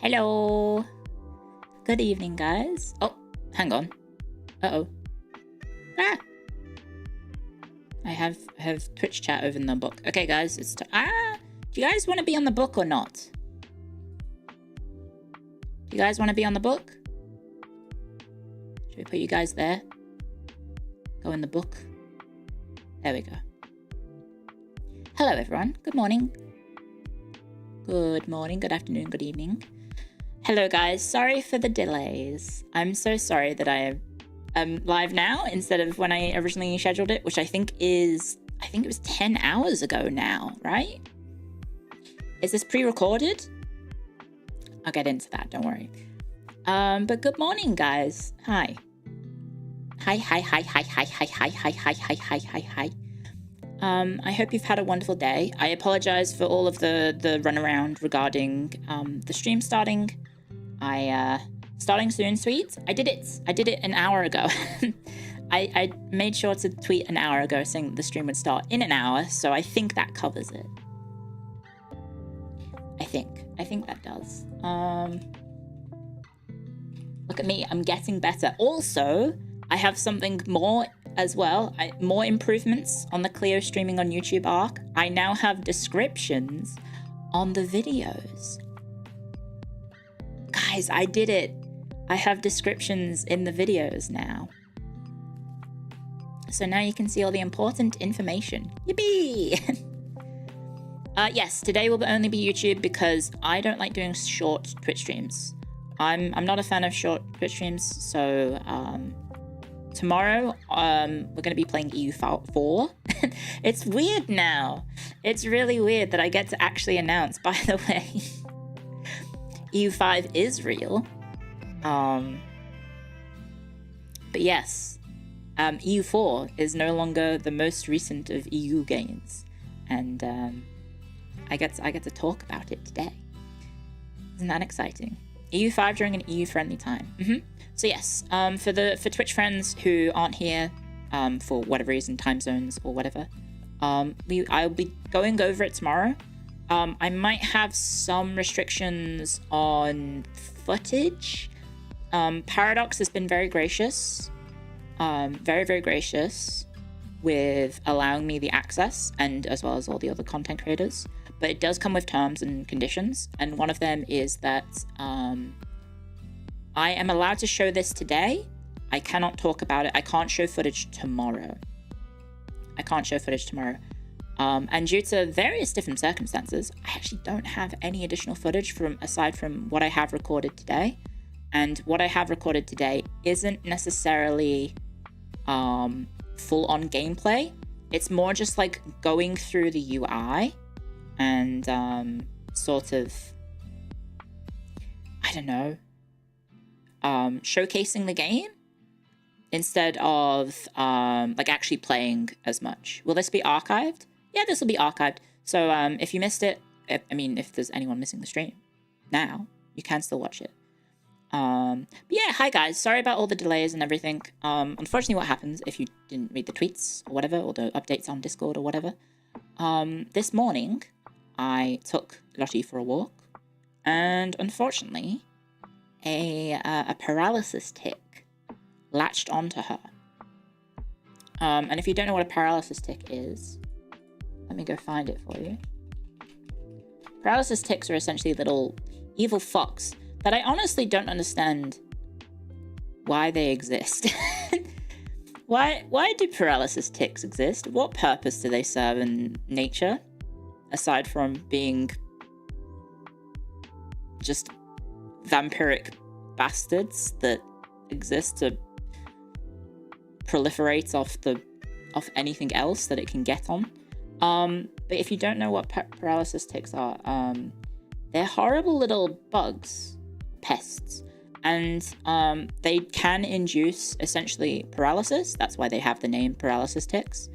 Hello. Good evening, guys. Oh, hang on. Uh-oh. Ah. I have Twitch chat over in the book. Okay, guys, it's do you guys want to be on the book or not? Do you guys want to be on the book? Should we put you guys there? Go in the book. There we go. Hello, everyone. Good morning. Good morning, good afternoon, good evening. Hello, guys. Sorry for the delays. I'm so sorry that I am live now instead of when I originally scheduled it, which I think it was 10 hours ago now, right? Is this pre-recorded? I'll get into that, don't worry. But good morning, guys. Hi. Hi. I hope you've had a wonderful day. I apologize for all of the runaround regarding the stream starting. Starting soon, sweet. I did it an hour ago. I made sure to tweet an hour ago saying that the stream would start in an hour, so I think that covers it. I think that does. Look at me, I'm getting better. Also, I have something more as well. More improvements on the Clio streaming on YouTube arc. I now have descriptions on the videos. Guys, I did it. I have descriptions in the videos now. So now you can see all the important information. Yippee! Yes, today will only be YouTube because I don't like doing short Twitch streams. I'm not a fan of short Twitch streams, so tomorrow we're going to be playing EU5. It's weird now. It's really weird that I get to actually announce, by the way, EU5 is real. But yes, EU4 is no longer the most recent of EU games, and I get to talk about it today. Isn't that exciting? EU5 during an EU-friendly time. So yes, for Twitch friends who aren't here for whatever reason, time zones or whatever, I'll be going over it tomorrow. I might have some restrictions on footage. Paradox has been very gracious, very, very gracious with allowing me the access, and as well as all the other content creators. But it does come with terms and conditions, and one of them is that I am allowed to show this today. I cannot talk about it. I can't show footage tomorrow. And due to various different circumstances, I actually don't have any additional footage aside from what I have recorded today. And what I have recorded today isn't necessarily full-on gameplay. It's more just like going through the UI and sort of, I don't know, showcasing the game instead of like actually playing as much. Will this be archived? Yeah, this will be archived. So if you missed it, I mean, if there's anyone missing the stream now, you can still watch it. But yeah, hi guys, sorry about all the delays and everything. Unfortunately, what happens if you didn't read the tweets or whatever, or the updates on Discord or whatever, this morning I took Lottie for a walk, and unfortunately a paralysis tick latched onto her. And if you don't know what a paralysis tick is, let me go find it for you. Paralysis ticks are essentially little evil fucks that I honestly don't understand why they exist. Why do paralysis ticks exist? What purpose do they serve in nature, aside from being just vampiric bastards that exist to proliferate off anything else that it can get on? But if you don't know what paralysis ticks are, they're horrible little bugs, pests, and they can induce essentially paralysis. That's why they have the name paralysis ticks.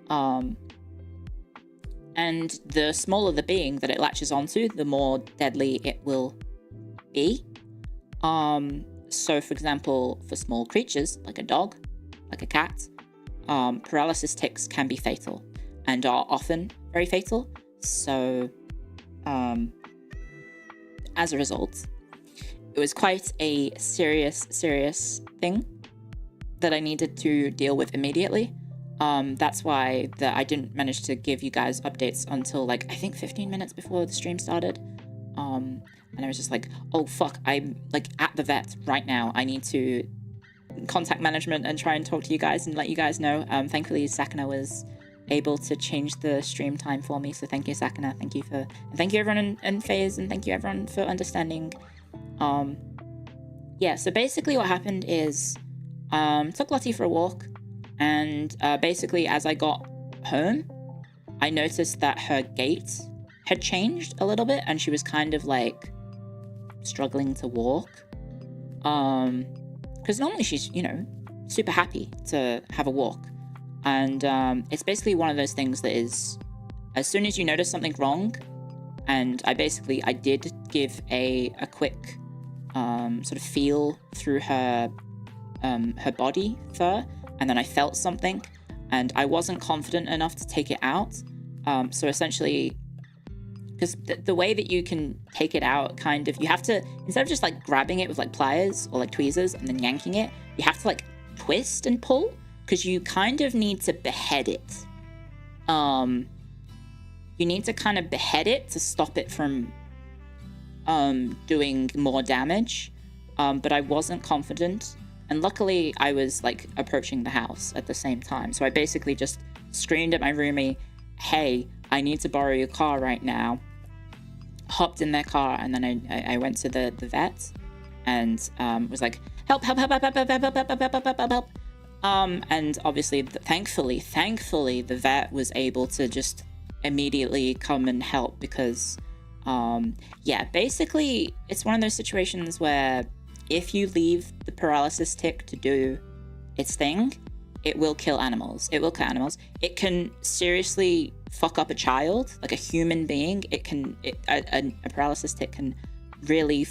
And the smaller the being that it latches onto, the more deadly it will be. So for example, for small creatures like a dog, like a cat, paralysis ticks can be fatal and are often very fatal. So as a result, it was quite a serious thing that I needed to deal with immediately. That's why I didn't manage to give you guys updates until like, I think 15 minutes before the stream started. And I was just like, oh fuck, I'm like at the vet right now. I need to contact management and try and talk to you guys and let you guys know. Thankfully, Sakana was able to change the stream time for me. So thank you, Sakana. Thank you everyone in FaZe, and thank you everyone for understanding. Yeah, so basically what happened is took Lottie for a walk, and basically as I got home, I noticed that her gait had changed a little bit, and she was kind of like struggling to walk. Because normally she's, you know, super happy to have a walk. And it's basically one of those things that is, as soon as you notice something wrong, and I did give a quick sort of feel through her body fur, and then I felt something, and I wasn't confident enough to take it out. So essentially, because the way that you can take it out, kind of, you have to, instead of just like grabbing it with like pliers or like tweezers and then yanking it, you have to like twist and pull, because you kind of need to behead it. You need to kind of behead it to stop it from doing more damage. But I wasn't confident, and luckily I was like approaching the house at the same time, so I basically just screamed at my roomie, hey, I need to borrow your car right now. Hopped in their car, and then I went to the vet and was like, help. And obviously, thankfully, the vet was able to just immediately come and help, because yeah, basically it's one of those situations where if you leave the paralysis tick to do its thing, it will kill animals. It can seriously fuck up a child, like a human being. A paralysis tick can really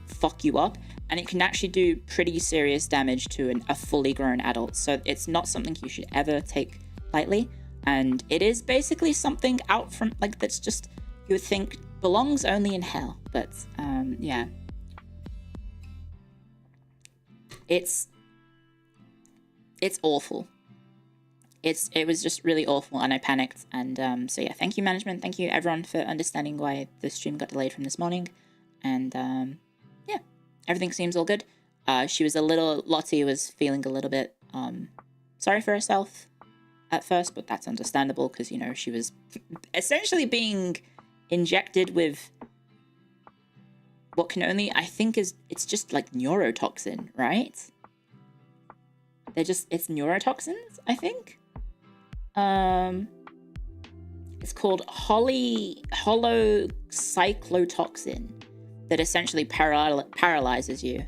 fuck you up, and it can actually do pretty serious damage to a fully grown adult. So it's not something you should ever take lightly. And it is basically something out from, like, that's just, you would think belongs only in hell. But yeah, it's awful. It was just really awful, and I panicked. And so yeah, thank you management, thank you everyone for understanding why the stream got delayed from this morning. And yeah, everything seems all good. Lottie was feeling a little bit sorry for herself at first, but that's understandable, because, you know, she was essentially being injected with what can only, I think, it's just like neurotoxin, right? It's neurotoxins, I think. It's called holocyclotoxin that essentially paralyzes you.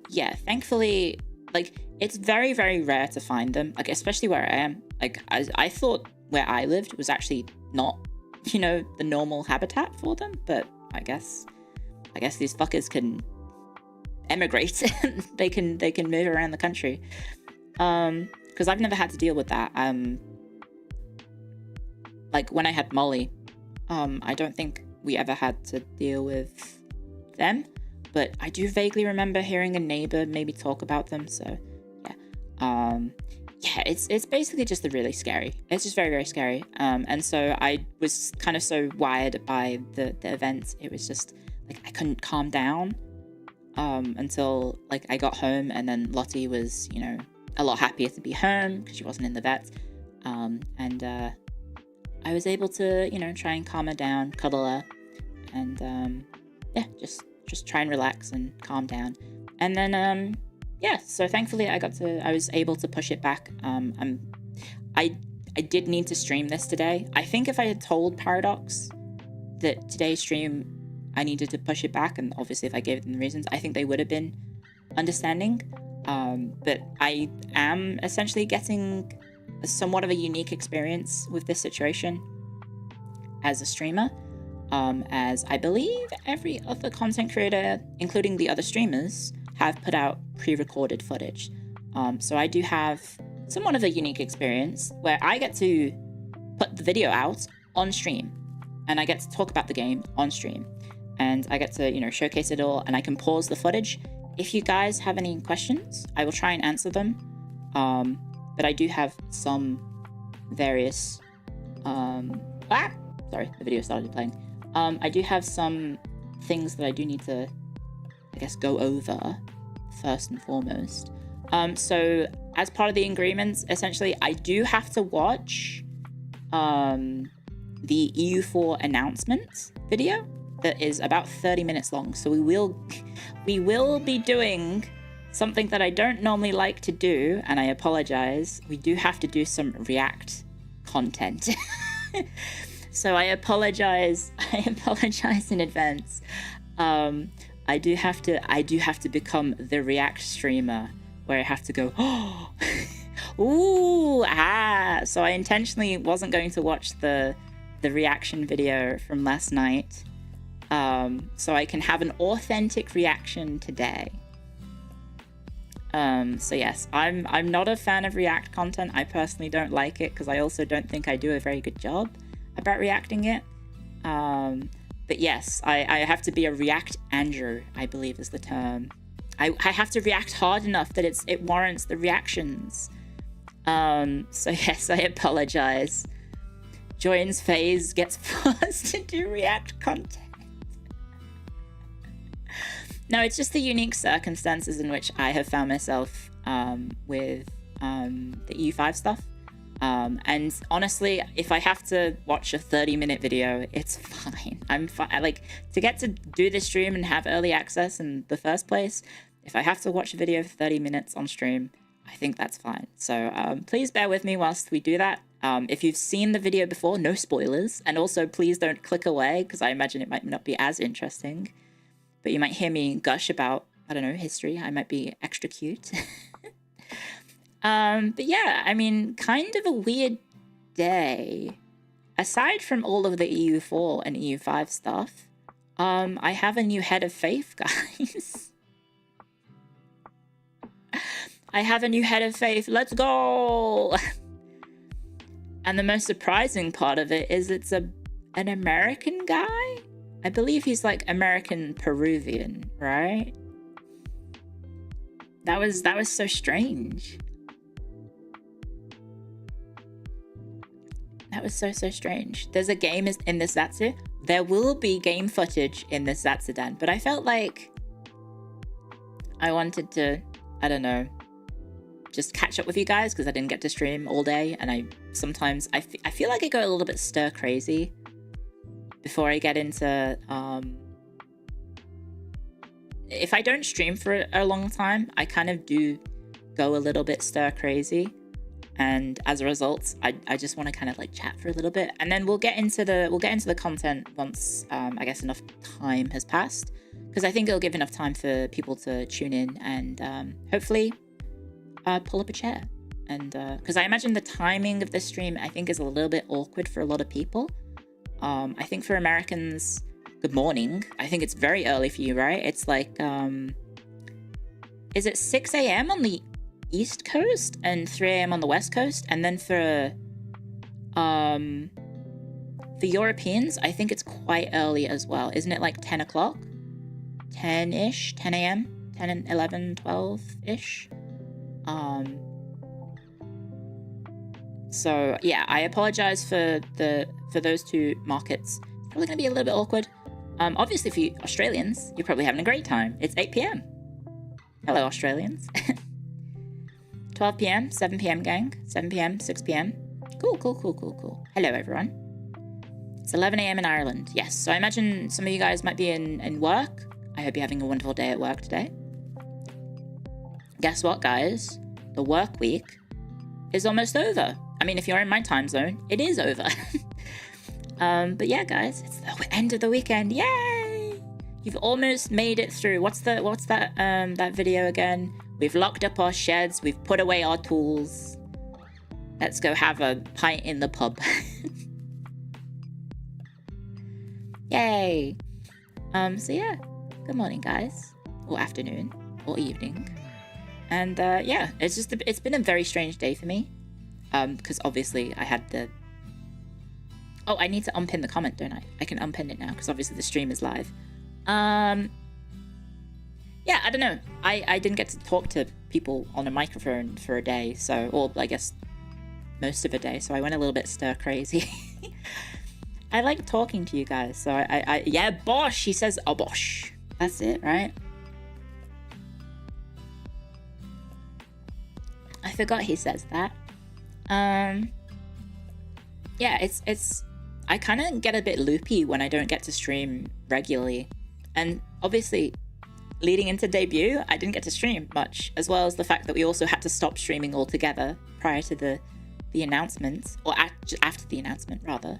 Yeah, thankfully, like, it's very, very rare to find them, like, especially where I am. Like, I thought where I lived was actually not, you know, the normal habitat for them, but I guess these fuckers can emigrate. they can move around the country. Because I've never had to deal with that. Like, when I had Molly, I don't think we ever had to deal with them, but I do vaguely remember hearing a neighbor maybe talk about them. So yeah, yeah, it's basically just really scary. It's just very, very scary. And so I was kind of so wired by the event. It was just like I couldn't calm down until like I got home, and then Lottie was, you know, a lot happier to be home because she wasn't in the vet. And I was able to, you know, try and calm her down, cuddle her, and yeah, just try and relax and calm down. And then yeah, so thankfully I was able to push it back. I did need to stream this today. I think if I had told Paradox that today's stream I needed to push it back, and obviously if I gave them the reasons, I think they would have been understanding. But I am essentially getting somewhat of a unique experience with this situation as a streamer, as I believe every other content creator, including the other streamers, have put out pre-recorded footage. So I do have somewhat of a unique experience where I get to put the video out on stream. and I get to talk about the game on stream, and I get to, you know, showcase it all, and I can pause the footage. If you guys have any questions, I will try and answer them. But I do have some various, sorry, the video started playing. I do have some things that I do need to, I guess, go over first and foremost. So as part of the agreements, essentially, I do have to watch the EU4 announcement video that is about 30 minutes long. So we will be doing something that I don't normally like to do, and I apologize. We do have to do some React content. So I apologize in advance. I do have to become the React streamer where I have to go, oh, ooh, ah. So I intentionally wasn't going to watch the reaction video from last night, so I can have an authentic reaction today. So yes, I'm not a fan of React content. I personally don't like it because I also don't think I do a very good job about reacting it. But yes, I have to be a React Andrew, I believe is the term. I have to react hard enough that it warrants the reactions. So yes, I apologize. Joins phase gets forced to do React content. No, it's just the unique circumstances in which I have found myself with the EU5 stuff. And honestly, if I have to watch a 30-minute video, it's fine. I'm fine. Like, to get to do this stream and have early access in the first place, if I have to watch a video for 30 minutes on stream, I think that's fine. So please bear with me whilst we do that. If you've seen the video before, no spoilers. And also, please don't click away, because I imagine it might not be as interesting. But you might hear me gush about, I don't know, history. I might be extra cute. But yeah, I mean, kind of a weird day. Aside from all of the EU4 and EU5 stuff, I have a new head of faith, guys. I have a new head of faith. Let's go! And the most surprising part of it is it's an American guy? I believe he's like American Peruvian, right? That was so strange. That was so strange. There's a game in this Zatsu. There will be game footage in this Zatsudan, but I felt like I wanted to, I don't know, just catch up with you guys because I didn't get to stream all day, and I feel like I go a little bit stir crazy before I get into if I don't stream for a long time, I kind of do go a little bit stir crazy, and as a result, I just want to kind of like chat for a little bit, and then we'll get into the content once I guess enough time has passed, because I think it'll give enough time for people to tune in and hopefully pull up a chair, and because I imagine the timing of this stream I think is a little bit awkward for a lot of people. I think for Americans, good morning. I think it's very early for you, right? It's like, is it 6 a.m. on the East Coast and 3 a.m. on the West Coast? And then for Europeans, I think it's quite early as well. Isn't it like 10 o'clock? 10-ish? 10 a.m.? 10 and 11, 12-ish? So yeah, I apologize for those two markets. It's probably going to be a little bit awkward. Obviously for you Australians, you're probably having a great time. It's 8 p.m. Hello, Australians. 12 p.m., 7 p.m. gang, 7 p.m., 6 p.m. Cool. Hello, everyone. It's 11 a.m. in Ireland. Yes, so I imagine some of you guys might be in work. I hope you're having a wonderful day at work today. Guess what, guys? The work week is almost over. I mean, if you're in my time zone, it is over. But yeah, guys, it's the end of the weekend. Yay! You've almost made it through. What's that video again? We've locked up our sheds. We've put away our tools. Let's go have a pint in the pub. Yay! So yeah, good morning, guys, or afternoon, or evening. And yeah, it's been a very strange day for me. Because obviously I had Oh, I need to unpin the comment, don't I? I can unpin it now because obviously the stream is live. Yeah, I don't know. I didn't get to talk to people on a microphone for a day, so, or I guess most of a day, so I went a little bit stir crazy. I like talking to you guys, so yeah, Bosch, he says, oh, Bosch. That's it, right? I forgot he says that. Yeah, it's I kind of get a bit loopy when I don't get to stream regularly. And obviously, leading into debut, I didn't get to stream much, as well as the fact that we also had to stop streaming altogether prior to the announcement, or after the announcement, rather.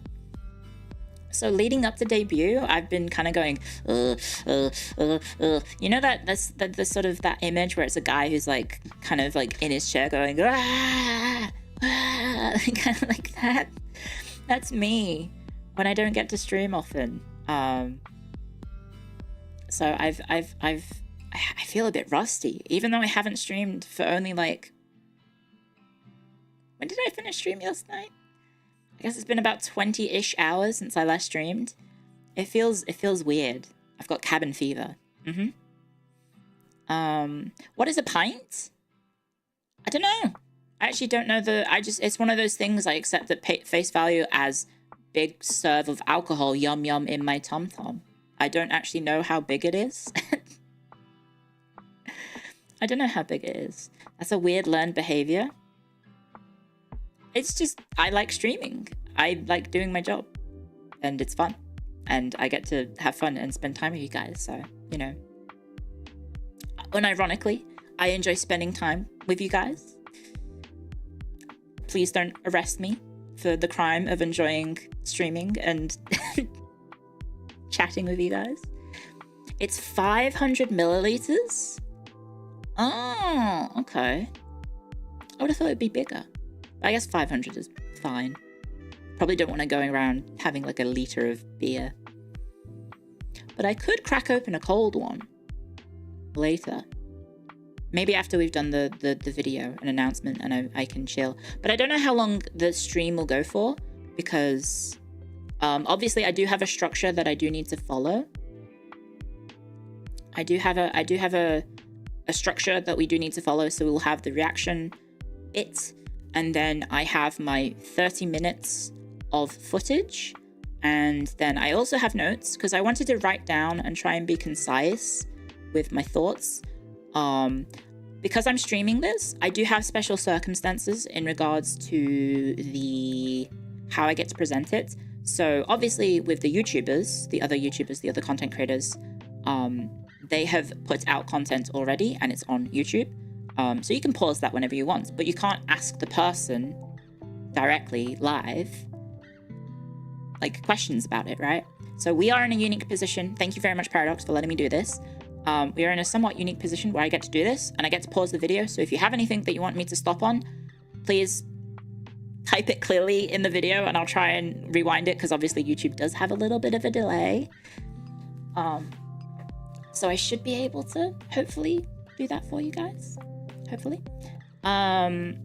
So leading up to debut, I've been kind of going, you know the sort of that image where it's a guy who's like kind of like in his chair going, kind of like that. That's me when I don't get to stream often. So I feel a bit rusty, even though I haven't streamed for only like, when did I finish streaming last night? I guess it's been about 20-ish hours since I last streamed. It feels weird. I've got cabin fever. What is a pint? I don't know. I actually don't know it's one of those things I accept at face value as big serve of alcohol, yum yum in my tum-tum. I don't actually know how big it is. I don't know how big it is. That's a weird learned behavior. It's just, I like streaming. I like doing my job. And it's fun. And I get to have fun and spend time with you guys. So, you know. Unironically, I enjoy spending time with you guys. Please don't arrest me for the crime of enjoying streaming and chatting with you guys. It's 500 milliliters? Oh, okay. I would have thought it'd be bigger. I guess 500 is fine. Probably don't want to go around having like a liter of beer. But I could crack open a cold one later. Maybe after we've done the video, an announcement, and I can chill. But I don't know how long the stream will go for, because obviously I do have a structure that I do need to follow. I do have a structure that we do need to follow, so we'll have the reaction bit, and then I have my 30 minutes of footage, and then I also have notes, because I wanted to write down and try and be concise with my thoughts. Because I'm streaming this, I do have special circumstances in regards to how I get to present it. So obviously with the YouTubers, the other content creators, they have put out content already and it's on YouTube. So you can pause that whenever you want, but you can't ask the person directly live like questions about it, right? So we are in a unique position. Thank you very much, Paradox, for letting me do this. We are in a somewhat unique position where I get to do this and I get to pause the video. So if you have anything that you want me to stop on, please type it clearly in the video and I'll try and rewind it, because obviously YouTube does have a little bit of a delay. So I should be able to hopefully do that for you guys. Hopefully. And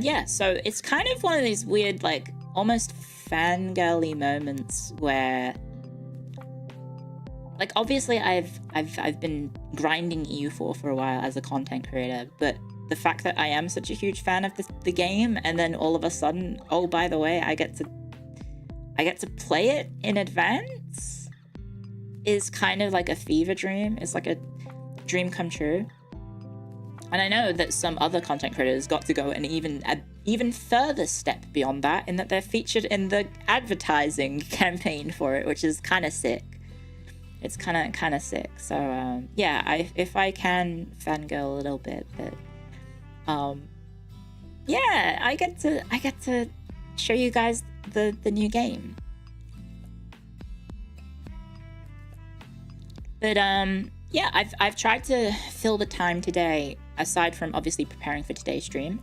yeah, so it's kind of one of these weird, like almost fangirly moments where, like, obviously I've been grinding EU4 for a while as a content creator, but the fact that I am such a huge fan of the game, and then all of a sudden, oh, by the way, I get to play it in advance, is kind of like a fever dream. It's like a dream come true. And I know that some other content creators got to go an even further step beyond that, in that they're featured in the advertising campaign for it, which is kind of sick. It's kind of sick. So yeah, if I can fangirl a little bit, but yeah, I get to show you guys the new game. But yeah, I've tried to fill the time today, aside from obviously preparing for today's stream,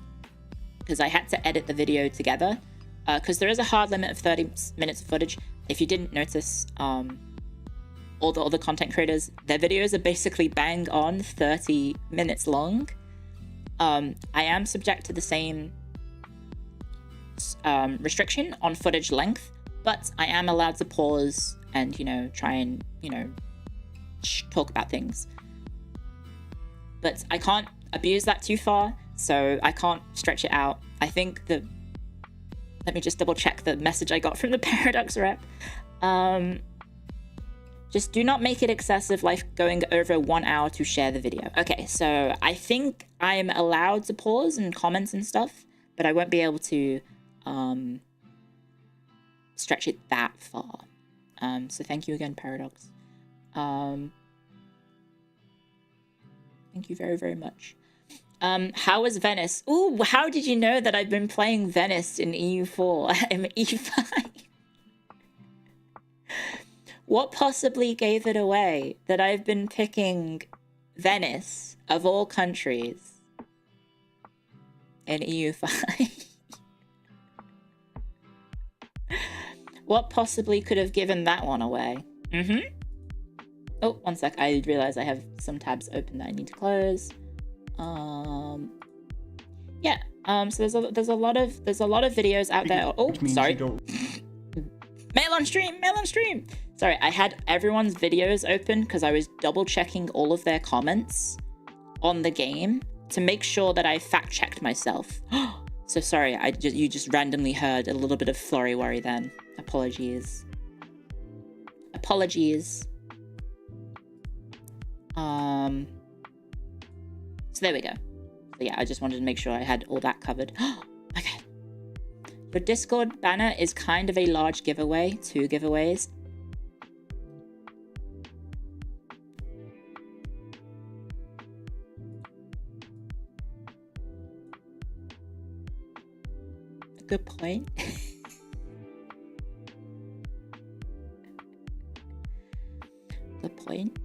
because I had to edit the video together, because there is a hard limit of 30 minutes of footage. If you didn't notice, all the other content creators, their videos are basically bang on 30 minutes long. I am subject to the same restriction on footage length, but I am allowed to pause and, you know, try and, you know, talk about things. But I can't abuse that too far, so I can't stretch it out. I think the... Let me just double check the message I got from the Paradox rep. Just do not make it excessive, like going over 1 hour to share the video. Okay, so I think I'm allowed to pause and comments and stuff, but I won't be able to stretch it that far. So thank you again, Paradox. Thank you very, very much. How was Venice? Ooh, how did you know that I've been playing Venice in EU4? I'm EU5. What possibly gave it away that I've been picking Venice, of all countries, in EU5? What possibly could have given that one away? Oh, one sec. I realize I have some tabs open that I need to close. Yeah. So there's a lot of videos out there. Oh, sorry. Mail on stream. Sorry, I had everyone's videos open because I was double checking all of their comments on the game to make sure that I fact checked myself. So sorry, you just randomly heard a little bit of flurry worry then. Apologies. So there we go. So yeah, I just wanted to make sure I had all that covered. Okay. Your Discord banner is kind of a large giveaway. 2 giveaways. Good point. Good point.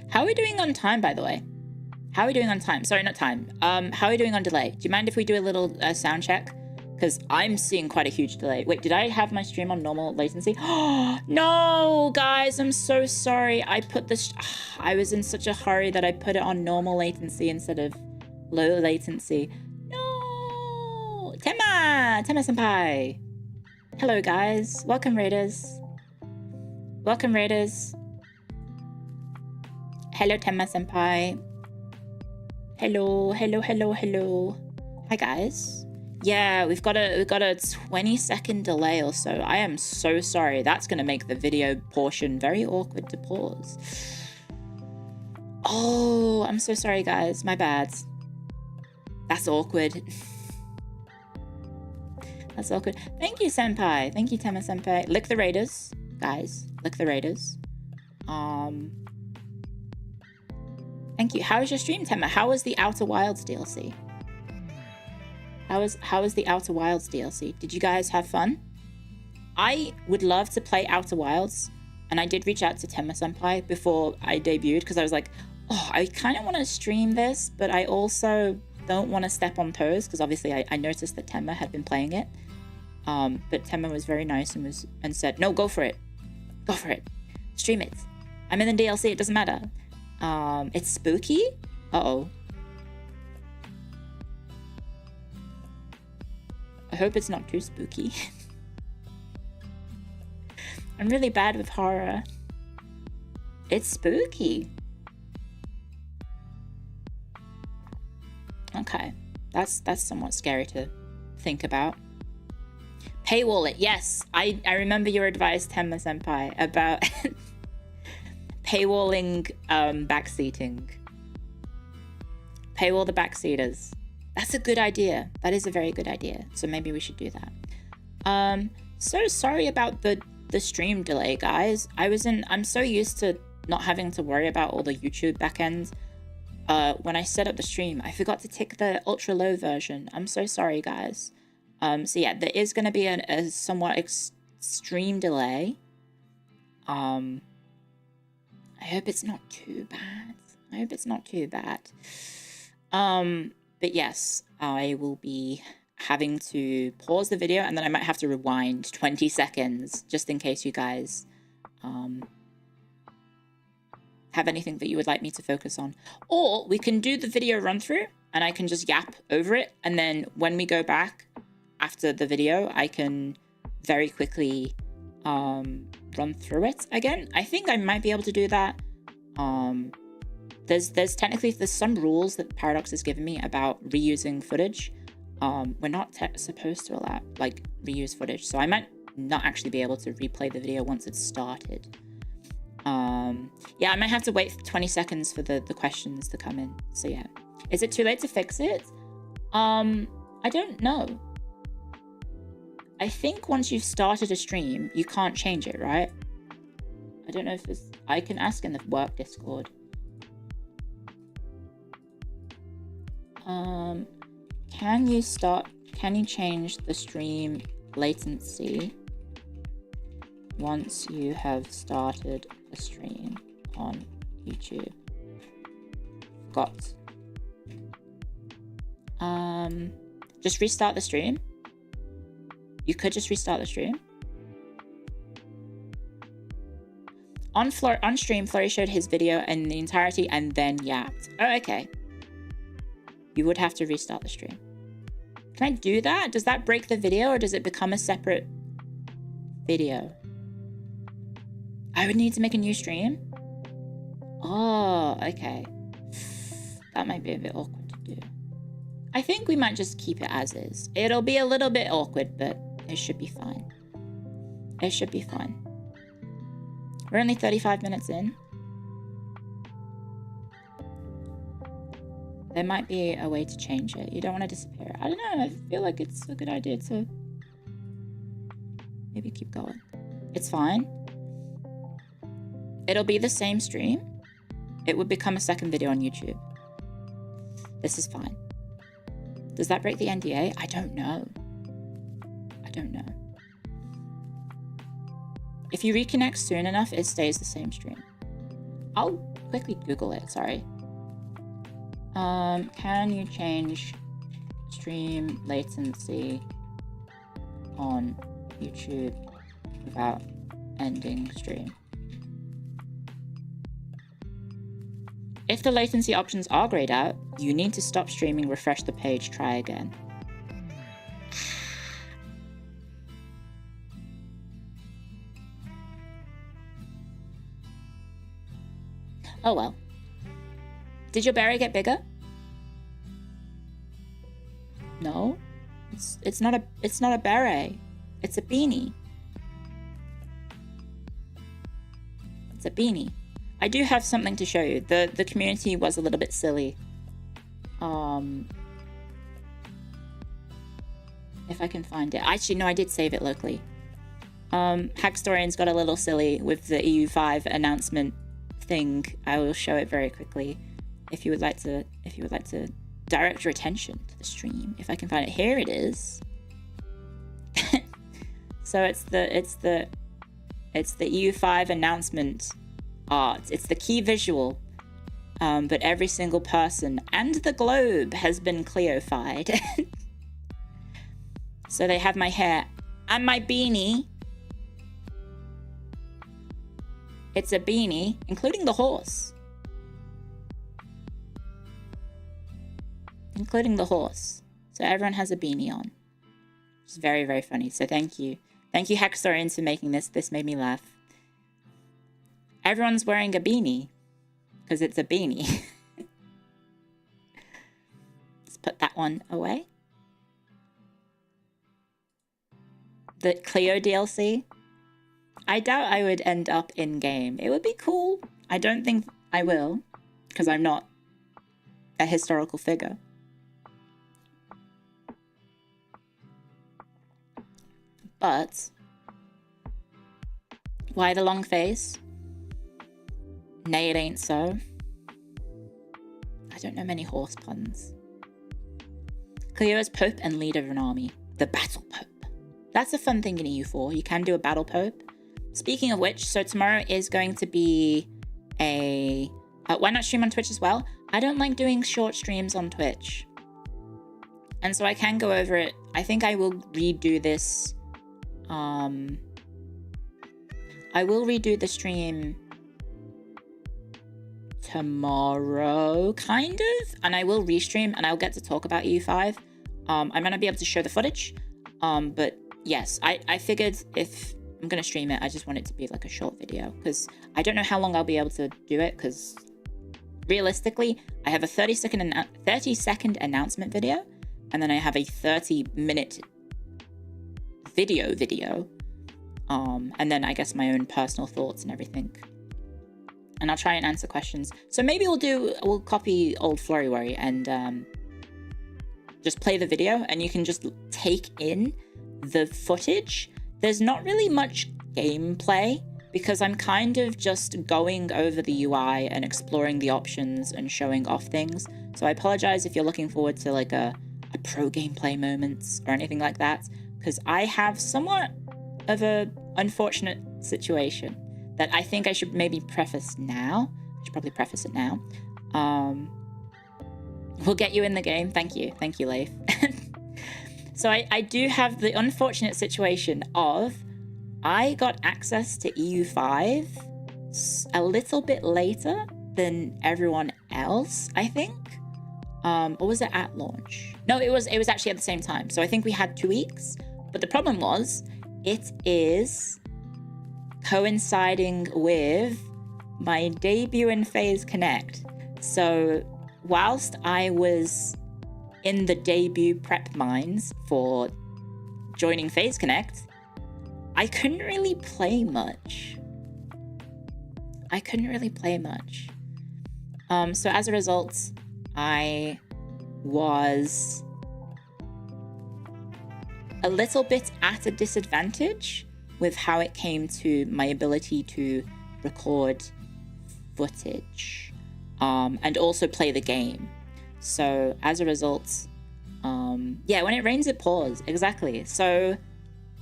How are we doing on time, by the way? How are we doing on time? Sorry, not time. How are we doing on delay? Do you mind if we do a little sound check? Because I'm seeing quite a huge delay. Wait, did I have my stream on normal latency? No, guys, I'm so sorry. I put this... I was in such a hurry that I put it on normal latency instead of low latency. No! Tema senpai! Hello, guys. Welcome, Raiders. Hello, Tema senpai. Hello. Hi, guys. Yeah, we've got a 20-second delay or so. I am so sorry. That's going to make the video portion very awkward to pause. Oh, I'm so sorry, guys. My bad. That's awkward. That's awkward. Thank you, senpai. Thank you, Tema senpai. Lick the Raiders, guys. Lick the Raiders. Thank you. How was your stream, Tema? How was the Outer Wilds DLC? How was the Outer Wilds DLC? Did you guys have fun? I would love to play Outer Wilds, and I did reach out to Tema senpai before I debuted because I was like, oh, I kind of want to stream this, but I also don't want to step on toes because obviously I noticed that Tema had been playing it. But Tema was very nice and said, no, go for it. Go for it. Stream it. I'm in the DLC, it doesn't matter. It's spooky? Uh-oh. I hope it's not too spooky. I'm really bad with horror. It's spooky. Okay. That's somewhat scary to think about. Paywall it. Yes. I remember your advice, Tema senpai, about paywalling backseating. Paywall the backseaters. That's a good idea. That is a very good idea. So maybe we should do that. So sorry about the stream delay, guys. I'm so used to not having to worry about all the YouTube backends. When I set up the stream, I forgot to tick the ultra low version. I'm so sorry, guys. So yeah, there is going to be a somewhat extreme delay. I hope it's not too bad. But yes, I will be having to pause the video, and then I might have to rewind 20 seconds just in case you guys have anything that you would like me to focus on. Or we can do the video run through and I can just yap over it, and then when we go back after the video, I can very quickly run through it again. I think I might be able to do that. There's technically some rules that Paradox has given me about reusing footage. We're not supposed to allow like reuse footage, so I might not actually be able to replay the video once it's started. Yeah, I might have to wait 20 seconds for the questions to come in. So yeah, is it too late to fix it? I don't know. I think once you've started a stream, you can't change it, right? I don't know if it's... I can ask in the work Discord. Can you change the stream latency once you have started a stream on YouTube? Got. Just restart the stream. You could just restart the stream. On stream, Flurry showed his video in the entirety and then yapped. Oh, okay. You would have to restart the stream. Can I do that? Does that break the video, or does it become a separate video? I would need to make a new stream? Oh, okay. That might be a bit awkward to do. I think we might just keep it as is. It'll be a little bit awkward, but it should be fine. It should be fine. We're only 35 minutes in. There might be a way to change it. You don't want to disappear. I don't know. I feel like it's a good idea to maybe keep going. It's fine. It'll be the same stream. It would become a second video on YouTube. This is fine. Does that break the NDA? I don't know. I don't know. If you reconnect soon enough, it stays the same stream. I'll quickly Google it, sorry. Can you change stream latency on YouTube without ending stream? If the latency options are grayed out, you need to stop streaming, refresh the page, try again. Oh well. Did your beret get bigger? No. It's not a beret. It's a beanie. It's a beanie. I do have something to show you. The community was a little bit silly. If I can find it. Actually, no, I did save it locally. Hackstorian's got a little silly with the EU5 announcement thing. I will show it very quickly. If you would like to direct your attention to the stream. If I can find it. Here it is. So it's the EU5 announcement art. It's the key visual, but every single person and the globe has been Clio-fied. So they have my hair and my beanie. It's a beanie, including the horse. Including the horse. So everyone has a beanie on. It's very, very funny. So thank you. Thank you, Hackstorians, for making this. This made me laugh. Everyone's wearing a beanie. Because it's a beanie. Let's put that one away. The Clio DLC. I doubt I would end up in-game. It would be cool. I don't think I will. Because I'm not a historical figure. But why the long face? Nay, it ain't so. I don't know many horse puns. Clio is Pope and leader of an army. The Battle Pope. That's a fun thing in EU4. You can do a Battle Pope. Speaking of which, so tomorrow is going to be a... why not stream on Twitch as well? I don't like doing short streams on Twitch. And so I can go over it. I think I will redo this. I will redo the stream tomorrow, kind of. And I will restream and I'll get to talk about EU5. I might not be able to show the footage. But yes, I figured if I'm going to stream it, I just want it to be like a short video. Because I don't know how long I'll be able to do it. Because realistically, I have a 30-second announcement video. And then I have a 30-minute video. And then I guess my own personal thoughts and everything. And I'll try and answer questions. So maybe we'll copy old Flurry Worry and just play the video. And you can just take in the footage. There's not really much gameplay because I'm kind of just going over the UI and exploring the options and showing off things. So I apologize if you're looking forward to like a pro gameplay moments or anything like that, because I have somewhat of a unfortunate situation that I think I should maybe preface now. I should probably preface it now. We'll get you in the game. Thank you, Leif. So I do have the unfortunate situation of I got access to EU5 a little bit later than everyone else, I think. Or was it at launch? No, it was actually at the same time. So I think we had 2 weeks. But the problem was, it is coinciding with my debut in Phase Connect. So whilst I was in the debut prep mines for joining Phase Connect, I couldn't really play much. So as a result, I was a little bit at a disadvantage with how it came to my ability to record footage and also play the game. So as a result, yeah, when it rains, it pours. Exactly. So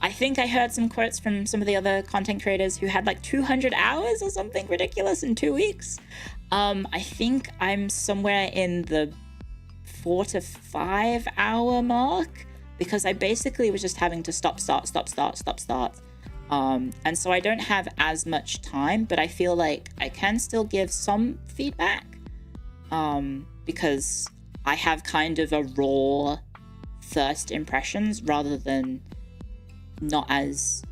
I think I heard some quotes from some of the other content creators who had like 200 hours or something ridiculous in 2 weeks. I think I'm somewhere in the 4 to 5 hour mark because I basically was just having to stop, start. And so I don't have as much time, but I feel like I can still give some feedback because I have kind of a raw first impressions rather than not as...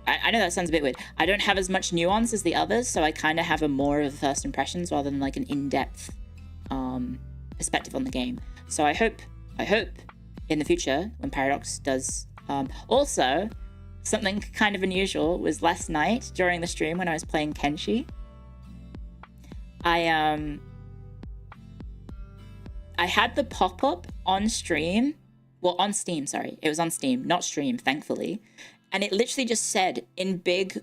I know that sounds a bit weird. I don't have as much nuance as the others, so I kind of have a more of a first impressions rather than like an in-depth perspective on the game. So I hope in the future when Paradox does... also, something kind of unusual was last night during the stream when I was playing Kenshi. I had the pop-up on stream. Well, on Steam, sorry. It was on Steam, not stream, thankfully. And it literally just said in big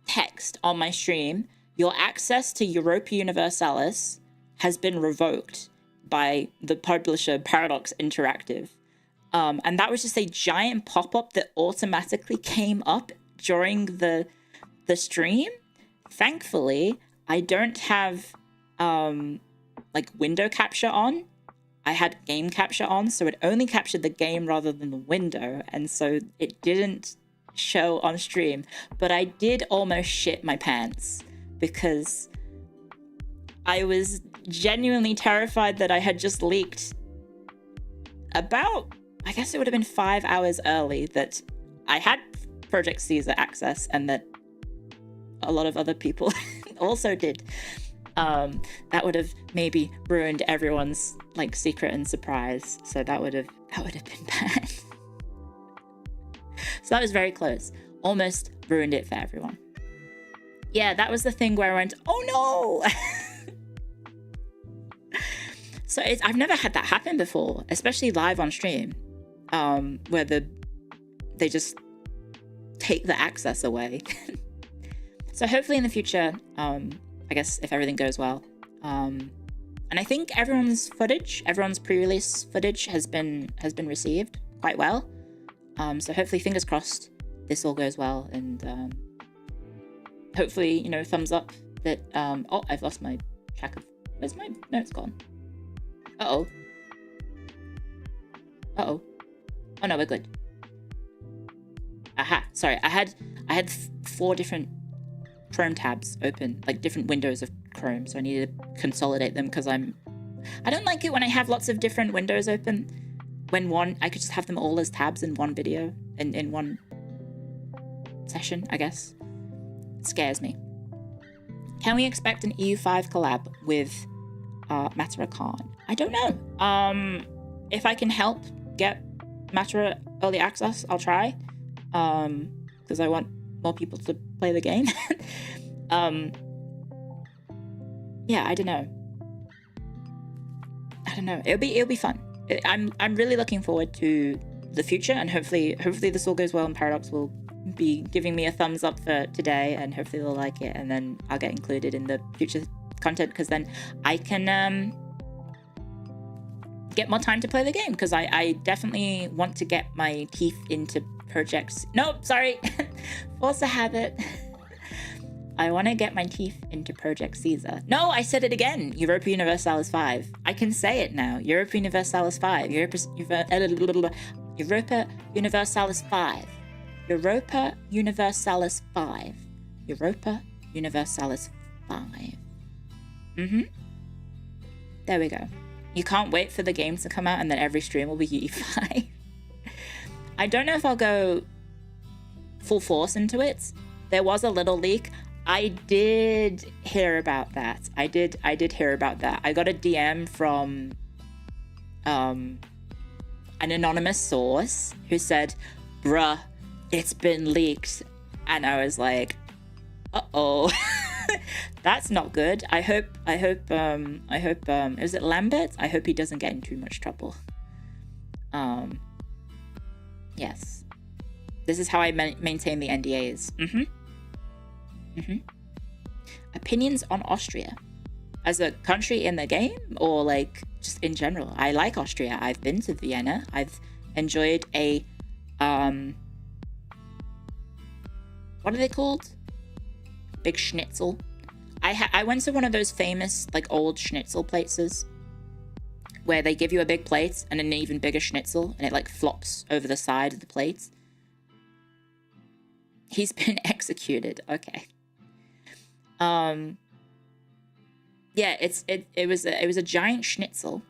text on my stream, your access to Europa Universalis has been revoked by the publisher Paradox Interactive. And that was just a giant pop-up that automatically came up during the stream. Thankfully, I don't have like window capture on. I had game capture on, so it only captured the game rather than the window, and so it didn't show on stream. But I did almost shit my pants because I was genuinely terrified that I had just leaked about, I guess it would have been 5 hours early, that I had Project Caesar access and that a lot of other people also did. That would have maybe ruined everyone's like secret and surprise. So that would have been bad. So that was very close. Almost ruined it for everyone. Yeah, that was the thing where I went, oh no! So I've never had that happen before, especially live on stream, where they just take the access away. So hopefully in the future, I guess if everything goes well, and I think everyone's pre-release footage has been received quite well. So hopefully, fingers crossed, this all goes well, and hopefully, thumbs up that. Oh, I've lost my track of. Where's my notes gone? Uh-oh. Uh-oh. Oh no, we're good. Aha, sorry. I had 4 different Chrome tabs open, like different windows of Chrome, so I needed to consolidate them because I don't like it when I have lots of different windows open. When I could just have them all as tabs in one video, in one session, I guess. It scares me. Can we expect an EU5 collab with Matara Khan? I don't know. If I can help get Matara early access, I'll try. Because I want more people to play the game. Yeah, I don't know. It'll be fun. I'm really looking forward to the future, and hopefully this all goes well, and Paradox will be giving me a thumbs up for today, and hopefully they'll like it, and then I'll get included in the future content, because then I can get more time to play the game, because I definitely want to get my teeth into projects. Nope, sorry. Force a habit. I want to get my teeth into Project Caesar. No, I said it again. Europa Universalis 5. I can say it now. Europa Universalis 5. Europa Universalis 5. Europa Universalis 5. Europa Universalis 5. There we go. You can't wait for the game to come out, and then every stream will be UE5. I don't know if I'll go full force into it. There was a little leak. I did hear about that. I did hear about that. I got a DM from an anonymous source who said, bruh, it's been leaked. And I was like, uh-oh. That's not good. I hope is it Lambert? I hope he doesn't get in too much trouble. Yes. This is how I maintain the NDAs. Opinions on Austria as a country in the game, or like just in general? I like Austria. I've been to Vienna. I've enjoyed a what are they called? Big schnitzel. I went to one of those famous like old schnitzel places where they give you a big plate and an even bigger schnitzel, and it like flops over the side of the plate. He's been executed. Okay. Yeah, it was a giant schnitzel,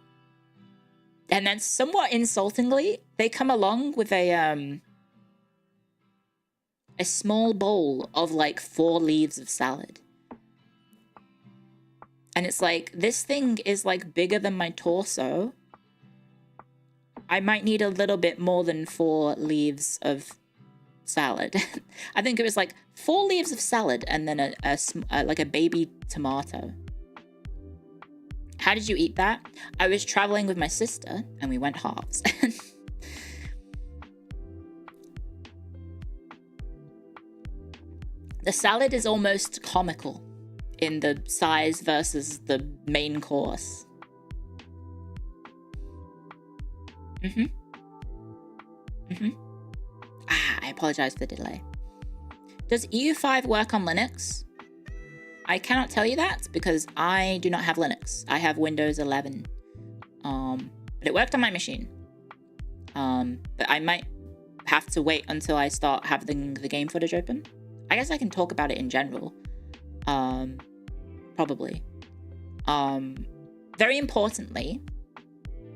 and then somewhat insultingly, they come along with a small bowl of like 4 leaves of salad, and it's like, this thing is like bigger than my torso. I might need a little bit more than 4 leaves of salad. I think it was like 4 leaves of salad and then like a baby tomato. How did you eat that? I was traveling with my sister and we went halves. The salad is almost comical in the size versus the main course. I apologize for the delay. Does EU5 work on Linux? I cannot tell you that because I do not have Linux. I have Windows 11. But it worked on my machine. But I might have to wait until I start having the game footage open. I guess I can talk about it in general. Probably. Very importantly,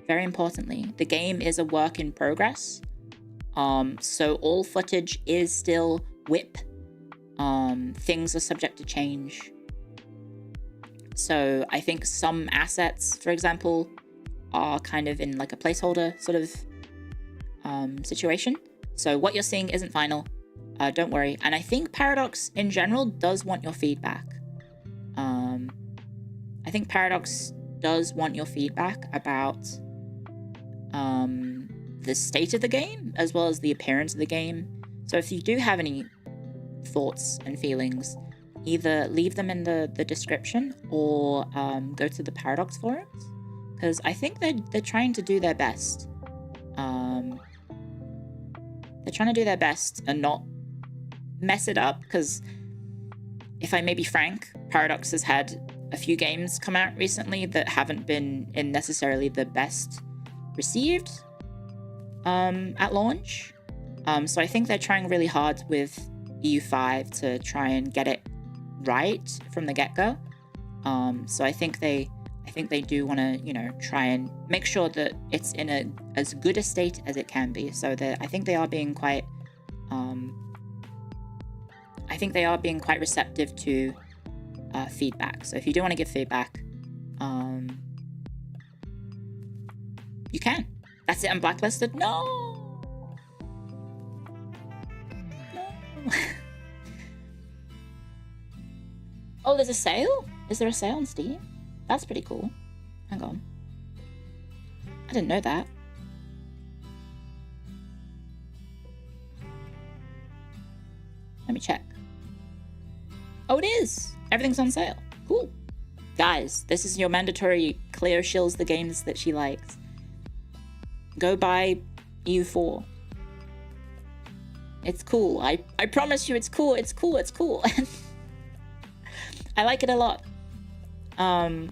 the game is a work in progress. So all footage is still WIP. Things are subject to change. So I think some assets, for example, are kind of in like a placeholder sort of situation. So what you're seeing isn't final. Don't worry. And I think Paradox in general does want your feedback. I think Paradox does want your feedback about the state of the game as well as the appearance of the game. So if you do have any thoughts and feelings, either leave them in the description or go to the Paradox forums, because I think they're trying to do their best. They're trying to do their best and not mess it up, because if I may be frank, Paradox has had a few games come out recently that haven't been in necessarily the best received. at launch. So I think they're trying really hard with EU5 to try and get it right from the get-go. So I think they do want to, you know, try and make sure that it's in as good a state as it can be. So that I think they are being quite, receptive to feedback. So if you do want to give feedback, you can. That's it. I'm blacklisted. No. Oh, there's a sale? Is there a sale on Steam? That's pretty cool. Hang on. I didn't know that. Let me check. Oh, it is. Everything's on sale. Cool. Guys, this is your mandatory Clio shills the games that she likes. Go buy EU4. It's cool. I promise you it's cool. It's cool. It's cool. I like it a lot. Oh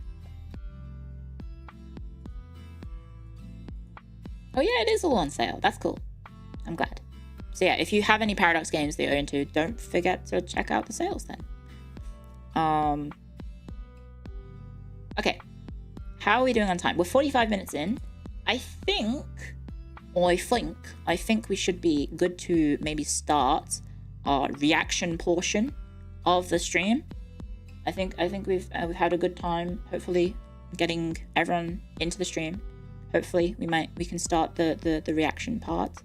yeah, it is all on sale. That's cool. I'm glad. So yeah, if you have any Paradox games that you're into, don't forget to check out the sales then. Okay. How are we doing on time? We're 45 minutes in. I think we should be good to maybe start our reaction portion of the stream. I think we've had a good time, hopefully, getting everyone into the stream. Hopefully we can start the reaction part.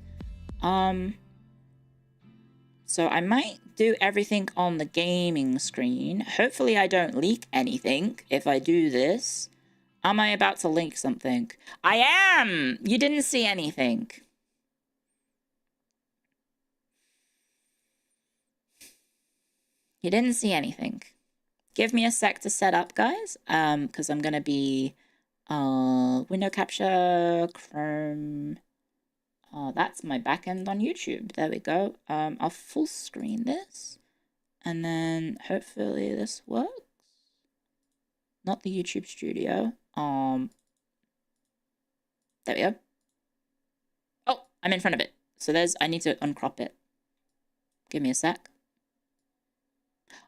So I might do everything on the gaming screen. Hopefully I don't leak anything if I do this. Am I about to leak something? I am! You didn't see anything. You didn't see anything. Give me a sec to set up, guys, because I'm going to be window capture, Chrome. That's my backend on YouTube. There we go. I'll full screen this, and then hopefully this works. Not the YouTube studio. There we go. Oh, I'm in front of it. So I need to uncrop it. Give me a sec.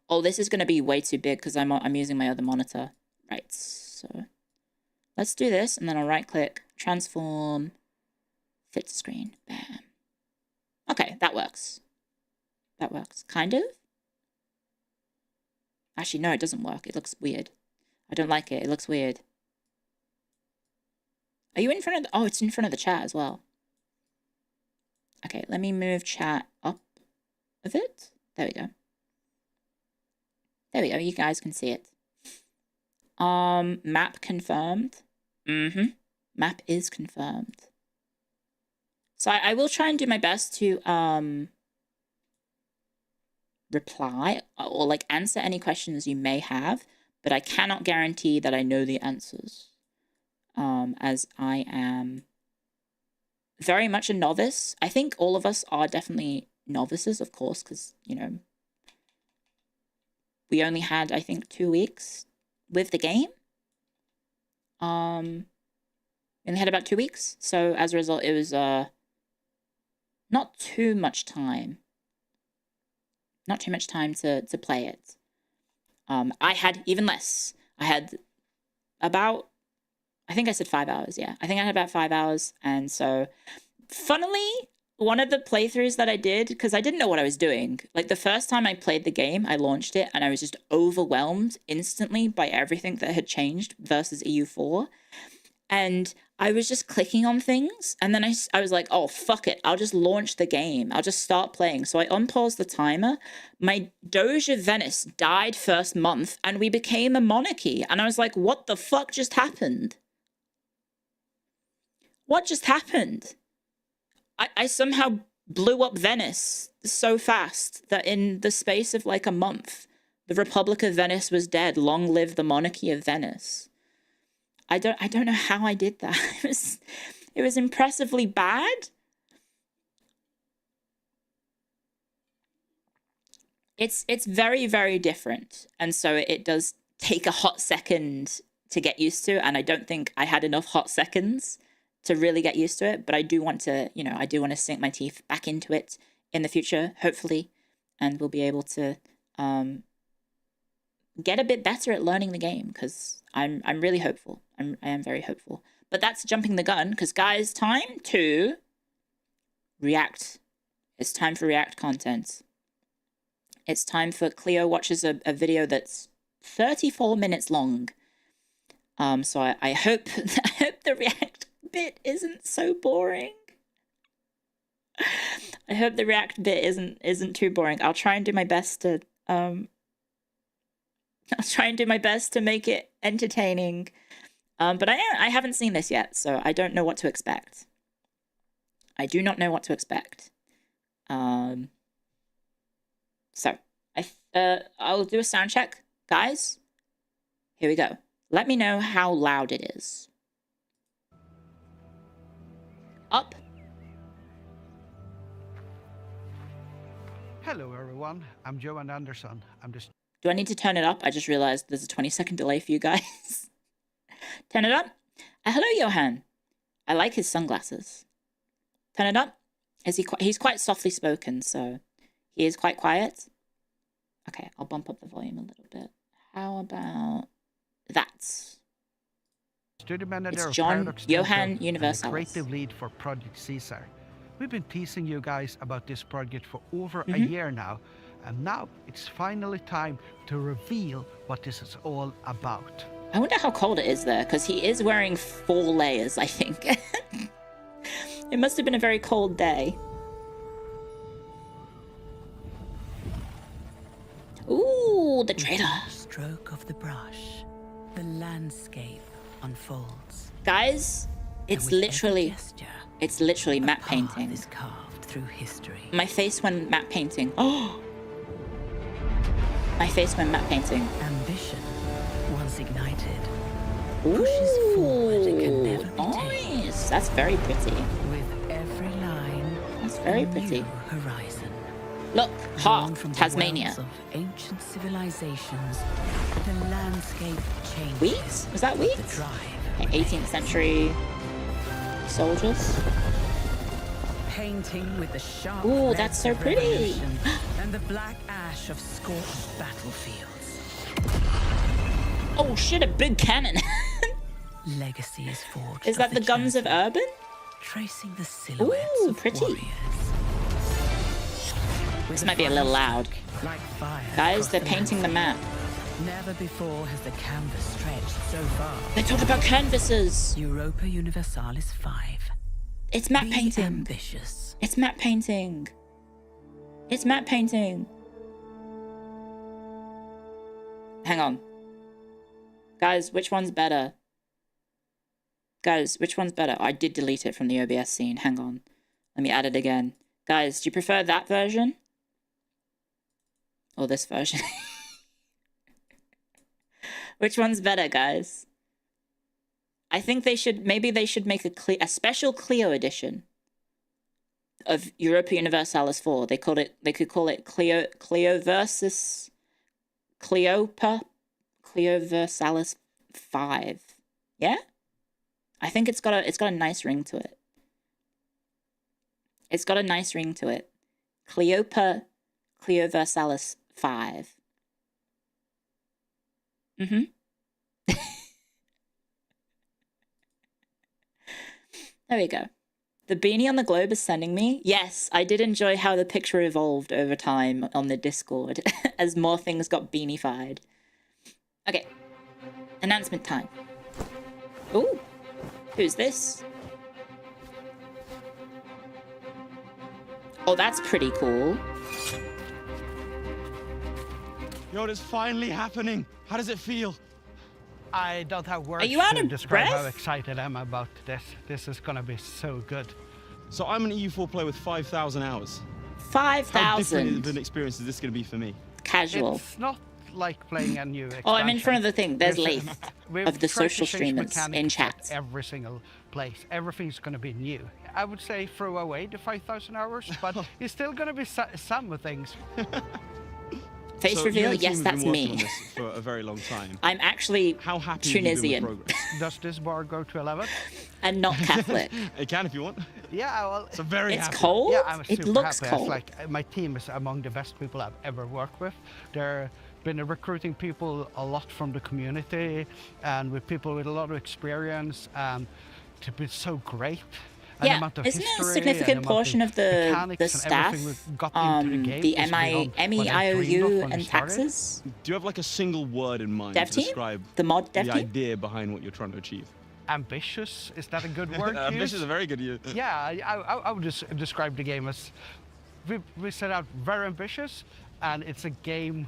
Oh, this is going to be way too big because I'm using my other monitor. Right, so let's do this, and then I'll right-click, transform, fit to screen. Bam. Okay, that works. That works. Kind of. Actually, no, it doesn't work. It looks weird. I don't like it. It looks weird. Are you in front of the... Oh, it's in front of the chat as well. Okay, let me move chat up a bit. There we go. There we go. You guys can see it. Map confirmed. Map is confirmed. So I will try and do my best to reply or like answer any questions you may have, but I cannot guarantee that I know the answers. As I am very much a novice. I think all of us are definitely novices, of course, because, you know, we only had, I think, 2 weeks with the game. We only had about 2 weeks. So as a result, it was not too much time. Not too much time to play it. I had even less. I had about, I think I said 5 hours, yeah. I think I had about 5 hours, and so, funnily, one of the playthroughs that I did, because I didn't know what I was doing, like, the first time I played the game, I launched it, and I was just overwhelmed instantly by everything that had changed versus EU4, and I was just clicking on things, and then I was like, oh, fuck it, I'll just launch the game, I'll just start playing. So I unpaused the timer, my Doge of Venice died first month, and we became a monarchy, and I was like, what the fuck just happened? What just happened? I somehow blew up Venice so fast that in the space of like a month, the Republic of Venice was dead. Long live the monarchy of Venice. I don't know how I did that. It was impressively bad. It's very, very different. And so it does take a hot second to get used to, and I don't think I had enough hot seconds to really get used to it, but I do want to, you know, I do want to sink my teeth back into it in the future, hopefully, and we'll be able to get a bit better at learning the game, because I'm really hopeful. I am very hopeful. But that's jumping the gun, because guys, time to react. It's time for react content. It's time for Clio watches a video that's 34 minutes long. So I hope the react bit isn't so boring. I hope the react bit isn't too boring. I'll try and do my best to make it entertaining. But I haven't seen this yet, so I don't know what to expect. I do not know what to expect. So I'll do a sound check, guys. Here we go. Let me know how loud it is. Up. Hello everyone, I'm Johan Anderson. Do I need to turn it up? I just realized there's a 20-second delay for you guys. Turn it up. Hello, Johan. I like his sunglasses. Turn it up. He's quite softly spoken, so he is quite quiet. Okay, I'll bump up the volume a little bit. How about that? Studio manager it's John Johan Universalis. Creative lead for Project Caesar. We've been teasing you guys about this project for over a year now, and now it's finally time to reveal what this is all about. I wonder how cold it is there, because he is wearing 4 layers, I think. It must have been a very cold day. Ooh, the trailer. Stroke of the brush, the landscape unfolds. Guys, it's literally matte painting. Is carved through history. My face when matte painting. Oh, my face when matte painting. Ambition, once ignited, Ooh, pushes forward and can never be tamed. nice. That's very pretty. With every line, That's very a pretty. new horizon. Look, Drawn Hearth, from the Tasmania. wells of ancient civilizations, the landscape changes. Wheat? Was that wheat? The drive. Okay, 18th century soldiers. Painting with the sharp Ooh, reds that's so of pretty. revolution and the black ash of scorched battlefields. Oh shit, a big cannon. Legacy is forged. Is that the guns of Urban? Tracing the silhouettes Ooh, of pretty. warriors. This might be a little loud. Like fire Guys, across they're painting the map. Never before has the canvas stretched so far. They talk about canvases. Europa Universalis 5. It's matte Be painting. ambitious. It's matte painting. It's matte painting. Hang on. Guys, which one's better? Guys, which one's better? I did delete it from the OBS scene. Hang on. Let me add it again. Guys, do you prefer that version? Or this version? Which one's better, guys? I think maybe they should make a special Clio edition of Europa Universalis 4. They could call it Clio versus Cleopa Clioversalis 5. Yeah? I think it's got a nice ring to it. It's got a nice ring to it. Cleopa Clioversalis 5. Mm-hmm. There we go. The beanie on the globe is sending me. Yes, I did enjoy how the picture evolved over time on the Discord as more things got beanie-fied. Okay. Announcement time. Ooh. Who's this? Oh, that's pretty cool. Yo, it's finally happening. How does it feel? I don't have words Are you out to of describe how breath? excited I am about this. This is gonna be so good. So I'm an EU4 player with 5,000 hours. How different 5,000. of an experience is this going to be for me? Casual. It's not like playing a new expansion. Oh, I'm in front of the thing. There's Leif We've of the tried to social change streamers in mechanics chat. at every single place. Everything's going to be new. I would say throw away the 5,000 hours, but it's still going to be some things. Face So reveal? you and the Yes, team have that's been working me. on this for a very long time. I'm actually How happy have you been with Tunisian. progress? Does this bar go to 11? and not Catholic. It can if you want. Yeah, well, It's a very It's happy. cold. yeah, I'm It super looks happy. It's cold. like my team is among the best people I've ever worked with. They're been recruiting people a lot from the community and with people with a lot of experience to be so great. And the Yeah, amount of isn't it a history significant and portion of the mechanics and staff, everything we've got into the game the is beyond what I dreamed of MEIOU when we and started. taxes? Do you have like a single word in mind Dev to team? describe The mod dev the team? idea behind what you're trying to achieve? Ambitious, is that a good word to Ambitious use? is a very good use. Yeah, I would just describe the game as we set out very ambitious, and it's a game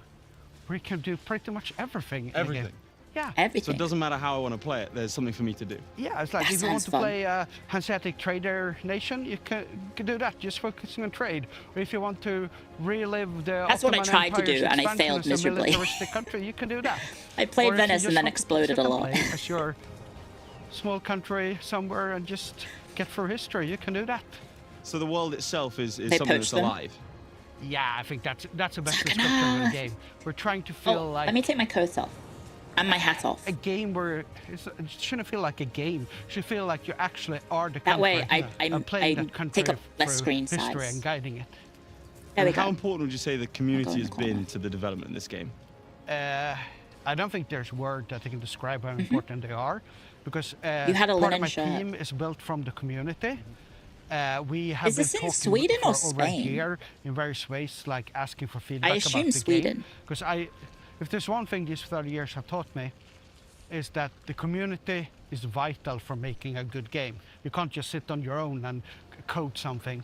where you can do pretty much everything. in the game. Everything. Yeah. Everything. So it doesn't matter how I want to play it, there's something for me to do. Yeah, it's like That if you want sounds to fun. play Hanseatic Trader Nation, you can do that, just focusing on trade. Or if you want to relive the That's what I Ottoman tried to Empire's do, and I expansion failed as a miserably. militaristic country, you can do that. I played Or if you Venice just and then want to exploded sit a and lot. play as your small country somewhere and just get through history, you can do that. So the world itself is They something poached that's them. alive. Yeah, I think that's the best Suck description of the enough. game. We're trying to feel Oh, like let me take my coat off and my hat off. a game where it shouldn't feel like a game. It should feel like you actually are the country. That way, and playing I that country take up less through screen history size. and guiding it. There we How go. important would you say the community in has the corner. been to the development in this game? I don't think there's word that can describe how important they are, because Mm-hmm. You had a part of linen my shirt. team is built from the community. We have Is been this in talking Sweden for or over a Spain? year in various ways, like asking for feedback assume about the Sweden. game. Because if there's one thing these 30 years have taught me, is that the community is vital for making a good game. You can't just sit on your own and code something.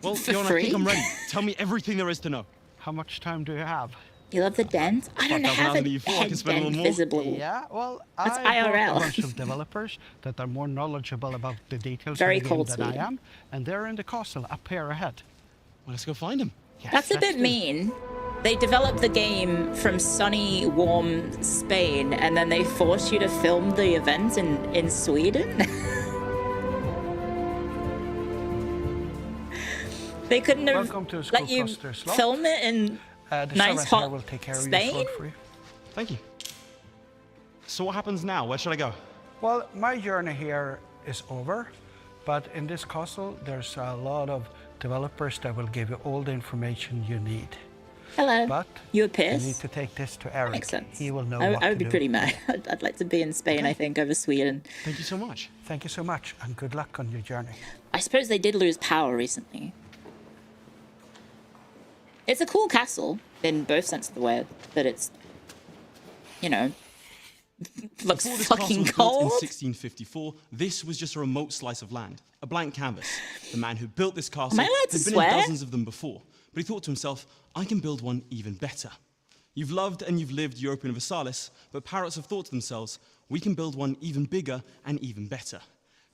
Well, For Bjorn, I free? think I'm ready. Tell me everything there is to know. How much time do you have? You love the dent? I don't 5,000 have hours a in the EU4, I can head spend a little dent more. visible. Yeah, well, That's I brought IRL. a bunch of developers that are more knowledgeable about the details Very of the game cold than Sweden. I am, and they're in the castle up here ahead. Well, let's go find him. Yes, That's a let's bit do it. mean. They developed the game from sunny, warm Spain, and then they forced you to film the events in Sweden? They couldn't have Welcome to let you Skullcluster Slot. film it in The nice servant here hot will take care of your Spain? sword for you. Thank you. So what happens now? Where should I go? Well, my journey here is over, but in this castle, there's a lot of developers that will give you all the information you need. Hello. But You were you pissed? need to take this to Eric. Makes sense. He will know I what would to be do. pretty mad. I'd like to be in Spain, I think, over Sweden. Thank you so much. Thank you so much, and good luck on your journey. I suppose they did lose power recently. It's a cool castle in both sense of the word, but it's, you know, looks Before this fucking castle was built cold. in 1654, this was just a remote slice of land, a blank canvas. The man who built this castle Am I allowed to had been swear? in dozens of them before, but he thought to himself, I can build one even better. You've loved and you've lived Europa Universalis, but parrots have thought to themselves, we can build one even bigger and even better.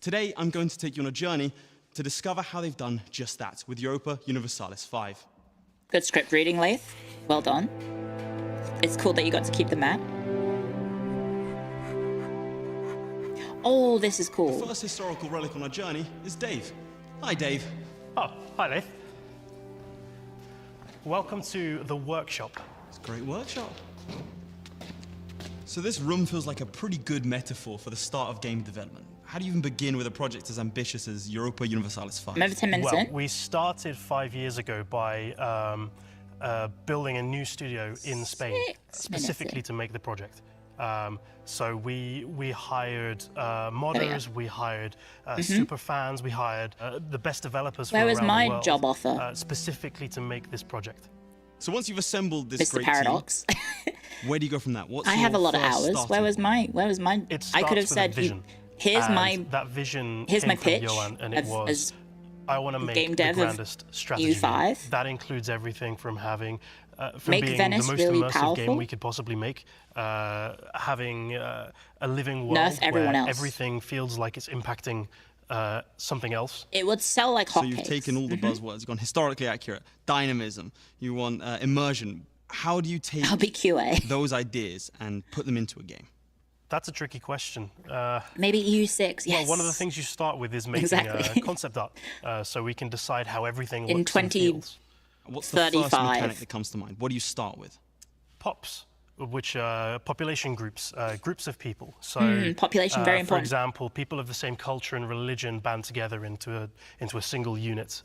Today, I'm going to take you on a journey to discover how they've done just that with Europa Universalis 5. Good script reading, Lath. Well done. It's cool that you got to keep the map. Oh, this is The cool. first historical relic on our journey is Dave. Hi, Dave. Oh, hi Leith. Welcome to the workshop. It's a great workshop. So this room feels like a pretty good metaphor for the start of game development. How do you even begin with a project as ambitious as Europa Universalis 5? I'm over 10 minutes Well, in. we started 5 years ago by building a new studio in Spain, 6 minutes specifically in. to make the project. So we hired modders, we hired super fans, we hired the best developers Where from was around my the world, job offer? specifically to make this project. So once you've assembled this Mr. great Paradox. team, where do you go from that? What's I have a your lot of first hours. starting Where was point? my? It I could have starts with a said, vision. here's And my that vision here's came my from pitch Johan, and it as was I want to make game the dev of grandest strategy game. EU5. That includes everything from having from Make being Venice the most really immersive powerful. game we could possibly make, having a living world Nerf everyone where else. everything feels like it's impacting something else. It would sell like So hotcakes. you've taken all the buzzwords, you've gone historically accurate, dynamism, you want immersion. How do you take I'll be QA. those ideas and put them into a game? That's a tricky question. Maybe EU6. Yes. Well, one of the things you start with is making Exactly. concept art, so we can decide how everything In looks and 20 feels. What's the first 35. mechanic that comes to mind? What do you start with? Pops. which are population groups, groups of people. So, population, very for important. example, people of the same culture and religion band together into a single unit.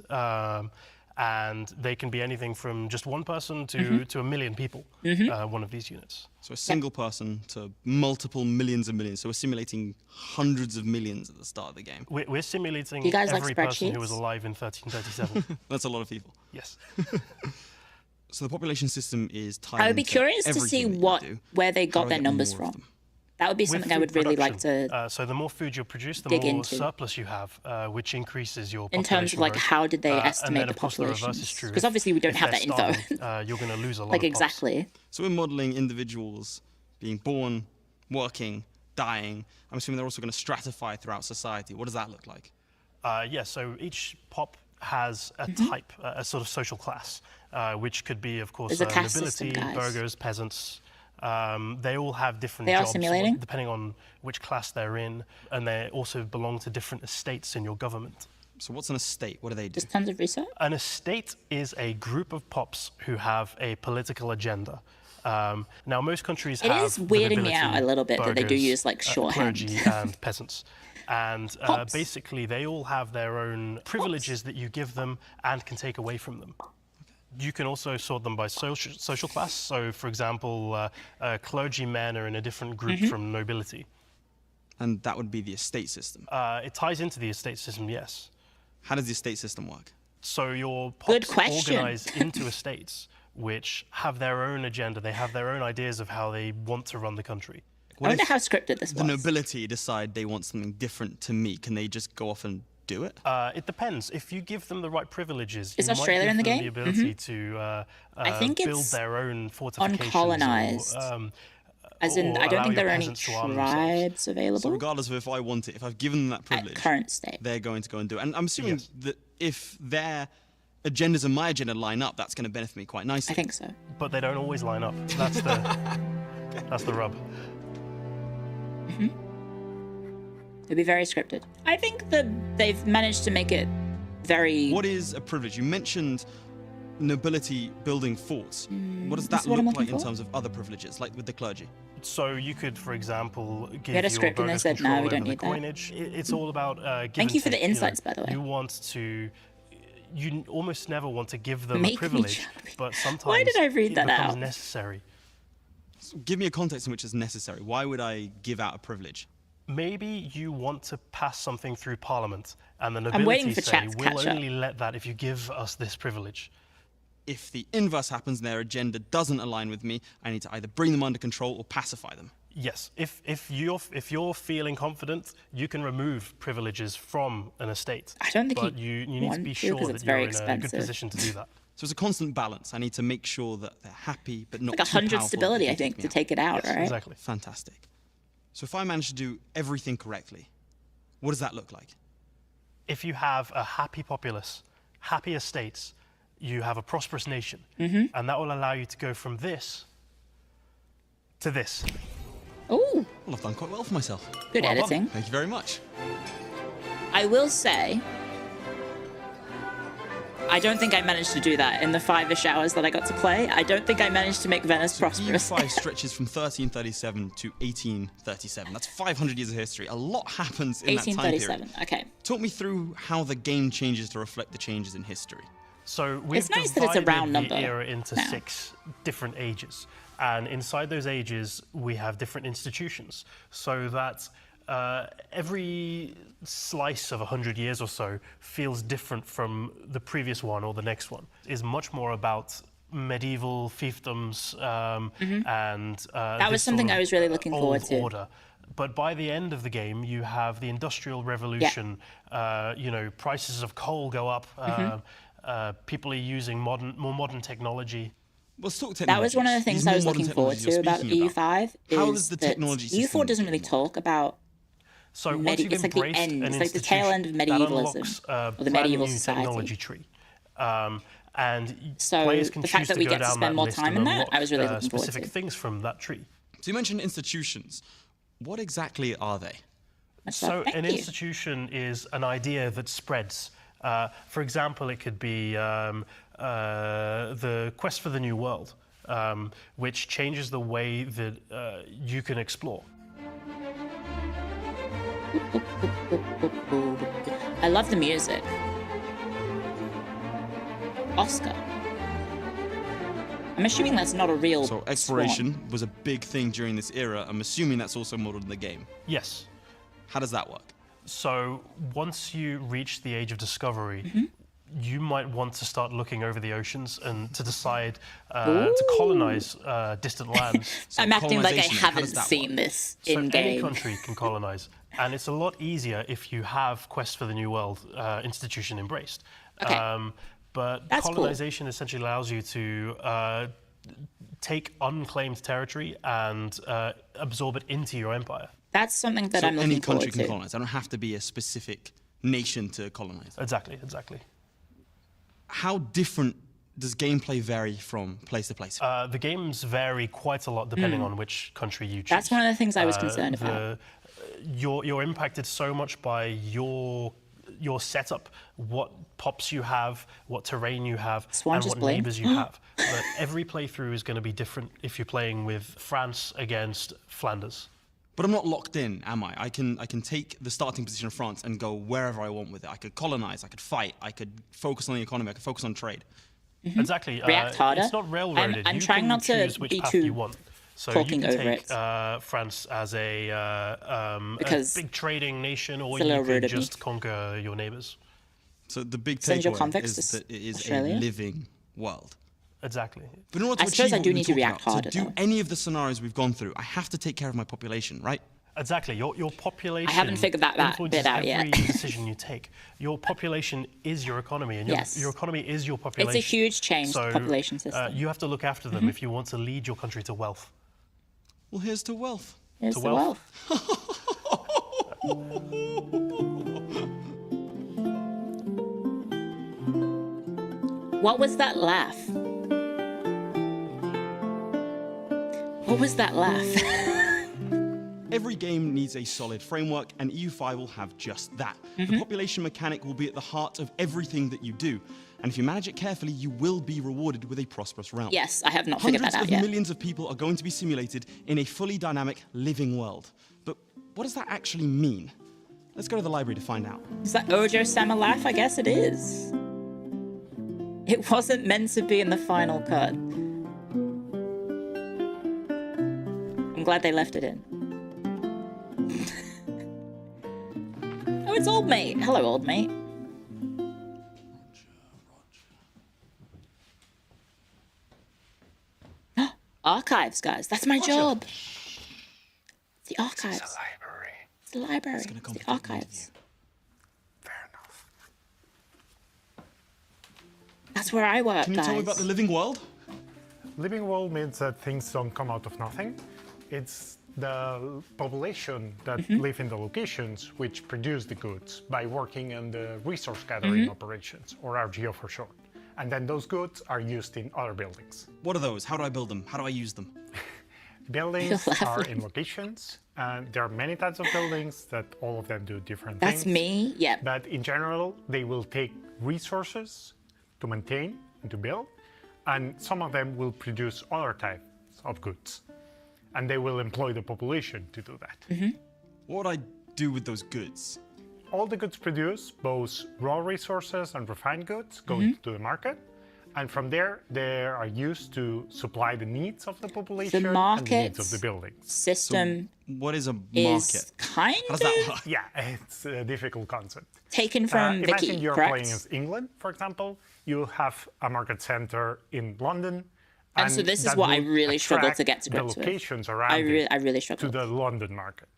And they can be anything from just one person to a million people, one of these units. So a single person to multiple millions and millions. So we're simulating hundreds of millions at the start of the game. We're simulating You guys like every person who was spreadsheets? alive in 1337. That's a lot of people. Yes. So the population system is tied I would be into curious to see everything that you do. where they How got do I their get numbers more of from. them? That would be With something I food would really like production, to, so the more food you produce, the dig more into. surplus you have, which increases your in population terms of like growth. how did they And estimate then, the of course, the reverse is populations? true. Because If- obviously we don't if have they're that info. starving, you're going to lose a lot Like of pops. exactly. So we're modeling individuals being born, working, dying. I'm assuming they're also going to stratify throughout society. What does that look like? Yeah, so each pop has a type, a sort of social class, which could be, of course, There's a caste system, nobility, guys. burghers, peasants. They all have different They are jobs simulating? depending on which class they're in, and they also belong to different estates in your government. So what's an estate? What do they do? Just tons of research. An estate is a group of pops who have a political agenda. Now, most countries It have is the weirding me nobility, out a little bit that they do burghers, use, like, shorthand. clergy and peasants. And Pops. basically, they all have their own privileges that you give them and can take away from them. You can also sort them by social class. So, for example, clergymen are in a different group from nobility. And that would be the estate system. It ties into the estate system, yes. How does the estate system work? So your Good pops question. organize into estates which have their own agenda. They have their own ideas of how they want to run the country. I wonder how scripted this The was. nobility decide they want something different to me. Can they just go off and do it? It depends. If you give them the right privileges, Is you Australia might in give the them game? the ability to I think build it's their own fortifications. uncolonised. As in, or I don't allow think your there are any peasants to arm themselves. tribes available So regardless of if I want it, if I've given them that at privilege, current state. they're going to go and do it. And I'm assuming Yes. that if their agendas and my agenda line up, that's going to benefit me quite nicely. I think so. But they don't always line up. That's the rub. It'd be very scripted. I think that they've managed to make it very. What is a privilege? You mentioned nobility building forts. What does that is what I'm look like looking in for. terms of other privileges, like with the clergy? So you could, for example, give had a your script and they burghers said, "No, control we don't over the need that." coinage. It's all about give Thank and you for the take, know. insights, by the way. You want to. You almost never want to give them Make me a privilege, jump. but sometimes Why did I read it that becomes out? necessary. So give me a context in which it's necessary. Why would I give out a privilege? Maybe you want to pass something through Parliament, and the I'm waiting nobility for say, chat to "We'll catch up." only let that if you give us this privilege." If the inverse happens and their agenda doesn't align with me, I need to either bring them under control or pacify them. Yes, if you're feeling confident, you can remove privileges from an estate. I don't think but you you need to want be to, sure 'cause that it's you're very in a good expensive. position to do that. So it's a constant balance. I need to make sure that they're happy, but not Like too 100 powerful stability, that I they think, kick to me out. take it out, Yes, right? exactly. Fantastic. So if I manage to do everything correctly, what does that look like? If you have a happy populace, happy estates, you have a prosperous nation, and that will allow you to go from this to this. Ooh, Well, I've done quite well for myself. good Well done. editing. Thank you very much. I will say, I don't think I managed to do that in the 5-ish hours that I got to play. I don't think I managed to make Venice prosperous. EU5 stretches from 1337 to 1837. That's 500 years of history. A lot happens in that time period. 1837. Okay. Talk me through how the game changes to reflect the changes in history. So we've It's nice that it's a divided round the number era into now. 6 different ages, and inside those ages we have different institutions, so that every slice of 100 years or so feels different from the previous one or the next one. Is much more about medieval fiefdoms and That was this something sort I of, was really looking forward old to. order. But by the end of the game, you have the Industrial Revolution. Prices of coal go up. People are using more modern technology. Let's talk technology. That was one of the things I was looking forward to about EU5. How is does the that technology system EU4 doesn't really work? talk about. So once you've It's like the embraced end. an It's like the tail end of institution, that medievalism, unlocks or the medieval brand new society. technology tree. And So players can the fact choose that to we go get to down spend that more list time and in that, unlock, I was really looking forward specific to. things from that tree. So you mentioned institutions. What exactly are they? Much So love. Thank an you. institution is an idea that spreads. For example, it could be the quest for the new world. which changes the way that you can explore. I love the music. Oscar. I'm assuming that's not a real So exploration swan. was a big thing during this era. I'm assuming that's also modeled in the game. Yes. How does that work? So once you reach the age of discovery, you might want to start looking over the oceans and to decide to colonize distant lands. So I'm acting like I colonization, how does haven't that seen work? this So in any game. country can colonize, and it's a lot easier if you have Quest for the New World institution embraced. Okay. But That's cool. colonization essentially allows you to take unclaimed territory and absorb it into your empire. That's something that So I'm looking any country forward can to. colonize. I don't have to be a specific nation to colonize. Exactly, exactly. How different does gameplay vary from place to place? The games vary quite a lot depending on which country you choose. That's one of the things I was concerned about. You're impacted so much by your setup, what pops you have, what terrain you have, Swan and just what blinked. neighbors you have. But every playthrough is going to be different if you're playing with France against Flanders. But I'm not locked in, am I? I can take the starting position of France and go wherever I want with it. I could colonize, I could fight, I could focus on the economy, I could focus on trade. Exactly. React harder. It's not railroaded. I'm you trying can not to choose which be path too you want. So talking you can over take France as a Because big trading nation, or it's a you little rude could of me. just conquer your neighbors. So the big Send your takeaway convicts is to that it is Australia? a living world. Exactly. But in order to I suppose achieve I what do we've need been to talking react about, harder, to do though. any of the scenarios we've gone through, I have to take care of my population, right? Exactly. Your population. I haven't figured that influences bit out yet. every decision you take. Your population is your economy, and Yes. your economy is your population. It's a huge change to So, the population system. you have to look after them if you want to lead your country to wealth. Well, here's to wealth. Here's to the wealth. What was that laugh? What was that laugh? Every game needs a solid framework, and EU5 will have just that. The population mechanic will be at the heart of everything that you do. And if you manage it carefully, you will be rewarded with a prosperous realm. Yes, I have not figured Hundreds that out of yet. millions of people are going to be simulated in a fully dynamic, living world. But what does that actually mean? Let's go to the library to find out. Is that Ojo Sama laugh? I guess it is. It wasn't meant to be in the final cut. I'm glad they left it in. Oh, it's old mate. Hello, old mate. Archives, guys. That's my job. It's the archives. It's a library. It's the library. gonna It's the complicate the archives. Fair enough. That's where I work, Can you guys. tell me about the living world? Living world means that things don't come out of nothing. It's the population that live in the locations which produce the goods by working in the resource gathering operations, or RGO for short. And then those goods are used in other buildings. What are those? How do I build them? How do I use them? Buildings You're are laughing. in locations, and there are many types of buildings that all of them do different That's things. me. Yep. But in general, they will take resources to maintain and to build, and some of them will produce other types of goods. And they will employ the population to do that. What would I do with those goods? All the goods produced, both raw resources and refined goods, go into the market. And from there, they are used to supply the needs of the population and the needs of the buildings. System What is a market? is kind How does that of work? Yeah, it's a difficult concept. taken from the Imagine key, you're correct? playing as England, for example. You have a market center in London. And so this is that what I will really struggle to attract get to grips the with. locations around I really to struggle. the London market.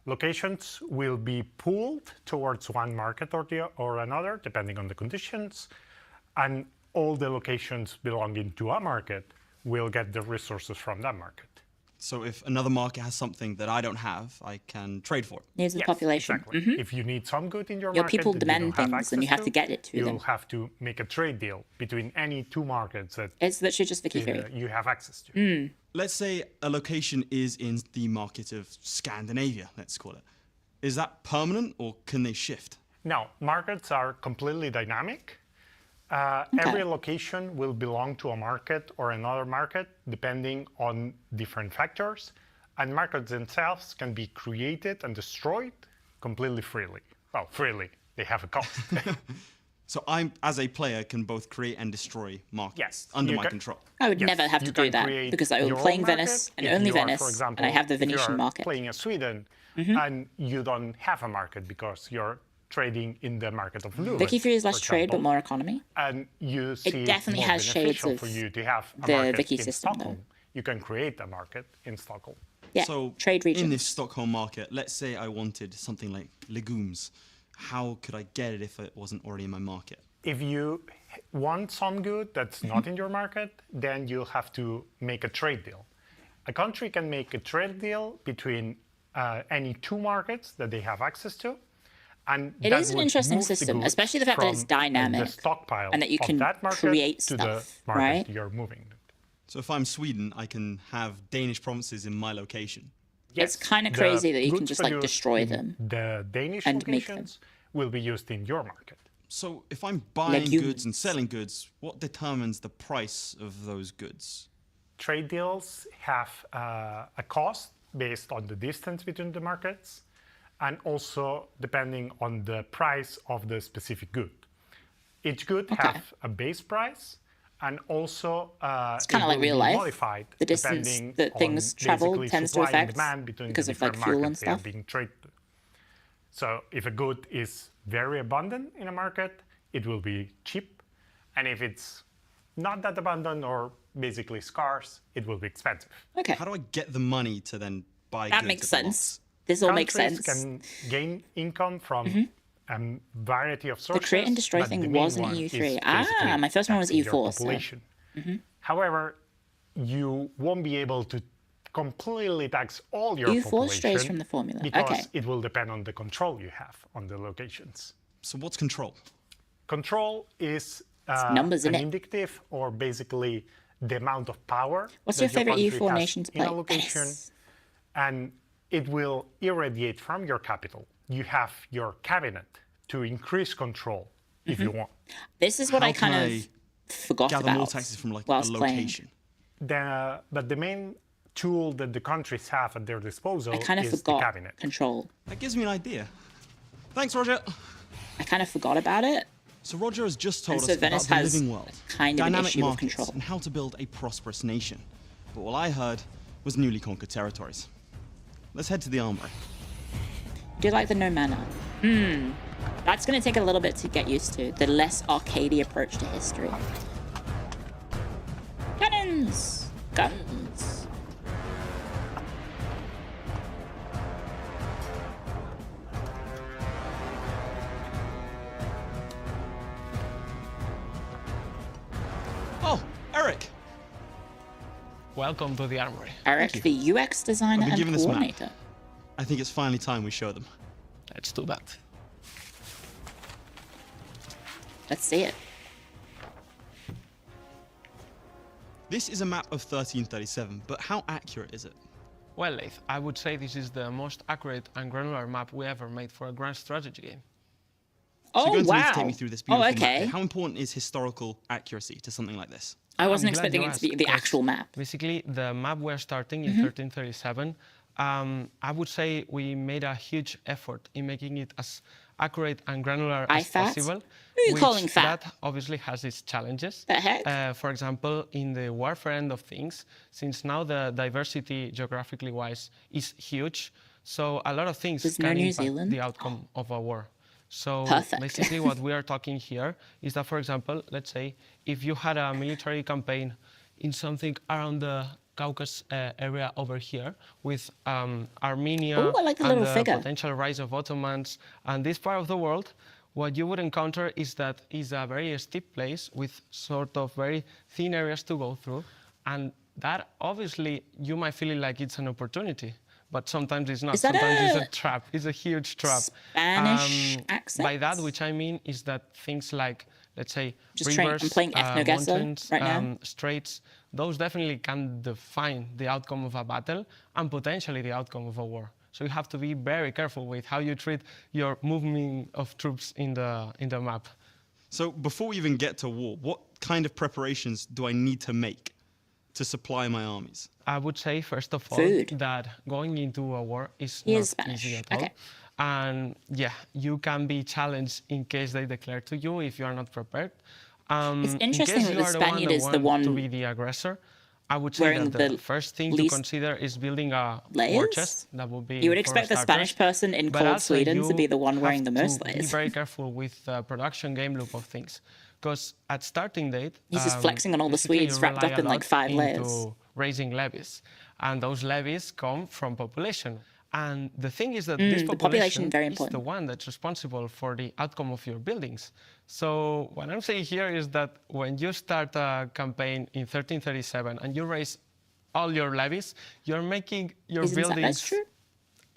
Locations will be pooled towards one market or another, depending on the conditions. And all the locations belonging to a market will get the resources from that market. So if another market has something that I don't have, I can trade for it. Needs of the Yes, population. Exactly. If you need some good in your Your market people that you don't demand have things and you access have to get it to you'll them. have to make a trade deal between any two markets that It's literally just Vicky Theory. you have access to. Let's say a location is in the market of Scandinavia, let's call it. Is that permanent or can they shift? Now, markets are completely dynamic. Every location will belong to a market or another market, depending on different factors. And markets themselves can be created and destroyed completely freely. Well, freely. They have a cost. So I, as a player, can both create and destroy markets under my control. I would never have to do that because I'm playing Venice and only Venice, for example, and I have the if you Venetian are market. Playing in Sweden, and you don't have a market because you're trading in the market of Leuven. Vicky 3 is less trade but more economy. And you see It definitely more has shades beneficial of for you to have a the market Vicky in system, Stockholm. though. You can create a market in Stockholm. Yeah, So trade regions. in this Stockholm market, let's say I wanted something like legumes. How could I get it if it wasn't already in my market? If you want some good that's not in your market, then you'll have to make a trade deal. A country can make a trade deal between any two markets that they have access to. And It is an interesting system, especially the fact that it's dynamic the stockpile and that you can that market create to stuff, the market right? you're moving. So if I'm Sweden, I can have Danish provinces in my location. It's kind of crazy that you can just like destroy them. The Danish and make them. locations will be used in your market. So if I'm buying Legumes. goods and selling goods, what determines the price of those goods? Trade deals have a cost based on the distance between the markets and also depending on the price of the specific good. Each good have a base price and also It's kind of like real life. modified The distance depending that things on travel basically tends to supply and affect demand between because the of like different fuel and markets they are stuff. being traded. So if a good is very abundant in a market, it will be cheap. And if it's not that abundant or basically scarce, it will be expensive. Okay, How do I get the money to then buy that goods makes at the sense. lots? This all makes Countries sense. can gain income from a variety of The sources. create and destroy but the thing main was in one EU3. is basically Ah, my first one was taxing your EU4. So. population. However, you won't be able to completely tax all your EU4 population strays from the formula. because Okay. it will depend on the control you have on the locations. So what's control? Control is numbers, an innit? indicative or basically the amount of power. What's that your favorite country EU4 has nation to in a play? location, Yes. and it will irradiate from your capital. You have your cabinet to increase control if you want. This is what How I kind can of I forgot gather about more taxes from like a whilst playing. location? But the main tool that the countries have at their disposal I kind of is the forgot cabinet. control. That gives me an idea. Thanks, Roger. I kind of forgot about it. So Roger has just told And us so about Venice the has living world, kind of an dynamic issue with markets, control. and how to build a prosperous nation. But all I heard was newly conquered territories. Let's head to the armory. Do you like the no mana? That's going to take a little bit to get used to. The less arcadey approach to history. Cannons! Guns! Oh, Eric! Welcome to the armory. Eric, the UX designer I've been and given this map. coordinator. I think it's finally time we show them. Let's do that. Let's see it. This is a map of 1337, but how accurate is it? Well, Leith, I would say this is the most accurate and granular map we ever made for a grand strategy game. So Oh, you're going to wow. need to take me through this beautiful map okay. here. How important is historical accuracy to something like this? I wasn't I'm glad expecting you it to be asked, the 'cause actual map. Basically, the map we're starting in 1337, I would say we made a huge effort in making it as accurate and granular as IFAT? possible. Who are you which calling fat? That obviously has its challenges. The heck? For example, in the warfare end of things, since now the diversity geographically wise is huge, so a lot of things There's can no New impact Zealand? the outcome of a war. So Perfect. basically what we are talking here is that, for example, let's say if you had a military campaign in something around the Caucasus area over here with Armenia Ooh, I like the and little the figure. potential rise of Ottomans and this part of the world, what you would encounter is that it's a very steep place with sort of very thin areas to go through, and that obviously you might feel it like it's an opportunity. But sometimes it's not. Is that Sometimes a it's a trap. It's a huge trap. Spanish By that, accent? which I mean is that things like, let's say, Just trying- I'm rivers, playing Ethnoguesser mountains, right now. straits, those definitely can define the outcome of a battle and potentially the outcome of a war. So you have to be very careful with how you treat your movement of troops in the map. So before we even get to war, what kind of preparations do I need to make to supply my armies? I would say, first of all, Food. that going into a war is He not is Spanish. easy at all. Okay. And yeah, you can be challenged in case they declare to you if you are not prepared. It's In interesting case that you the are Spaniard is the want to one be the aggressor, I would say wearing that the the first thing to least consider is building a war layers? chest. That would be You would for expect the starters. Spanish person in But cold also Sweden to you be the one wearing the have most to layers. Be very careful with the production game loop of things, because at starting date, He's just flexing on all the basically Swedes you wrapped rely up in a like lot 5 into layers. raising levies, and those levies come from population. And the thing is that this the population, population very is the important. one that's responsible for the outcome of your buildings. So what I'm saying here is that when you start a campaign in 1337 and you raise all your levies, you're making your Isn't that buildings true?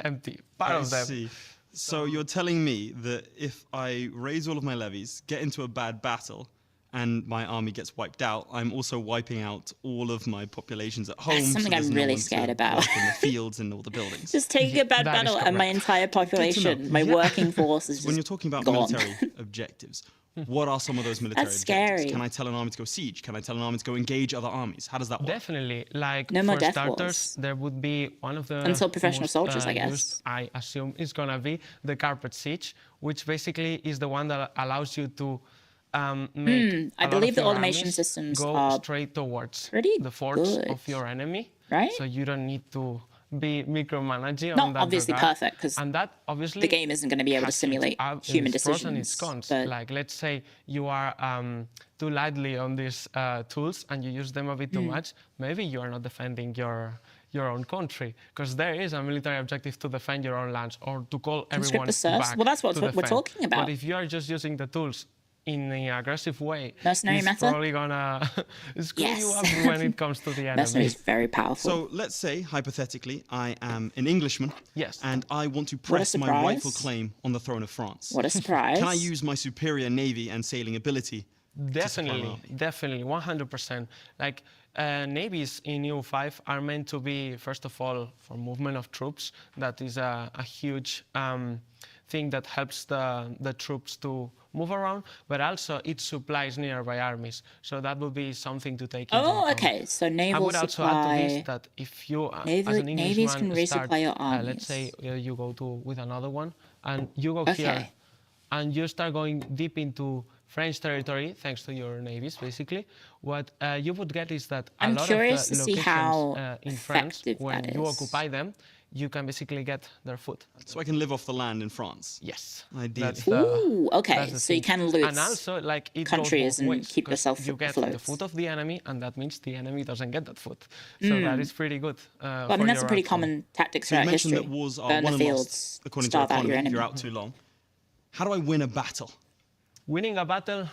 empty. Part I of them. see. So you're telling me that if I raise all of my levies, get into a bad battle, and my army gets wiped out, I'm also wiping out all of my populations at home. something there's I'm no really one to scared about. work in the fields and all the buildings. Just taking a bad that is battle and my correct. entire population, my Yeah. working force is just When you're talking about gone. military objectives, what are some of those military That's objectives? scary. Can I tell an army to go siege? Can I tell an army to go engage other armies? How does that work? Definitely. Like, No more for death starters, wars. there would be one of the Until professional most, soldiers, I guess. used, I assume is going to be the carpet siege, which basically is the one that allows you to make I a lot believe of the your automation armies systems go are straight towards pretty the forts good. of your enemy. Right? So you don't need to be micromanaging on Not that obviously regard. perfect, 'cause and that obviously the game isn't going to be able to has simulate human its pros and its decisions. cons. But Like, let's say you are too lightly on these tools and you use them a bit too much, maybe you are not defending your own country, because there is a military objective to defend your own lands or to call everyone the serfs? back. Well, that's what to we're defend. talking about. But if you are just using the tools in an aggressive way, Mercenary it's meta? probably gonna screw you Yes. up when it comes to the mercenary enemy. is very powerful. So let's say, hypothetically, I am an Englishman, Yes. and I want to What a press my surprise. rightful claim on the throne of France. What a surprise. Can I use my superior navy and sailing ability? Definitely, definitely, 100%. Like, navies in EU5 are meant to be, first of all, for movement of troops. That is a huge thing that helps the troops to move around, but also it supplies nearby armies. So that would be something to take into Oh, account. okay. So I naval would also add to supply. this that if you, Naval- as an navies Englishman, can start, resupply your let's say armies. you go with another one, and you go Okay. here, and you start going deep into French territory, thanks to your navies, basically, what you would get is that a I'm lot curious of the to see locations how in France, effective when that you is. occupy them, you can basically get their food. So I can live off the land in France. Yes. Ideally. That's the- Ooh, okay. that's the So you thing. can loot And also, like, it countries goes and both ways, keep 'cause yourself you get afloat. the food of the enemy, and that means the enemy doesn't get that food. So that is pretty good. Well, I mean, that's a pretty common tactic So you throughout mentioned history. that wars are Burn won the and fields, lost according to starve out economy your if enemy. you're out too long. How do I win a battle? Winning a battle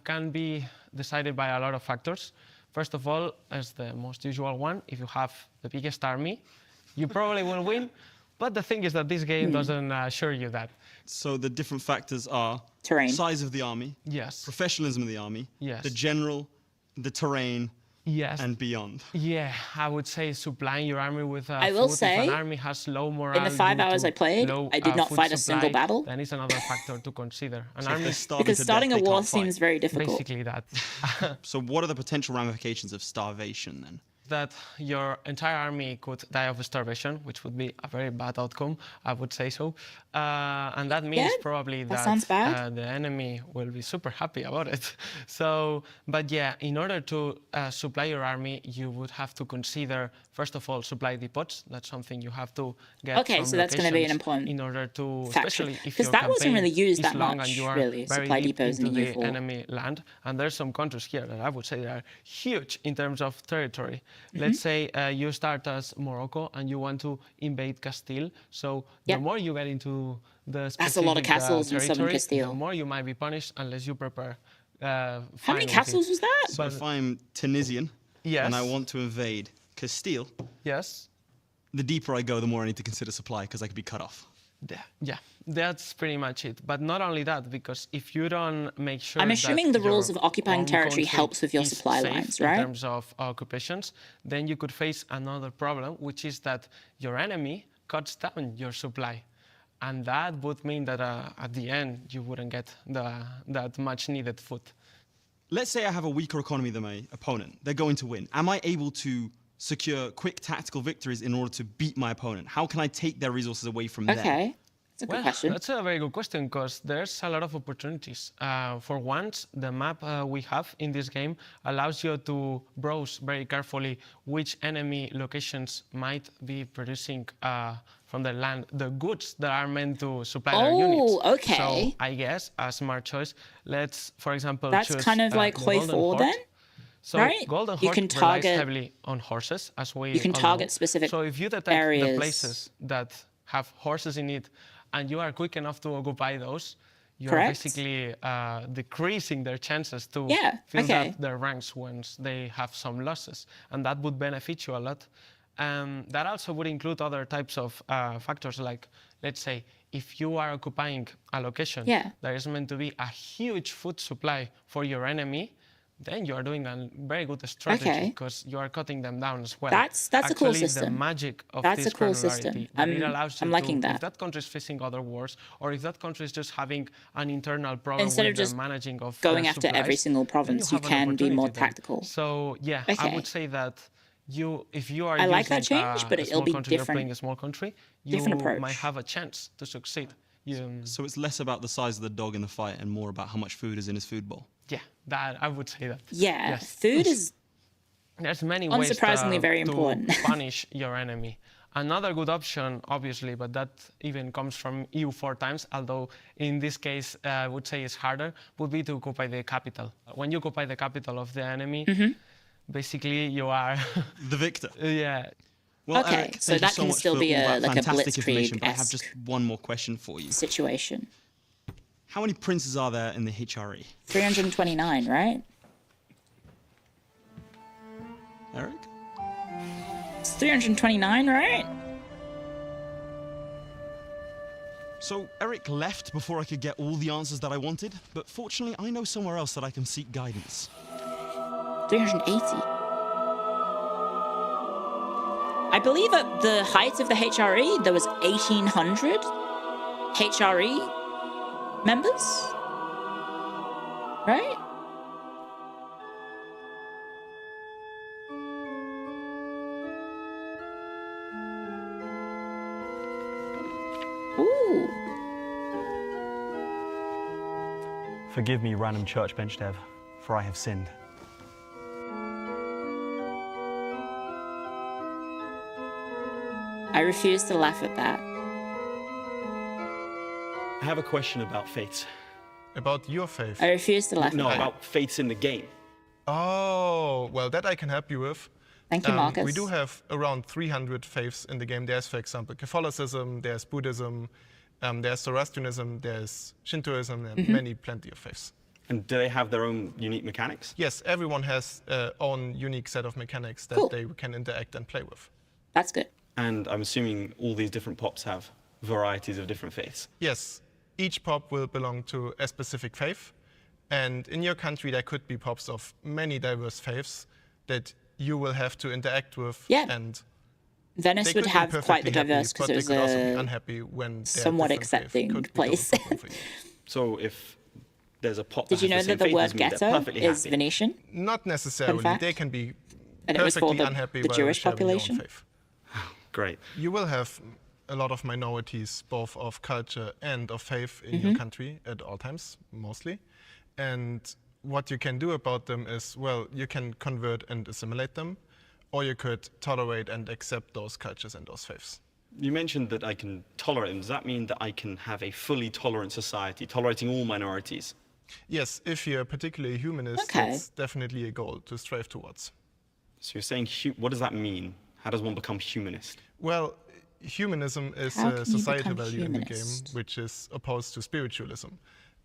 can be decided by a lot of factors. First of all, as the most usual one, if you have the biggest army, you probably will win. But the thing is that this game doesn't assure you that. So the different factors are Terrain. size of the army, Yes. professionalism of the army, Yes. the general, the terrain, Yes. and beyond. Yeah, I would say supplying your army with I will food. say, if an army has low morale in the 5 due hours to I played, low, I did not food fight a supply, single battle. Then it's another factor to consider. An So if army they're starving Because to starting death, a they war can't fight. seems very difficult. basically that. So what are the potential ramifications of starvation then? That your entire army could die of starvation, which would be a very bad outcome, I would say so. And that means Yeah, probably that sounds bad. the enemy will be super happy about it. So, but yeah, in order to supply your army, you would have to consider, first of all, supply depots. That's something you have to get Okay, from so that's gonna be an locations important in order to, factor. especially if 'Cause your that wasn't campaign really used is that long much, and you are really, very supply deep depots in into the EU4. enemy land. And there's some countries here that I would say are huge in terms of territory. Let's say you start as Morocco and you want to invade Castile. So Yep. the more you get into the That's a lot of specific, castles in southern territory, Castile. the more you might be punished unless you prepare. How many castles was that? So if I'm Tunisian Yes. and I want to invade Castile, Yes. the deeper I go, the more I need to consider supply because I could be cut off. Yeah, that's pretty much it. But not only that, because if you don't make sure I'm assuming the rules your of occupying own territory country helps with your is supply safe lines, right? In terms of occupations, then you could face another problem, which is that your enemy cuts down your supply. And that would mean that at the end, you wouldn't get that much needed food. Let's say I have a weaker economy than my opponent. They're going to win. Am I able to secure quick tactical victories in order to beat my opponent? How can I take their resources away from them? Okay. That's a good question. That's a very good question because there's a lot of opportunities. For once, the map we have in this game allows you to browse very carefully which enemy locations might be producing from the land the goods that are meant to supply their units. Oh, okay. So I guess a smart choice. Let's, for example, That's choose kind of like the Hoi Golden 4 Horde. then? So Right? Golden You Horde can relies target- heavily on horses, as we You can all target know. specific So if you detect areas. the places that have horses in it, and you are quick enough to occupy those, you're Correct. basically decreasing their chances to Yeah, fill okay. up their ranks once they have some losses. And that would benefit you a lot. That also would include other types of factors like, let's say, if you are occupying a location Yeah. that is meant to be a huge food supply for your enemy, then you are doing a very good strategy Okay. because you are cutting them down as well. That's a cool Actually, system. the magic of That's this a cool granularity, system. that it allows you I'm liking to, that. if that country is facing other wars, or if that country is just having an internal problem Instead with of just the managing of going their after every supplies, single then province, you have an can be more opportunity then. tactical. So yeah, Okay. I would say that if you are I like that using change, but a it'll small be country, you're different- playing a small country, different you approach. might have a chance to succeed. So it's less about the size of the dog in the fight and more about how much food is in his food bowl. Yeah, that I would say that. Yeah, Yes. food is There's many ways unsurprisingly very to important. punish your enemy. Another good option, obviously, but that even comes from EU4 times, although in this case I would say it's harder, would be to occupy the capital. When you occupy the capital of the enemy, basically you are, The victor. yeah. Well, Okay, Eric, so thank you that so can much still for be all a- that like a fantastic information, but I have Blitzkrieg-esque just one more question for you. situation. How many princes are there in the HRE? 329, right? Eric? It's 329, right? So Eric left before I could get all the answers that I wanted, but fortunately I know somewhere else that I can seek guidance. 380. I believe at the height of the HRE, there was 1,800 HRE members, right? Ooh. Forgive me, random church bench dev, for I have sinned. I refuse to laugh at that. I have a question about faiths. About your faith? I refuse to laugh No, at that. about faiths in the game. Oh, well, that I can help you with. Thank you, Marcus. We do have around 300 faiths in the game. There's, for example, Catholicism, there's Buddhism, there's Zoroastrianism, there's Shintoism, and plenty of faiths. And do they have their own unique mechanics? Yes, everyone has own unique set of mechanics that Cool. they can interact and play with. That's good. And I'm assuming all these different pops have varieties of different faiths. Yes, each pop will belong to a specific faith. And in your country, there could be pops of many diverse faiths that you will have to interact with. Yeah. And Venice they would could be have quite the perfectly happy, diverse because but it they was could also be a unhappy when their somewhat different faith accepting could become place. a problem for you. So if there's a pop Did you know has the that same the faith word as me, they're ghetto perfectly is happy. Venetian? Not necessarily. fact. They can be And it was for perfectly the unhappy while Jewish sharing their own population? faith. Great. You will have a lot of minorities, both of culture and of faith in Mm-hmm. your country at all times, mostly. And what you can do about them is, well, you can convert and assimilate them, or you could tolerate and accept those cultures and those faiths. You mentioned that I can tolerate them. Does that mean that I can have a fully tolerant society, tolerating all minorities? Yes, if you're particularly humanist, Okay. that's definitely a goal to strive towards. So you're saying, what does that mean? How does one become humanist? Well, humanism is How a can you societal become value in the game, humanist? which is opposed to spiritualism.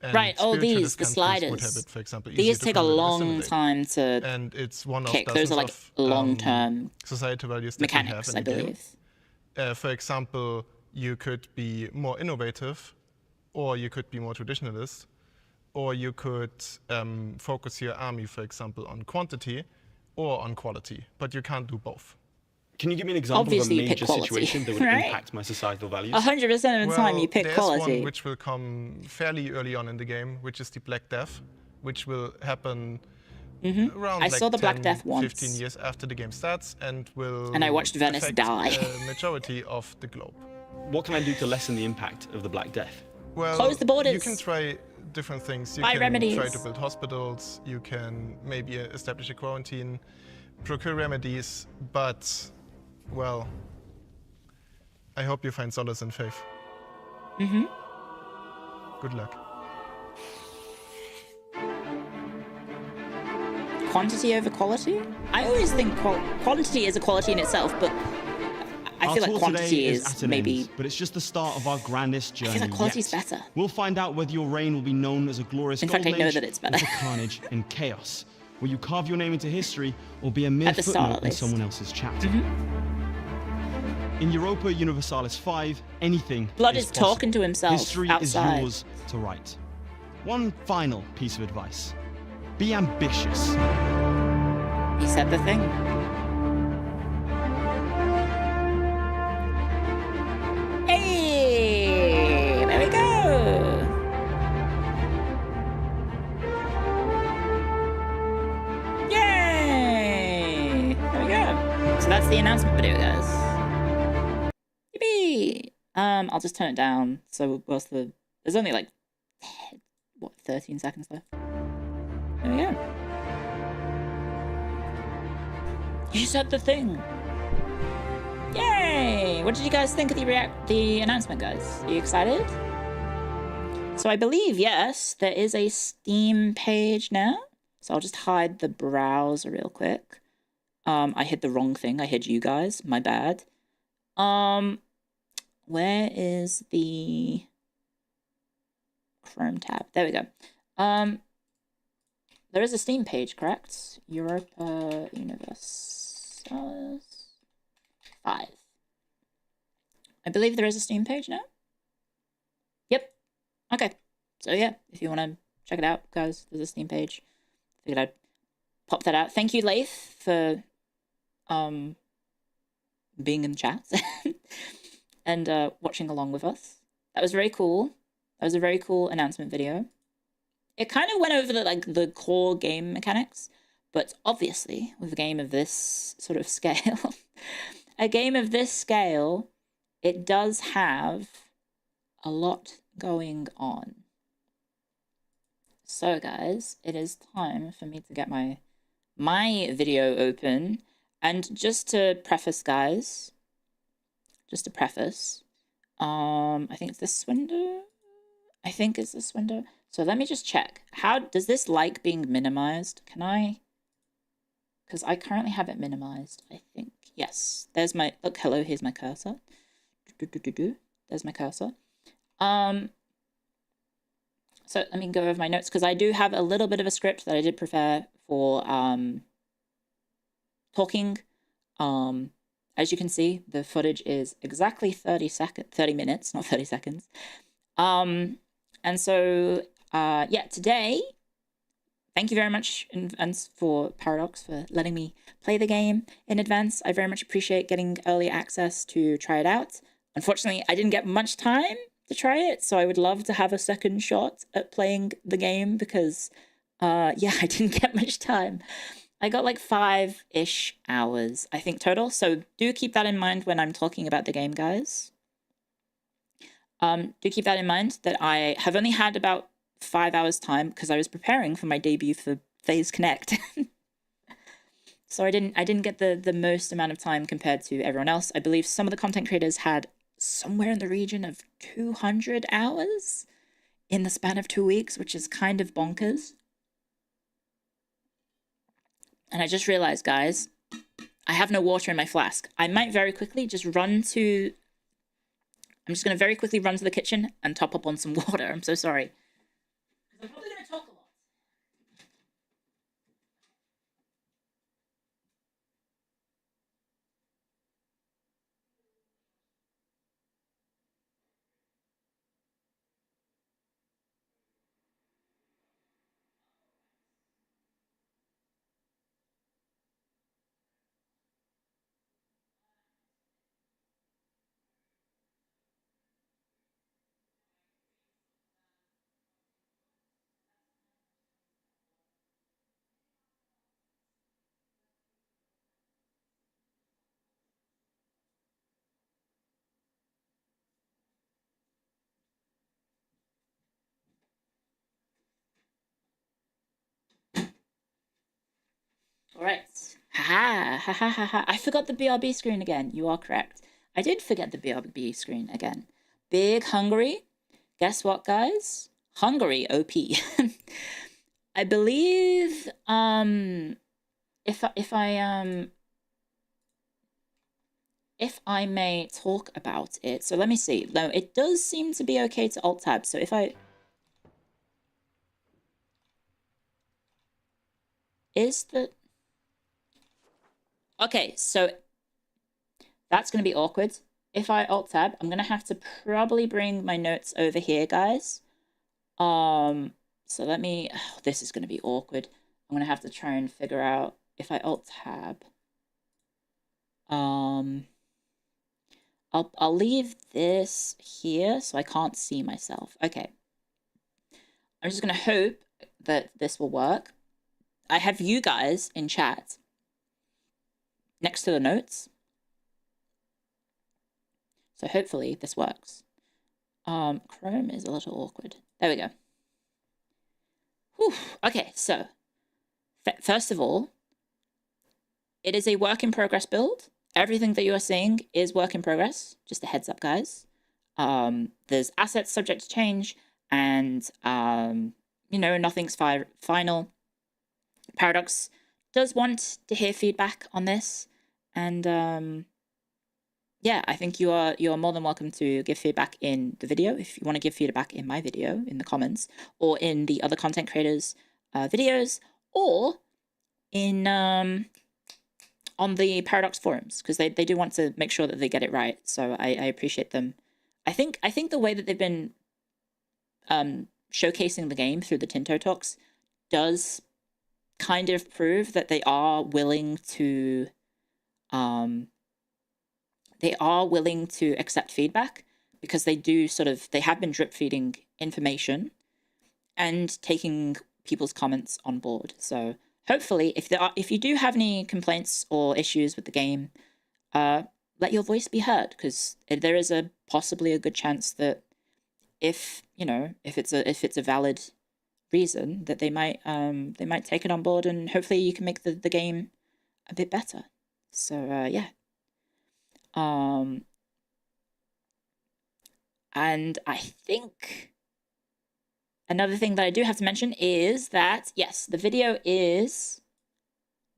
And Right, oh, spiritualist these, the countries would sliders. have it, for example, These easier to take a convert and long assimilate. time to And it's one of kick. dozens Those are like of long-term societal values that we mechanics, have I in the game. believe. For example, you could be more innovative, or you could be more traditionalist, or you could focus your army, for example, on quantity or on quality, but you can't do both. Can you give me an example Obviously, of a you pick major quality, situation that would right? impact my societal values? 100% of the time, you pick there's quality. one which will come fairly early on in the game, which is the Black Death, which will happen around I like saw the 10, Black Death 15 once. years after the game starts, and will And I watched Venice affect die. a majority of the globe. What can I do to lessen the impact of the Black Death? Well, Close the borders. you can try different things. You Buy can remedies. try to build hospitals. You can maybe establish a quarantine, procure remedies. But, well, I hope you find solace in faith. Good luck. Quantity over quality? I always think quantity is a quality in itself, but I feel Our like tour quantity today is at an maybe... end, but it's just the start of our grandest journey I feel like quality's yet. better. We'll find out whether your reign will be known as a glorious In fact, golden I know age that it's or better. for carnage and chaos. Will you carve your name into history or be a mere At the start, footnote at in least. someone else's chapter? In Europa Universalis 5, anything Blood is is talking to possible. himself History outside. is yours to write. One final piece of advice. Be ambitious. He said the thing. Hey! There we go! Yay! There we go. So that's the announcement video, guys. Yippee! I'll just turn it down. So what's the... There's only like... What, 13 seconds left? There we go. You said the thing. Yay! What did you guys think of the announcement, guys? Are you excited? So I believe, yes, there is a Steam page now. So I'll just hide the browser real quick. I hid the wrong thing. I hid you guys. My bad. Where is the Chrome tab? There we go. There is a Steam page, correct? Europa Universalis 5. I believe there is a Steam page now. Yep. Okay. So yeah, if you want to check it out, guys, there's a Steam page. Figured I'd pop that out. Thank you, Leif, for being in chat and watching along with us. That was very cool. That was a very cool announcement video. It kind of went over the core game mechanics, but obviously with a game of this sort of scale, it does have a lot going on. So guys, it is time for me to get my video open, and just to preface, guys, I think it's this window. I think it's this window. So let me just check. How does this like being minimized? Can I? Because I currently have it minimized, I think. Yes. There's my, look, hello, here's my cursor. There's my cursor. So let me go over my notes, because I do have a little bit of a script that I did prepare for talking. As you can see, the footage is exactly 30 minutes, not 30 seconds. And so, yeah, today, thank you very much in advance for Paradox for letting me play the game in advance. I very much appreciate getting early access to try it out. Unfortunately, I didn't get much time to try it, so I would love to have a second shot at playing the game because, yeah, I didn't get much time. I got like 5-ish hours, I think, total. So do keep that in mind when I'm talking about the game, guys. Do keep that in mind that I have only had about 5 hours time because I was preparing for my debut for FaZe Connect. So I didn't get the most amount of time compared to everyone else. I believe some of the content creators had somewhere in the region of 200 hours in the span of 2 weeks, which is kind of bonkers. And I just realized, guys, I have no water in my flask. I might very quickly just run to... I'm just going to very quickly run to the kitchen and top up on some water. I'm so sorry. I'm probably going to talk a lot. All right. Ha ha ha ha ha. I forgot the BRB screen again. You are correct. I did forget the BRB screen again. Big Hungary. Guess what, guys? Hungary OP. I believe if I may talk about it. So let me see. No, it does seem to be okay to alt tab. So if I okay, so that's going to be awkward. If I alt tab, I'm going to have to probably bring my notes over here, guys. So let me, oh, this is going to be awkward. I'm going to have to try and figure out if I alt tab. I'll leave this here so I can't see myself. Okay. I'm just going to hope that this will work. I have you guys in chat next to the notes. So hopefully this works. Chrome is a little awkward. There we go. Whew. Okay, so first of all, it is a work in progress build. Everything that you are seeing is work in progress. Just a heads up, guys. There's assets subject to change, and you know, nothing's final. Paradox does want to hear feedback on this, and yeah, I think you are more than welcome to give feedback in the video if you want to give feedback in my video in the comments, or in the other content creators' videos, or in on the Paradox forums, because they do want to make sure that they get it right. So I appreciate them. I think the way that they've been showcasing the game through the Tinto talks does kind of prove that they are willing to accept feedback, because they have been drip feeding information and taking people's comments on board. So hopefully, if you do have any complaints or issues with the game, let your voice be heard, because there is possibly a good chance that if it's a valid reason, that they might take it on board, and hopefully you can make the game a bit better. So yeah. And I think another thing that I do have to mention is that, yes, the video is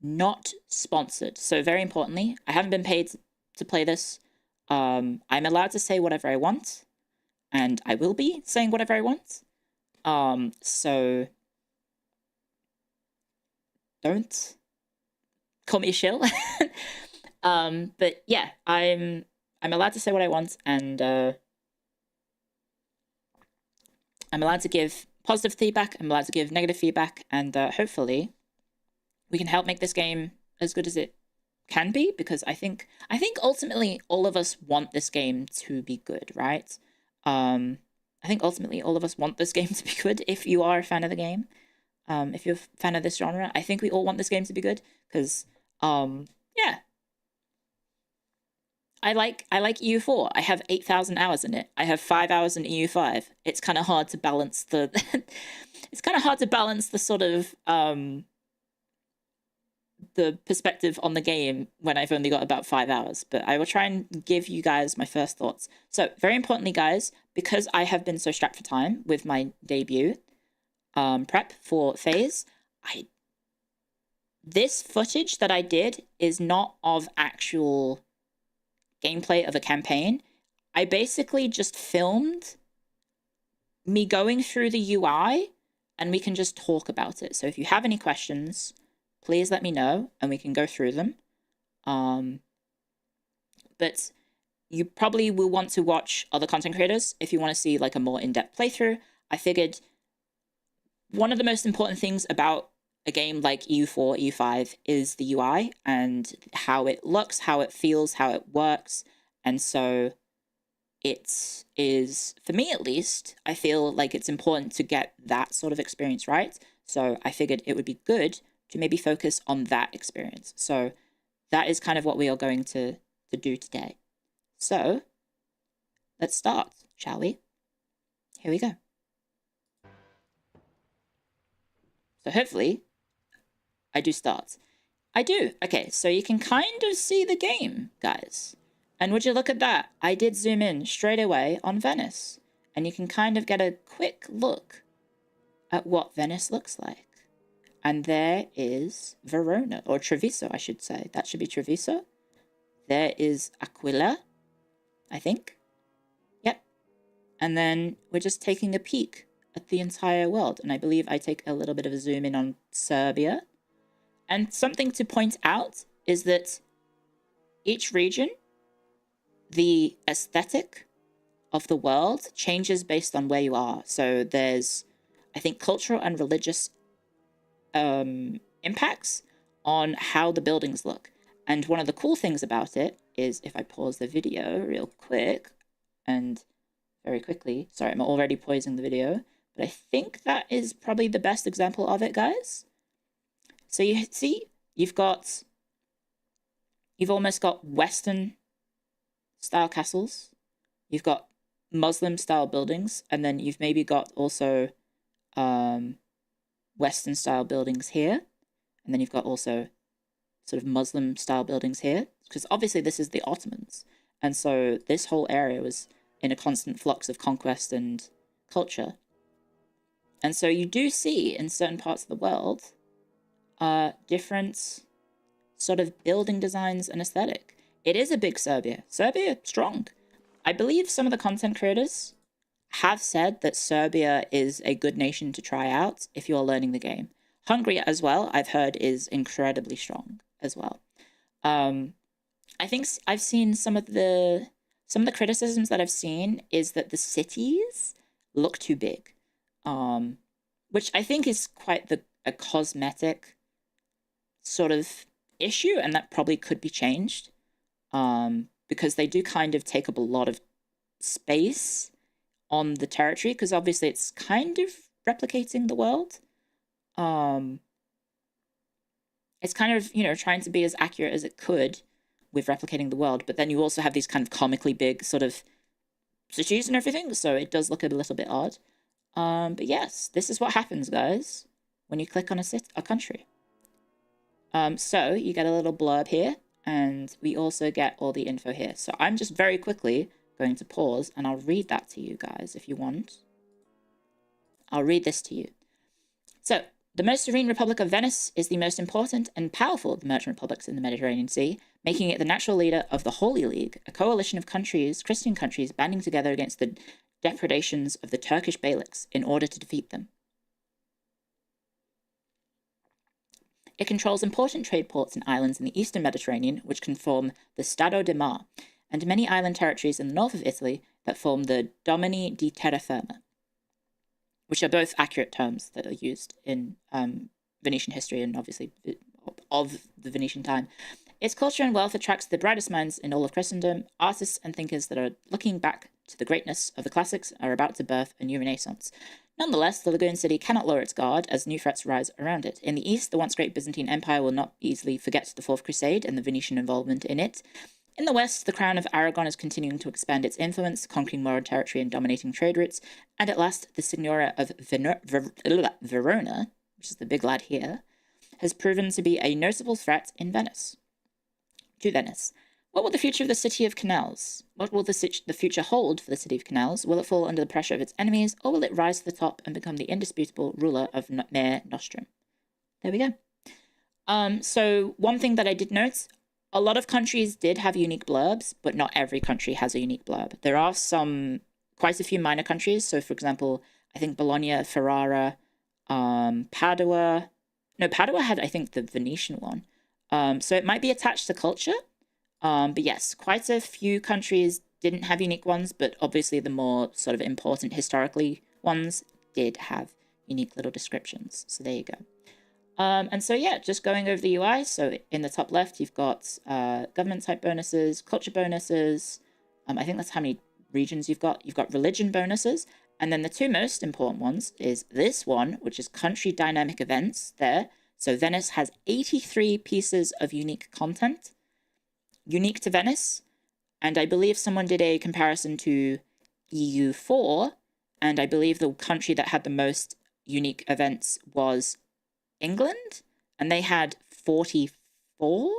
not sponsored. So very importantly, I haven't been paid to play this. I'm allowed to say whatever I want, and I will be saying whatever I want. So don't call me a shill. But yeah, I'm allowed to say what I want, and I'm allowed to give positive feedback, I'm allowed to give negative feedback, and hopefully we can help make this game as good as it can be, because I think ultimately all of us want this game to be good, right? I think ultimately all of us want this game to be good. If you are a fan of the game, if you're a fan of this genre, I think we all want this game to be good, because yeah. I like EU4. I have 8,000 hours in it. I have 5 hours in EU5. It's kind of hard to balance the sort of the perspective on the game when I've only got about 5 hours. But I will try and give you guys my first thoughts. So very importantly, guys, because I have been so strapped for time with my debut prep for phase, this footage that I did is not of actual gameplay of a campaign. I basically just filmed me going through the UI, and we can just talk about it. So if you have any questions, please let me know and we can go through them. But you probably will want to watch other content creators if you want to see like a more in-depth playthrough. I figured one of the most important things about a game like EU4, EU5 is the UI and how it looks, how it feels, how it works. And so it is, for me at least, I feel like it's important to get that sort of experience right. So I figured it would be good to maybe focus on that experience. So that is kind of what we are going to do today. So let's start, shall we? Here we go. So hopefully I do start. I do. Okay, so you can kind of see the game, guys. And would you look at that? I did zoom in straight away on Venice. And you can kind of get a quick look at what Venice looks like. And there is Verona, or Treviso, I should say. That should be Treviso. There is Aquila, I think. Yep. And then we're just taking a peek at the entire world. And I believe I take a little bit of a zoom in on Serbia. And something to point out is that each region, the aesthetic of the world changes based on where you are. So there's, I think, cultural and religious impacts on how the buildings look. And one of the cool things about it is, if I pause the video real quick and very quickly, sorry, I'm already pausing the video, but I think that is probably the best example of it, guys. So you see, you've almost got Western style castles, you've got Muslim style buildings, and then you've maybe got also Western style buildings here, and then you've got also sort of Muslim style buildings here, because obviously this is the Ottomans, and so this whole area was in a constant flux of conquest and culture. And so you do see in certain parts of the world different sort of building designs and aesthetic. It is a big Serbia. Serbia, strong. I believe some of the content creators have said that Serbia is a good nation to try out if you're learning the game. Hungary as well, I've heard, is incredibly strong as well. I think I've seen some of the criticisms that I've seen is that the cities look too big, which I think is quite a cosmetic sort of issue, and that probably could be changed, because they do kind of take up a lot of space on the territory, because obviously it's kind of replicating the world. It's kind of, you know, trying to be as accurate as it could with replicating the world, but then you also have these kind of comically big sort of cities and everything, so it does look a little bit odd. But yes, this is what happens, guys, when you click on a country. So you get a little blurb here, and we also get all the info here. So I'm just very quickly going to pause, and I'll read that to you guys if you want. I'll read this to you. So, the most serene Republic of Venice is the most important and powerful of the merchant republics in the Mediterranean Sea, making it the natural leader of the Holy League, a coalition of countries, Christian countries, banding together against the depredations of the Turkish Beyliks in order to defeat them. It controls important trade ports and islands in the eastern Mediterranean, which can form the Stato de Mar, and many island territories in the north of Italy that form the Domini di Terraferma, which are both accurate terms that are used in Venetian history and obviously of the Venetian time. Its culture and wealth attracts the brightest minds in all of Christendom. Artists and thinkers that are looking back to the greatness of the classics are about to birth a new renaissance. Nonetheless, the lagoon city cannot lower its guard as new threats rise around it. In the east, the once great Byzantine Empire will not easily forget the Fourth Crusade and the Venetian involvement in it. In the west, the Crown of Aragon is continuing to expand its influence, conquering more territory and dominating trade routes. And at last, the Signora of Verona, which is the big lad here, has proven to be a notable threat to Venice. What will the future of the City of Canals? What will the future hold for the City of Canals? Will it fall under the pressure of its enemies, or will it rise to the top and become the indisputable ruler of Mare Nostrum? There we go. So one thing that I did note, a lot of countries did have unique blurbs, but not every country has a unique blurb. There are quite a few minor countries. So, for example, I think Bologna, Ferrara, Padua. No, Padua had, I think, the Venetian one. So it might be attached to culture. But yes, quite a few countries didn't have unique ones, but obviously the more sort of important historically ones did have unique little descriptions. So there you go. And so, yeah, just going over the UI. So in the top left, you've got government type bonuses, culture bonuses. I think that's how many regions you've got. You've got religion bonuses. And then the two most important ones is this one, which is country dynamic events there. So Venice has 83 pieces of unique content, unique to Venice. And I believe someone did a comparison to EU4. And I believe the country that had the most unique events was England, and they had 40 4.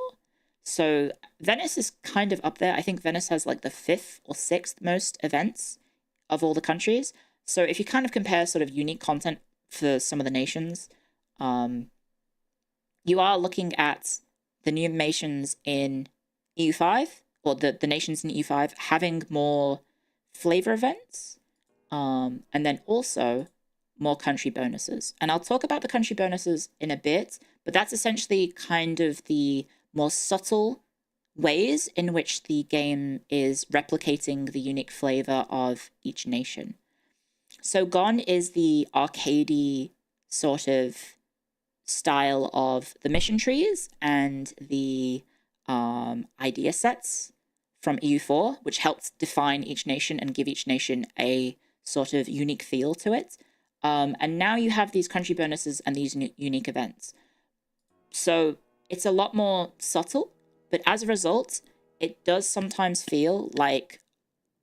So Venice is kind of up there. I think Venice has like the 5th or 6th most events of all the countries. So if you kind of compare sort of unique content for some of the nations, you are looking at the new nations in EU5, or the nations in EU5 having more flavor events, and then also more country bonuses. And I'll talk about the country bonuses in a bit, but that's essentially kind of the more subtle ways in which the game is replicating the unique flavor of each nation. So Gone is the arcadey sort of style of the mission trees and the idea sets from EU4, which helps define each nation and give each nation a sort of unique feel to it. And now you have these country bonuses and these unique events. So it's a lot more subtle, but as a result, it does sometimes feel like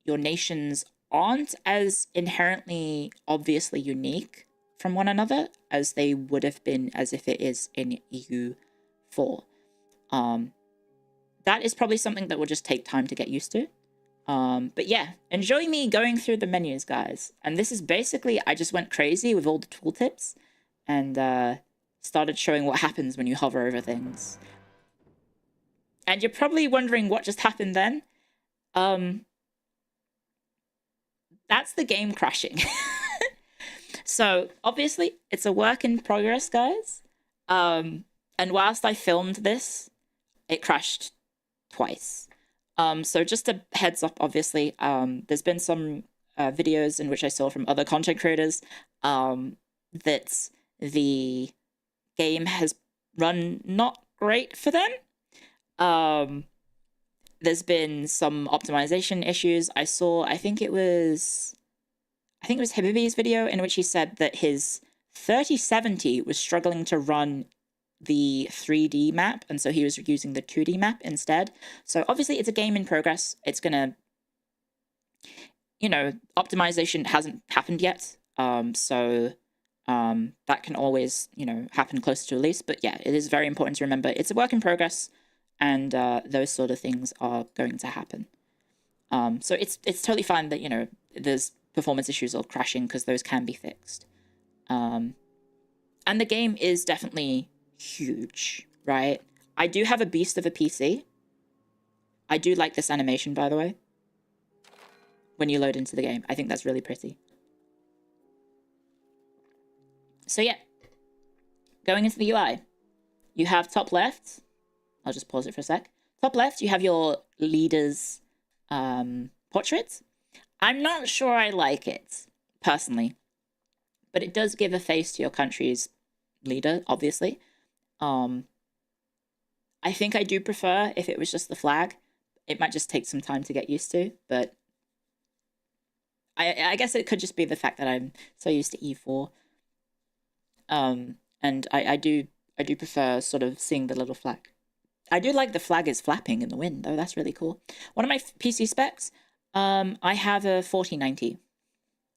your nations aren't as inherently obviously unique from one another as they would have been as if it is in EU4. That is probably something that will just take time to get used to. But yeah, enjoy me going through the menus, guys. And this is basically, I just went crazy with all the tooltips and started showing what happens when you hover over things. And you're probably wondering what just happened then. That's the game crashing. So obviously it's a work in progress, guys. And whilst I filmed this, it crashed twice. So just a heads up, obviously, there's been some videos in which I saw from other content creators that the game has run not great for them. There's been some optimization issues. I think it was Hibibi's video in which he said that his 3070 was struggling to run the 3D map, and so he was using the 2D map instead. So obviously it's a game in progress. It's gonna, optimization hasn't happened yet. So that can always, happen closer to release. But yeah, it is very important to remember it's a work in progress, and those sort of things are going to happen. So it's totally fine that, there's performance issues or crashing, because those can be fixed. And the game is definitely huge, right? I do have a beast of a PC. I do like this animation, by the way, when you load into the game. I think that's really pretty. So yeah, going into the UI, you have top left. I'll just pause it for a sec. Top left, you have your leader's portrait. I'm not sure I like it, personally, but it does give a face to your country's leader, obviously. I think I do prefer if it was just the flag. It might just take some time to get used to, but I guess it could just be the fact that I'm so used to E4. And I do prefer sort of seeing the little flag. I do like the flag is flapping in the wind, though. That's really cool. One of my PC specs, I have a 4090.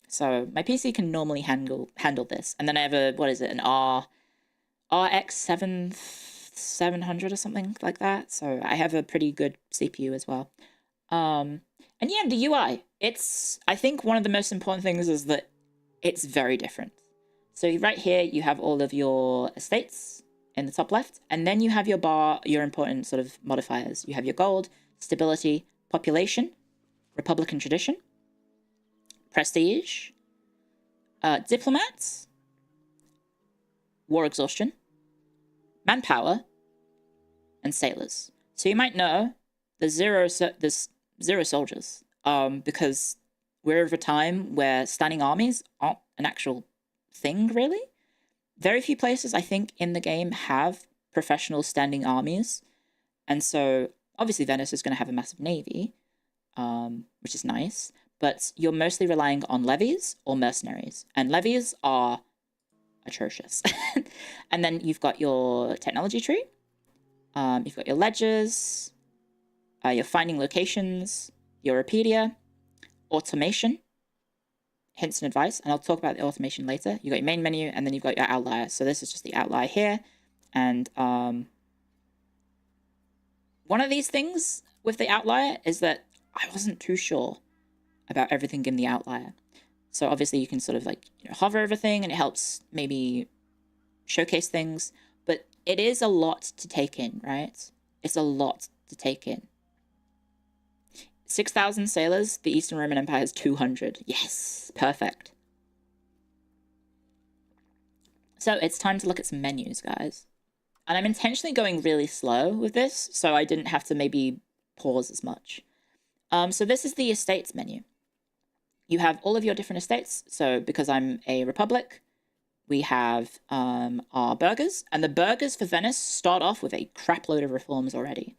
So my PC can normally handle this. And then I have a, an RX 700 or something like that. So I have a pretty good CPU as well. And yeah, the UI, I think one of the most important things is that it's very different. So right here, you have all of your estates in the top left, and then you have your bar, your important sort of modifiers. You have your gold, stability, population, Republican tradition, prestige, diplomats, war exhaustion, manpower, and sailors. So you might know there's zero soldiers, because we're of a time where standing armies aren't an actual thing, really. Very few places, I think, in the game have professional standing armies. And so, obviously, Venice is going to have a massive navy, which is nice. But you're mostly relying on levies or mercenaries. And levies are atrocious. And then you've got your technology tree. You've got your ledgers, your finding locations, Europedia, automation, hints and advice, and I'll talk about the automation later. You've got your main menu, and then you've got your outlier. So this is just the outlier here, and one of these things with the outlier is that I wasn't too sure about everything in the outlier. So obviously you can sort of like, you know, hover everything and it helps maybe showcase things, but it is a lot to take in, right? It's a lot to take in. 6,000 sailors, the Eastern Roman Empire has 200. Yes, perfect. So it's time to look at some menus, guys. And I'm intentionally going really slow with this, so I didn't have to maybe pause as much. So this is the estates menu. You have all of your different estates. So because I'm a republic, we have our burghers. And the burghers for Venice start off with a crap load of reforms already.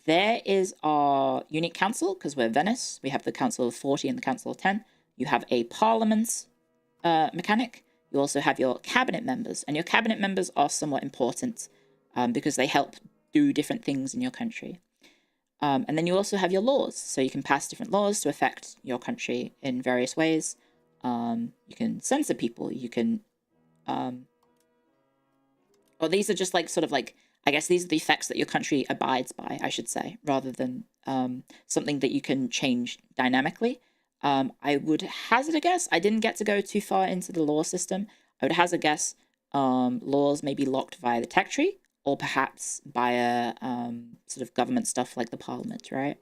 There is our unique council, because we're Venice. We have the Council of 40 and the Council of 10. You have a parliament mechanic. You also have your cabinet members. And your cabinet members are somewhat important because they help do different things in your country. And then you also have your laws. So you can pass different laws to affect your country in various ways. You can censor people. You can... Well, these are just like sort of like... I guess these are the effects that your country abides by, I should say, rather than something that you can change dynamically. I would hazard a guess. I didn't get to go too far into the law system. I would hazard a guess laws may be locked via the tech tree or perhaps via sort of government stuff like the parliament, right?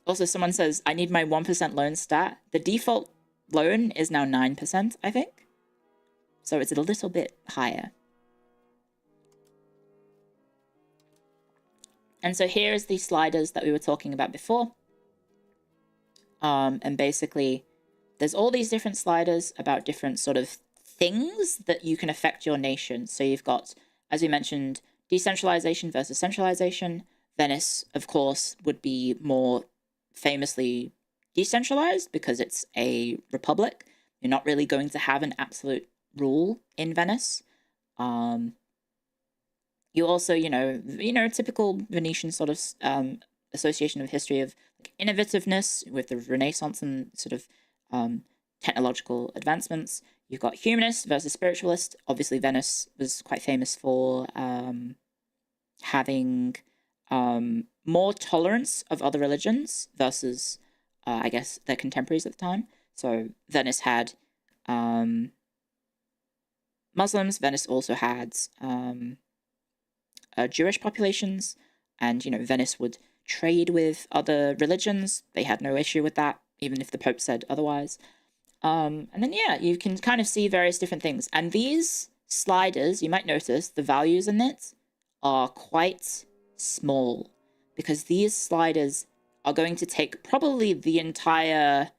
Also, someone says, I need my 1% loan stat. The default loan is now 9%, I think. So it's a little bit higher. And so here is the sliders that we were talking about before. And basically, there's all these different sliders about different sort of things that you can affect your nation. So you've got, as we mentioned, decentralization versus centralization. Venice, of course, would be more famously decentralized because it's a republic. You're not really going to have an absolute rule in Venice. You also, you know, typical Venetian sort of association of history of like, innovativeness with the Renaissance and sort of technological advancements. You've got humanist versus spiritualist. Obviously, Venice was quite famous for having more tolerance of other religions versus, I guess, their contemporaries at the time. So Venice had Muslims. Venice also had Jewish populations, and you know, Venice would trade with other religions. They had no issue with that, even if the Pope said otherwise. And then yeah, you can kind of see various different things. And these sliders, you might notice the values in it are quite small because these sliders are going to take probably the entire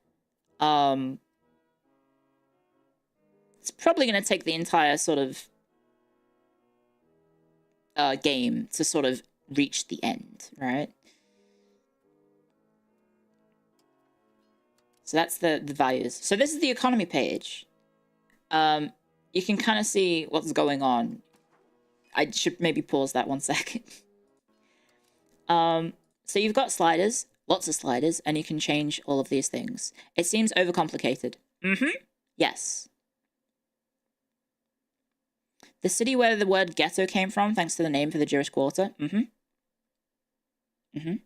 it's probably going to take the entire sort of game to sort of reach the end, right? So that's the values. So this is the economy page. You can kind of see what's going on. I should maybe pause that 1 second. So you've got sliders, lots of sliders, and you can change all of these things. It seems overcomplicated. Yes. The city where the word ghetto came from, thanks to the name for the Jewish quarter. It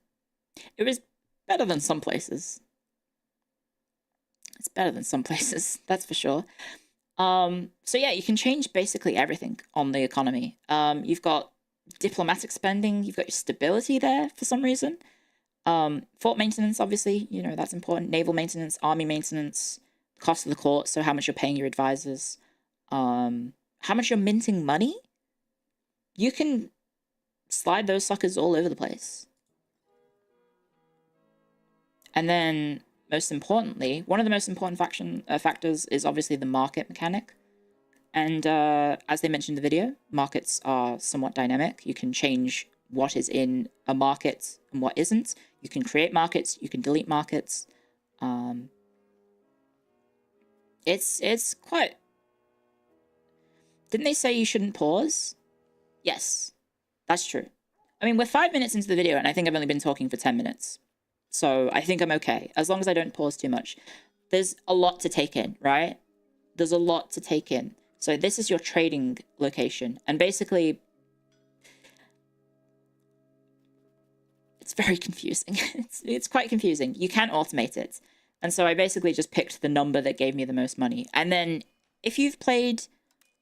was better than some places. It's better than some places, that's for sure. So yeah, you can change basically everything on the economy. You've got diplomatic spending, you've got your stability there for some reason. Fort maintenance, obviously, you know, that's important. Naval maintenance, army maintenance, cost of the court, so how much you're paying your advisors. How much you're minting money, you can slide those suckers all over the place. And then, most importantly, one of the most important factors is obviously the market mechanic. And as they mentioned in the video, markets are somewhat dynamic. You can change what is in a market and what isn't. You can create markets, you can delete markets. It's quite... Didn't they say you shouldn't pause? Yes, that's true. I mean, we're 5 minutes into the video and I think I've only been talking for 10 minutes. So I think I'm okay, as long as I don't pause too much. There's a lot to take in, right? There's a lot to take in. So this is your trading location. And basically, it's very confusing. It's quite confusing. You can't automate it. And so I basically just picked the number that gave me the most money. And then if you've played,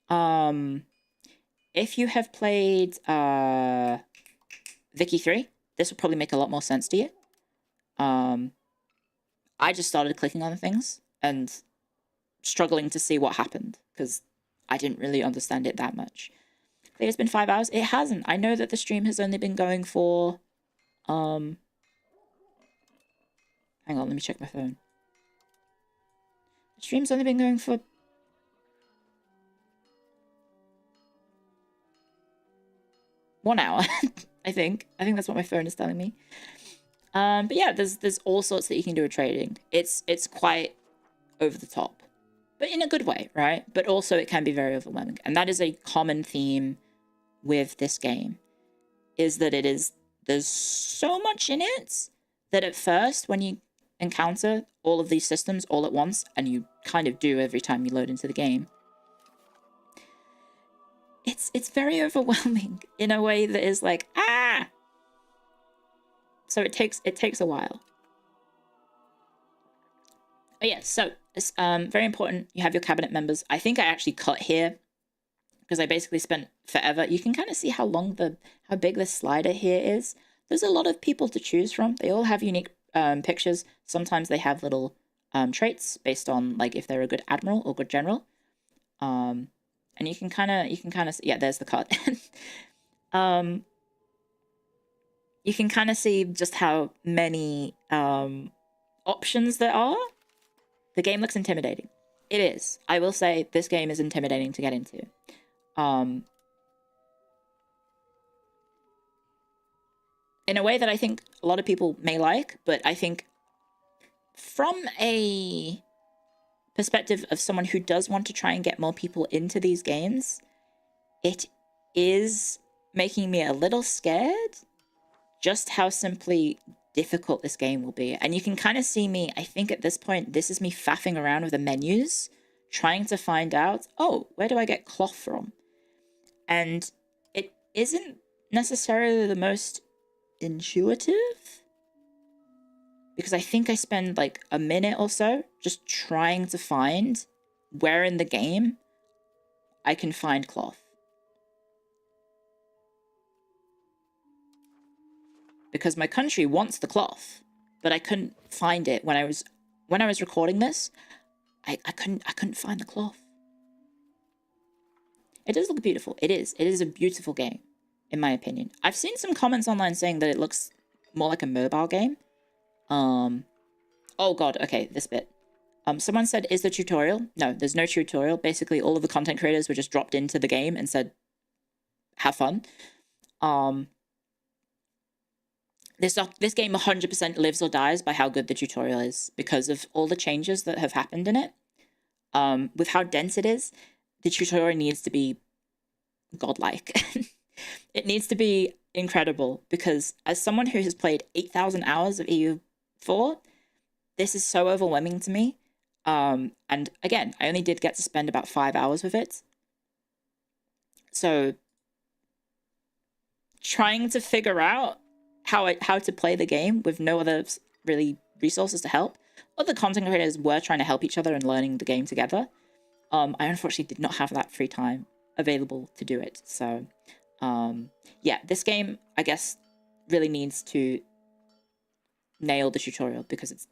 if you have played Vicky 3, this will probably make a lot more sense to you. I just started clicking on things and struggling to see what happened because I didn't really understand it that much. It's been 5 hours. It hasn't. I know that the stream has only been going for, hang on, let me check my phone. The stream's only been going for 1 hour, I think. I think that's what my phone is telling me. But yeah, there's all sorts that you can do with trading. It's quite over the top, but in a good way, right? But also it can be very overwhelming. And that is a common theme with this game, is that there's so much in it that at first when you encounter all of these systems all at once, and you kind of do every time you load into the game, it's very overwhelming in a way that is like, ah! So it takes a while. Oh yeah, so it's very important. You have your cabinet members. I think I actually cut here because I basically spent forever. You can kind of see how big the slider here is. There's a lot of people to choose from. They all have unique pictures. Sometimes they have little traits based on like if they're a good admiral or good general. And you can kind of yeah, there's the cut. You can kind of see just how many options there are. The game looks intimidating. It is. I will say this game is intimidating to get into. In a way that I think a lot of people may like, but I think from a perspective of someone who does want to try and get more people into these games, it is making me a little scared just how simply difficult this game will be. And you can kind of see me, I think at this point, this is me faffing around with the menus, trying to find out, oh, where do I get cloth from? And it isn't necessarily the most intuitive, because I think I spend like a minute or so just trying to find where in the game I can find cloth. Because my country wants the cloth, but I couldn't find it when I was recording this. I couldn't find the cloth. It does look beautiful. It is a beautiful game, in my opinion. I've seen some comments online saying that it looks more like a mobile game. Oh god, okay, this bit. Someone said, is there a tutorial? No, there's no tutorial. Basically, all of the content creators were just dropped into the game and said, have fun. This game 100% lives or dies by how good the tutorial is because of all the changes that have happened in it. With how dense it is, the tutorial needs to be godlike. It needs to be incredible because as someone who has played 8,000 hours of EU4, this is so overwhelming to me. And again, I only did get to spend about 5 hours with it. So trying to figure out how to play the game with no other really resources to help. Other content creators were trying to help each other and learning the game together. I unfortunately did not have that free time available to do it. So yeah, this game, I guess, really needs to nail the tutorial because it's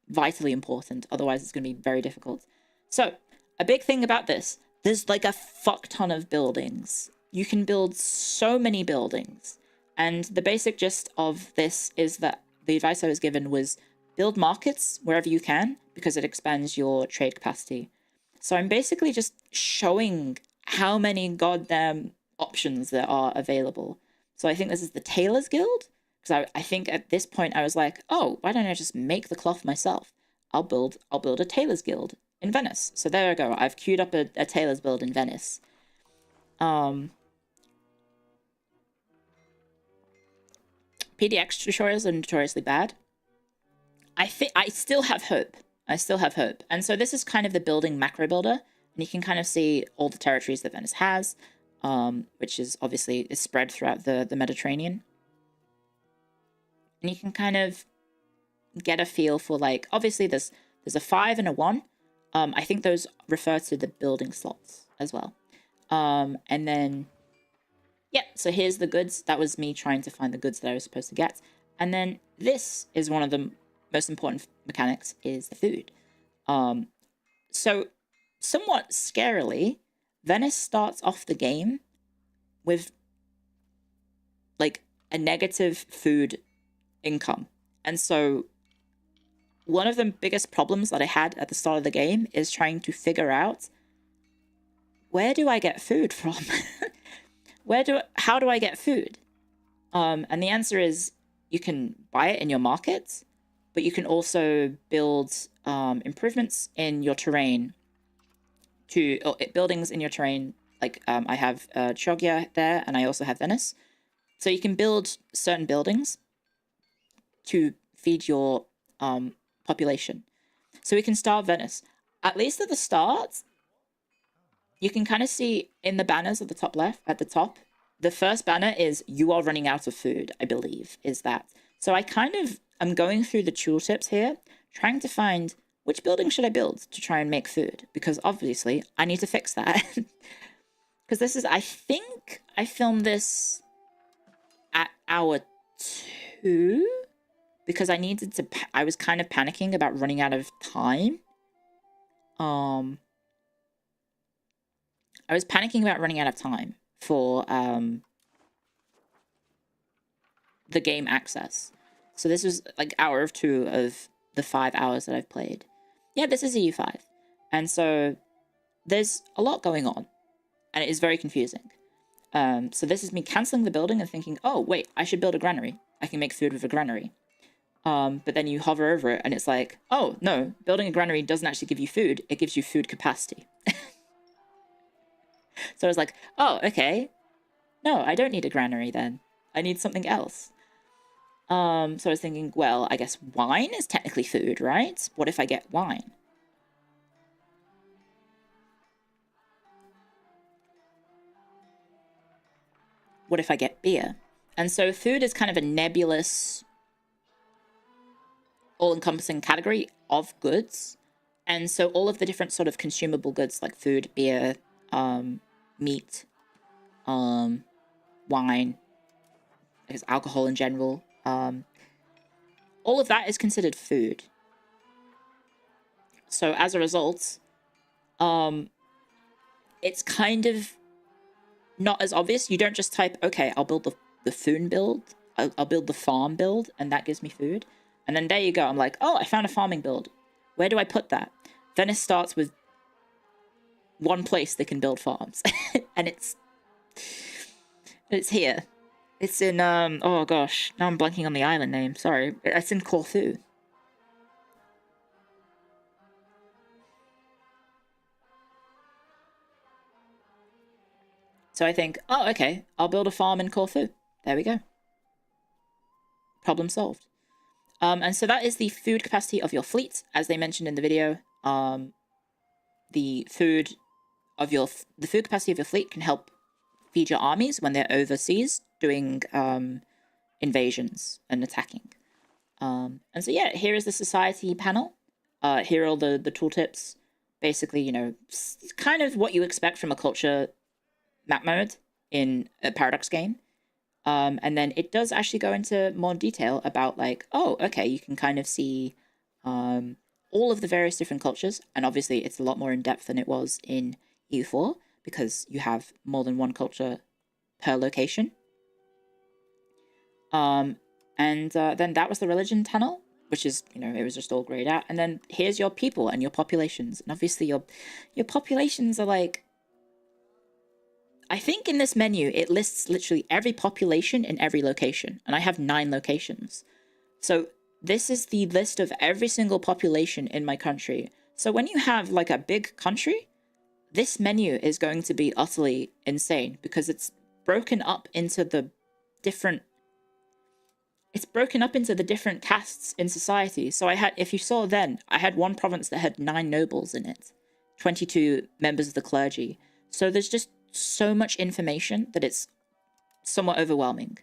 vitally important. Otherwise, it's going to be very difficult. So a big thing about this, there's like a fuck ton of buildings. You can build so many buildings. And the basic gist of this is that the advice I was given was build markets wherever you can because it expands your trade capacity. So I'm basically just showing how many goddamn options there are available. So I think this is the Tailor's Guild. Because I think at this point I was like, oh, why don't I just make the cloth myself? I'll build a Tailor's Guild in Venice. So there I go. I've queued up a Tailor's build in Venice. PDX tutorials are notoriously bad. I still have hope. And so this is kind of the building macro builder. And you can kind of see all the territories that Venice has, which is obviously is spread throughout the Mediterranean. And you can kind of get a feel for, like, obviously there's a 5 and a 1. I think those refer to the building slots as well. And then, yeah, so here's the goods. That was me trying to find the goods that I was supposed to get. And then this is one of the most important mechanics, is the food. So somewhat scarily, Venice starts off the game with like a negative food income. And so one of the biggest problems that I had at the start of the game is trying to figure out, where do I get food from? How do I get food? And the answer is, you can buy it in your market, but you can also build improvements in your terrain buildings in your terrain. Like I have Chogya there, and I also have Venice. So you can build certain buildings to feed your population. So we can start Venice. At least at the start, you can kind of see in the banners at the top left, at the top, the first banner is "You are running out of food," I believe, is that. So I kind of am going through the tooltips here, trying to find which building should I build to try and make food, because obviously I need to fix that. Because this is, I think I filmed this at hour 2, because I needed to, I was kind of panicking about running out of time. I was panicking about running out of time for the game access. So this was like hour 2 of the 5 hours that I've played. Yeah, this is EU5. And so there's a lot going on, and it is very confusing. So this is me cancelling the building and thinking, oh, wait, I should build a granary. I can make food with a granary. But then you hover over it and it's like, oh, no, building a granary doesn't actually give you food. It gives you food capacity. So I was like, oh, okay. No, I don't need a granary then. I need something else. So I was thinking, well, I guess wine is technically food, right? What if I get wine? What if I get beer? And so food is kind of a nebulous, all-encompassing category of goods. And so all of the different sort of consumable goods like food, beer, meat, wine, I guess alcohol in general, all of that is considered food. So as a result, it's kind of not as obvious. You don't just type, okay, I'll build the food build, I'll build the farm build, and that gives me food. And then there you go. I'm like, oh, I found a farming build. Where do I put that? Venice starts with one place they can build farms. And it's here. It's in, oh gosh, now I'm blanking on the island name. Sorry. It's in Corfu. So I think, oh, okay, I'll build a farm in Corfu. There we go. Problem solved. And so that is the food capacity of your fleet, as they mentioned in the video. The food capacity of your fleet can help feed your armies when they're overseas doing invasions and attacking. And so yeah, here is the society panel. Here are all the tooltips. Basically, you know, kind of what you expect from a culture map mode in a Paradox game. And then it does actually go into more detail about like, oh, okay, you can kind of see all of the various different cultures. And obviously it's a lot more in depth than it was in EU4 because you have more than one culture per location. And then that was the religion panel, which is, you know, it was just all grayed out. And then here's your people and your populations. And obviously your populations are like, I think in this menu, it lists literally every population in every location. And I have 9 locations. So this is the list of every single population in my country. So when you have like a big country, this menu is going to be utterly insane because it's broken up into the different castes in society. So I had, if you saw then, I had one province that had 9 nobles in it, 22 members of the clergy. So there's just so much information that it's somewhat overwhelming.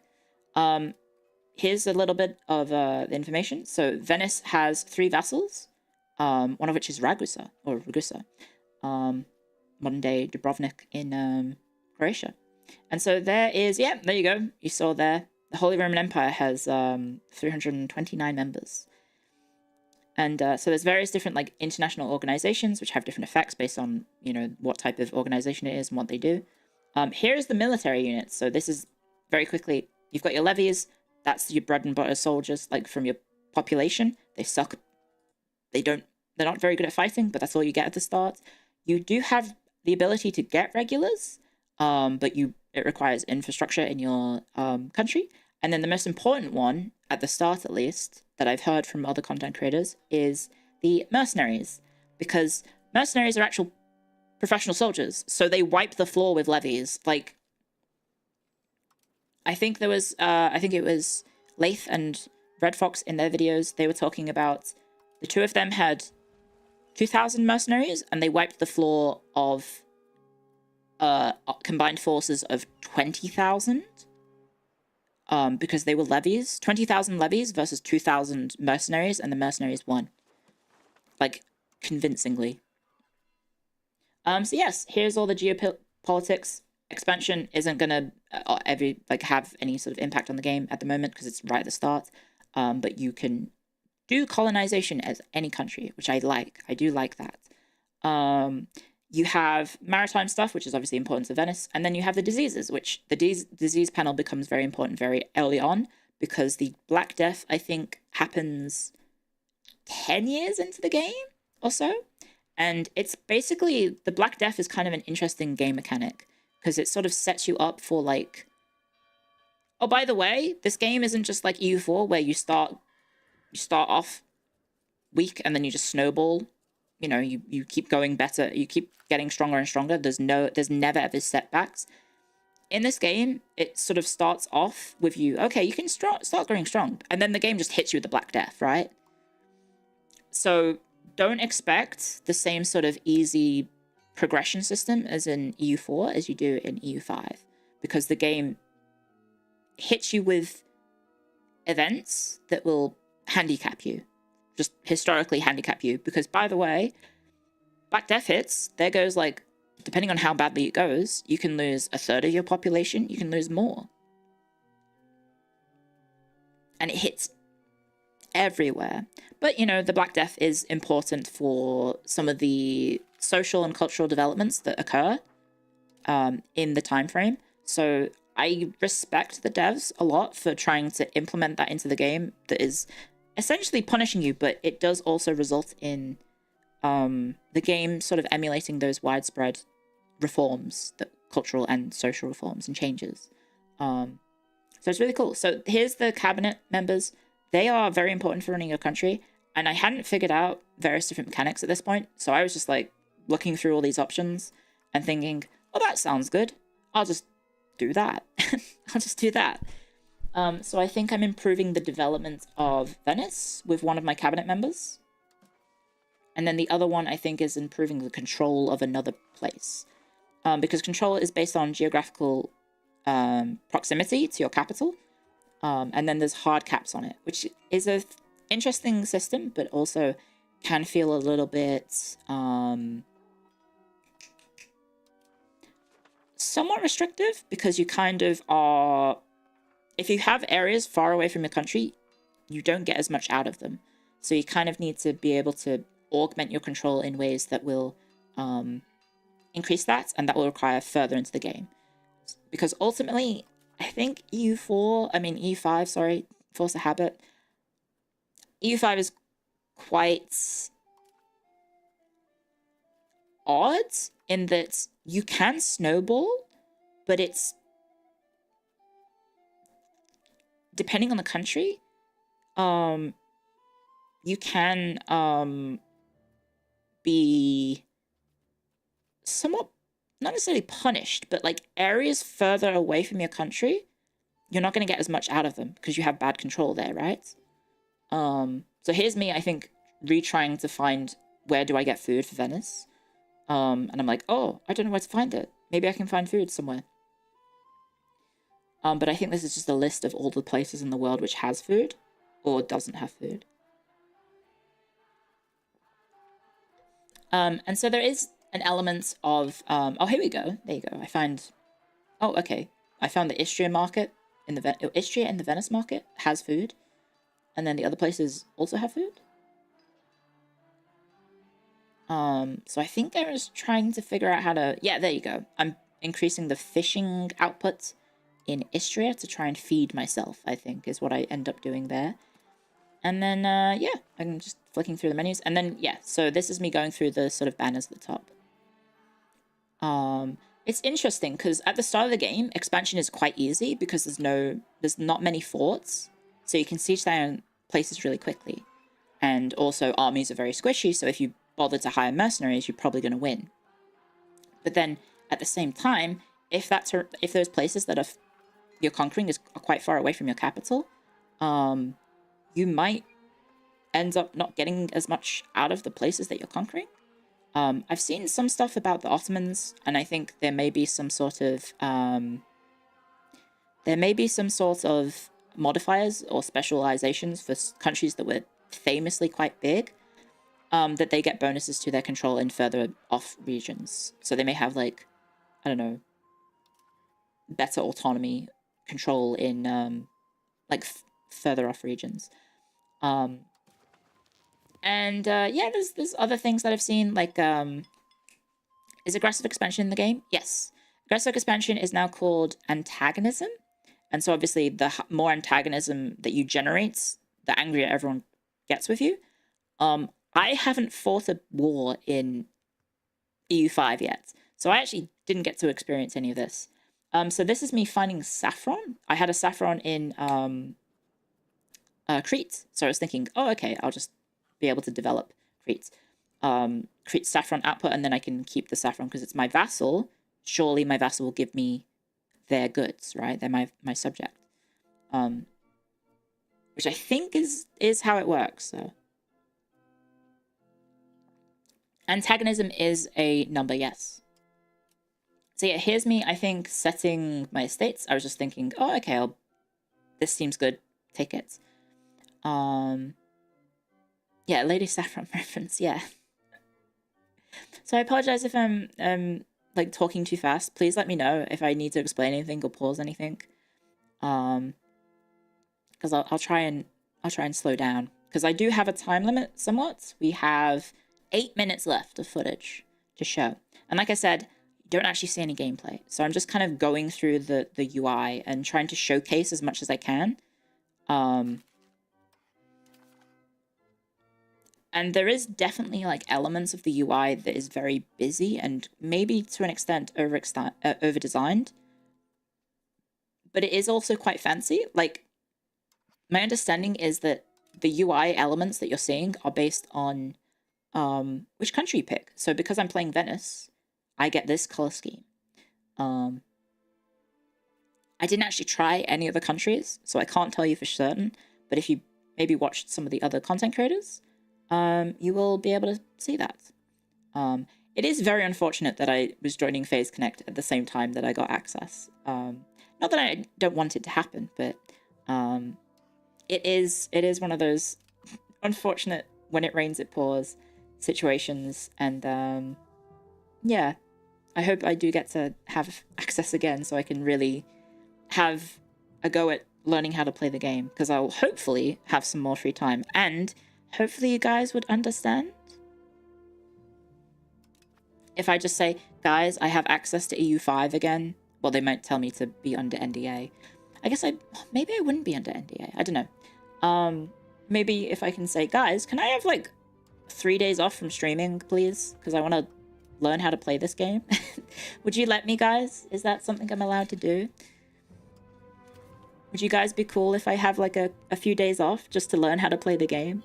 here's a little bit of the information. So Venice has 3 vassals, one of which is Ragusa, modern day Dubrovnik in Croatia. And so there is, yeah, there you go. You saw there. The Holy Roman Empire has 329 members. And so there's various different like international organizations which have different effects based on, you know, what type of organization it is and what they do. Here's the military units. So this is very quickly, you've got your levies. That's your bread and butter soldiers, like from your population. They suck. They're not very good at fighting, but that's all you get at the start. You do have the ability to get regulars, but it requires infrastructure in your country. And then the most important one, at the start at least, that I've heard from other content creators is the mercenaries. Because mercenaries are actual professional soldiers, so they wipe the floor with levies. Like, I think it was Lath and Red Fox in their videos, they were talking about the 2 of them had 2,000 mercenaries, and they wiped the floor of combined forces of 20,000. Because they were levies. 20,000 levies versus 2,000 mercenaries, and the mercenaries won. Like, convincingly. So yes, here's all the geopolitics. Expansion isn't gonna have any sort of impact on the game at the moment because it's right at the start. But you can do colonization as any country, which I like. I do like that. You have maritime stuff, which is obviously important to Venice. And then you have the diseases, which the disease panel becomes very important very early on because the Black Death, I think, happens 10 years into the game or so. And it's basically, the Black Death is kind of an interesting game mechanic because it sort of sets you up for like, oh, by the way, this game isn't just like EU4 where you start off weak and then you just snowball. You know, you keep going better, you keep getting stronger and stronger. There's never ever setbacks. In this game, it sort of starts off with you, okay, you can start growing strong, and then the game just hits you with the Black Death, right? So don't expect the same sort of easy progression system as in EU4 as you do in EU5, because the game hits you with events that will handicap you. Just historically handicap you, because by the way, Black Death hits, there goes like, depending on how badly it goes, you can lose 1/3 of your population, you can lose more. And it hits everywhere. But, you know, the Black Death is important for some of the social and cultural developments that occur in the time frame. So I respect the devs a lot for trying to implement that into the game that is essentially punishing you, but it does also result in the game sort of emulating those widespread reforms, that cultural and social reforms and changes. So it's really cool. So here's the cabinet members. They are very important for running your country, and I hadn't figured out various different mechanics at this point, so I was just like looking through all these options and thinking, oh, that sounds good. I'll just do that. I'll just do that. So I think I'm improving the development of Venice with one of my cabinet members. And then the other one, I think, is improving the control of another place. Because control is based on geographical proximity to your capital. And then there's hard caps on it, which is an interesting system, but also can feel a little bit somewhat restrictive, because you kind of are... If you have areas far away from your country, you don't get as much out of them. So you kind of need to be able to augment your control in ways that will increase that, and that will require further into the game. Because ultimately, I think EU5, sorry, Force of Habit. EU5 is quite odd in that you can snowball, but it's depending on the country, you can be somewhat, not necessarily punished, but like areas further away from your country, you're not going to get as much out of them because you have bad control there, right? So here's me, I think, retrying to find where do I get food for Venice. And I'm like, oh, I don't know where to find it. Maybe I can find food somewhere. But I think this is just a list of all the places in the world which has food or doesn't have food. And so there is an element of, oh, here we go. There you go. Oh, okay. I found the Istria market Istria and the Venice market has food. And then the other places also have food. So I think I was trying to figure out how to, yeah, there you go. I'm increasing the fishing output in Istria to try and feed myself, I think, is what I end up doing there. And then, yeah, I'm just flicking through the menus. And then, yeah, so this is me going through the sort of banners at the top. It's interesting because at the start of the game, expansion is quite easy because there's not many forts. So you can siege down places really quickly. And also armies are very squishy, so if you bother to hire mercenaries, you're probably going to win. But then at the same time, if those places that you're conquering are quite far away from your capital, you might end up not getting as much out of the places that you're conquering. I've seen some stuff about the Ottomans, and I think there may be some sort of modifiers or specializations for countries that were famously quite big, that they get bonuses to their control in further off regions. So they may have, like, I don't know, better autonomy control in like further off regions. Yeah, there's other things that I've seen, like, is aggressive expansion in the game? Yes. Aggressive expansion is now called antagonism. And so obviously the more antagonism that you generate, the angrier everyone gets with you. I haven't fought a war in EU5 yet. So I actually didn't get to experience any of this. So this is me finding saffron. I had a saffron in Crete. So I was thinking, oh, okay, I'll just be able to develop Crete. Crete's saffron output, and then I can keep the saffron because it's my vassal. Surely my vassal will give me their goods, right? They're my subject. Which I think is how it works, so. Antagonism is a number, yes. So yeah, here's me, I think, setting my estates. I was just thinking, oh, okay, this seems good. Take it. Yeah, Lady Saffron reference, yeah. So I apologize if I'm like talking too fast. Please let me know if I need to explain anything or pause anything. Because I'll try and slow down. Because I do have a time limit somewhat. We have 8 minutes left of footage to show. And like I said, you don't actually see any gameplay. So I'm just kind of going through the UI and trying to showcase as much as I can. And there is definitely like elements of the UI that is very busy and maybe to an extent over-designed. But it is also quite fancy. Like, my understanding is that the UI elements that you're seeing are based on which country you pick. So because I'm playing Venice, I get this color scheme. I didn't actually try any other countries, so I can't tell you for certain. But if you maybe watched some of the other content creators, you will be able to see that. It is very unfortunate that I was joining FaZe Connect at the same time that I got access. Not that I don't want it to happen, but it is one of those unfortunate when it rains it pours situations. And yeah, I hope I do get to have access again so I can really have a go at learning how to play the game, because I'll hopefully have some more free time, and hopefully you guys would understand if I just say, guys, I have access to EU5 again. Well, they might tell me to be under NDA. I guess maybe I wouldn't be under NDA. I don't know. Maybe if I can say, guys, can I have like 3 days off from streaming, please? Because I want to learn how to play this game. Would you let me, guys? Is that something I'm allowed to do? Would you guys be cool if I have like a few days off just to learn how to play the game?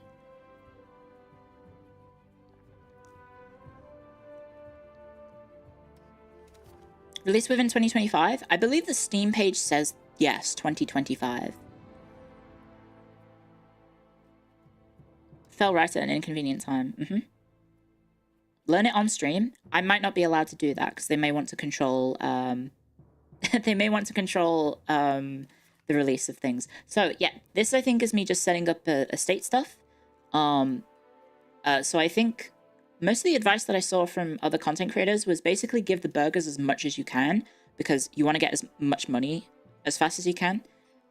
Released within 2025? I believe the Steam page says, yes, 2025. Fell right at an inconvenient time. Learn it on stream. I might not be allowed to do that because they may want to control they may want to control the release of things. So yeah, this I think is me just setting up a state stuff. So I think most of the advice that I saw from other content creators was basically give the burgers as much as you can, because you want to get as much money as fast as you can.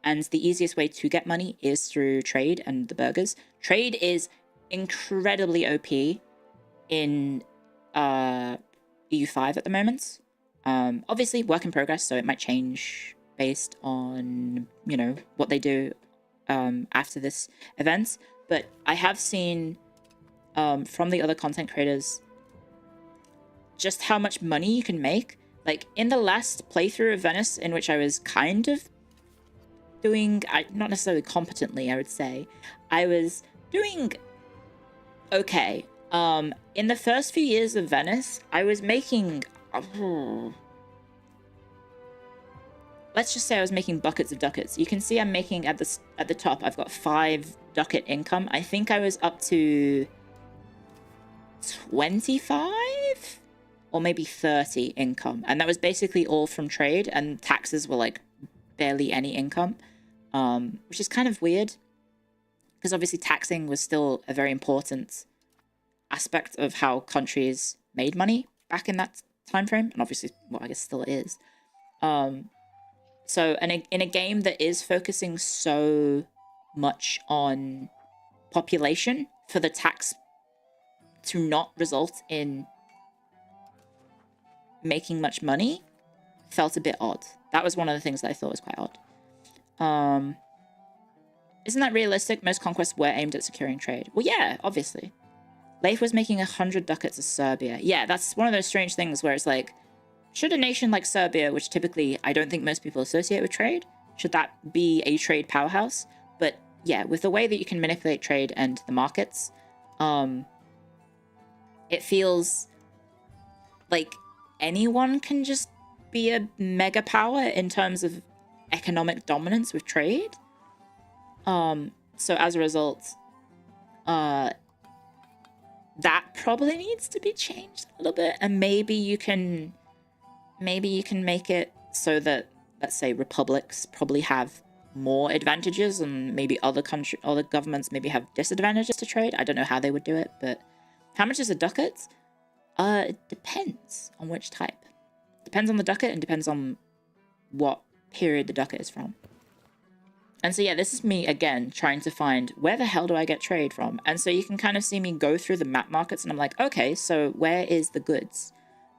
And the easiest way to get money is through trade and the burgers. Trade is incredibly OP in EU5 at the moment. Obviously work in progress, so it might change based on, you know, what they do after this event. But I have seen from the other content creators just how much money you can make. Like in the last playthrough of Venice, in which I was kind of doing, not necessarily competently, I would say, I was doing okay. In the first few years of Venice, I was making, let's just say I was making buckets of ducats. You can see I'm making at the top, I've got 5 ducat income. I think I was up to 25 or maybe 30 income, and that was basically all from trade, and taxes were like barely any income, which is kind of weird because obviously taxing was still a very important aspect of how countries made money back in that time frame, and obviously, well, I guess still is. So in a game that is focusing so much on population, for the tax to not result in making much money felt a bit odd. That was one of the things that I thought was quite odd. Isn't that realistic? Most conquests were aimed at securing trade. Well, yeah, obviously. Leif was making 100 ducats of Serbia. Yeah, that's one of those strange things where it's like, should a nation like Serbia, which typically I don't think most people associate with trade, should that be a trade powerhouse? But yeah, with the way that you can manipulate trade and the markets, it feels like anyone can just be a mega power in terms of economic dominance with trade. So as a result, that probably needs to be changed a little bit, and maybe you can make it so that, let's say, republics probably have more advantages, and maybe other governments maybe have disadvantages to trade. I don't know how they would do it, but how much is a ducat? It depends on which type. Depends on the ducat and depends on what period the ducat is from. And so yeah, this is me again trying to find where the hell do I get trade from? And so you can kind of see me go through the map markets, and I'm like, okay, so where is the goods?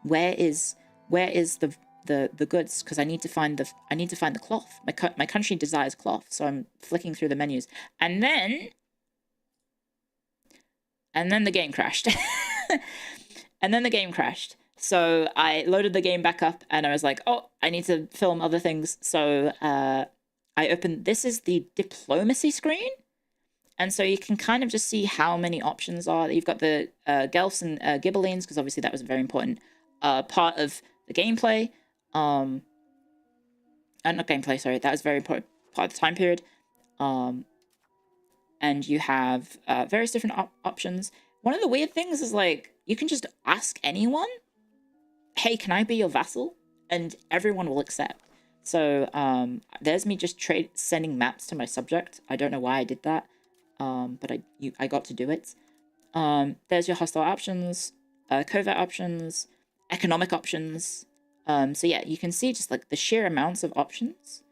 Where is the goods? Because I need to find the cloth. My country desires cloth, so I'm flicking through the menus, and then the game crashed. And then the game crashed. So I loaded the game back up, and I was like, oh, I need to film other things. So I opened, this is the diplomacy screen. And so you can kind of just see how many options are. You've got the Guelphs and Ghibellines, because obviously that was a very important part of the gameplay. Not gameplay, sorry. That was a very important part of the time period. And you have various different options. One of the weird things is, like, you can just ask anyone, hey, can I be your vassal? And everyone will accept. So there's me just sending maps to my subject. I don't know why I did that, but I got to do it. There's your hostile options, covert options, economic options. So yeah, you can see just like the sheer amounts of options.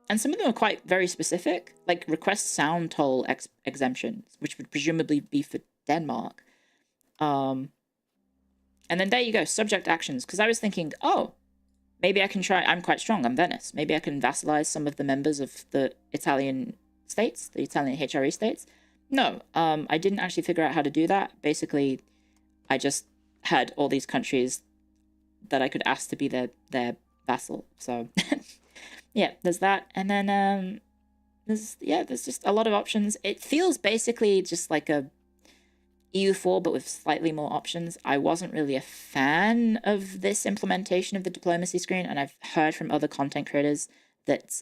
And some of them are quite very specific, like request sound toll exemptions, which would presumably be for Denmark. And then there you go, subject actions. Because I was thinking, oh, maybe I can try, I'm quite strong, I'm Venice. Maybe I can vassalize some of the members of the Italian states, the Italian HRE states. No, I didn't actually figure out how to do that. Basically, I just had all these countries that I could ask to be their vassal. So, yeah, there's that. And then there's just a lot of options. It feels basically just like a EU4, but with slightly more options. I wasn't really a fan of this implementation of the diplomacy screen, and I've heard from other content creators that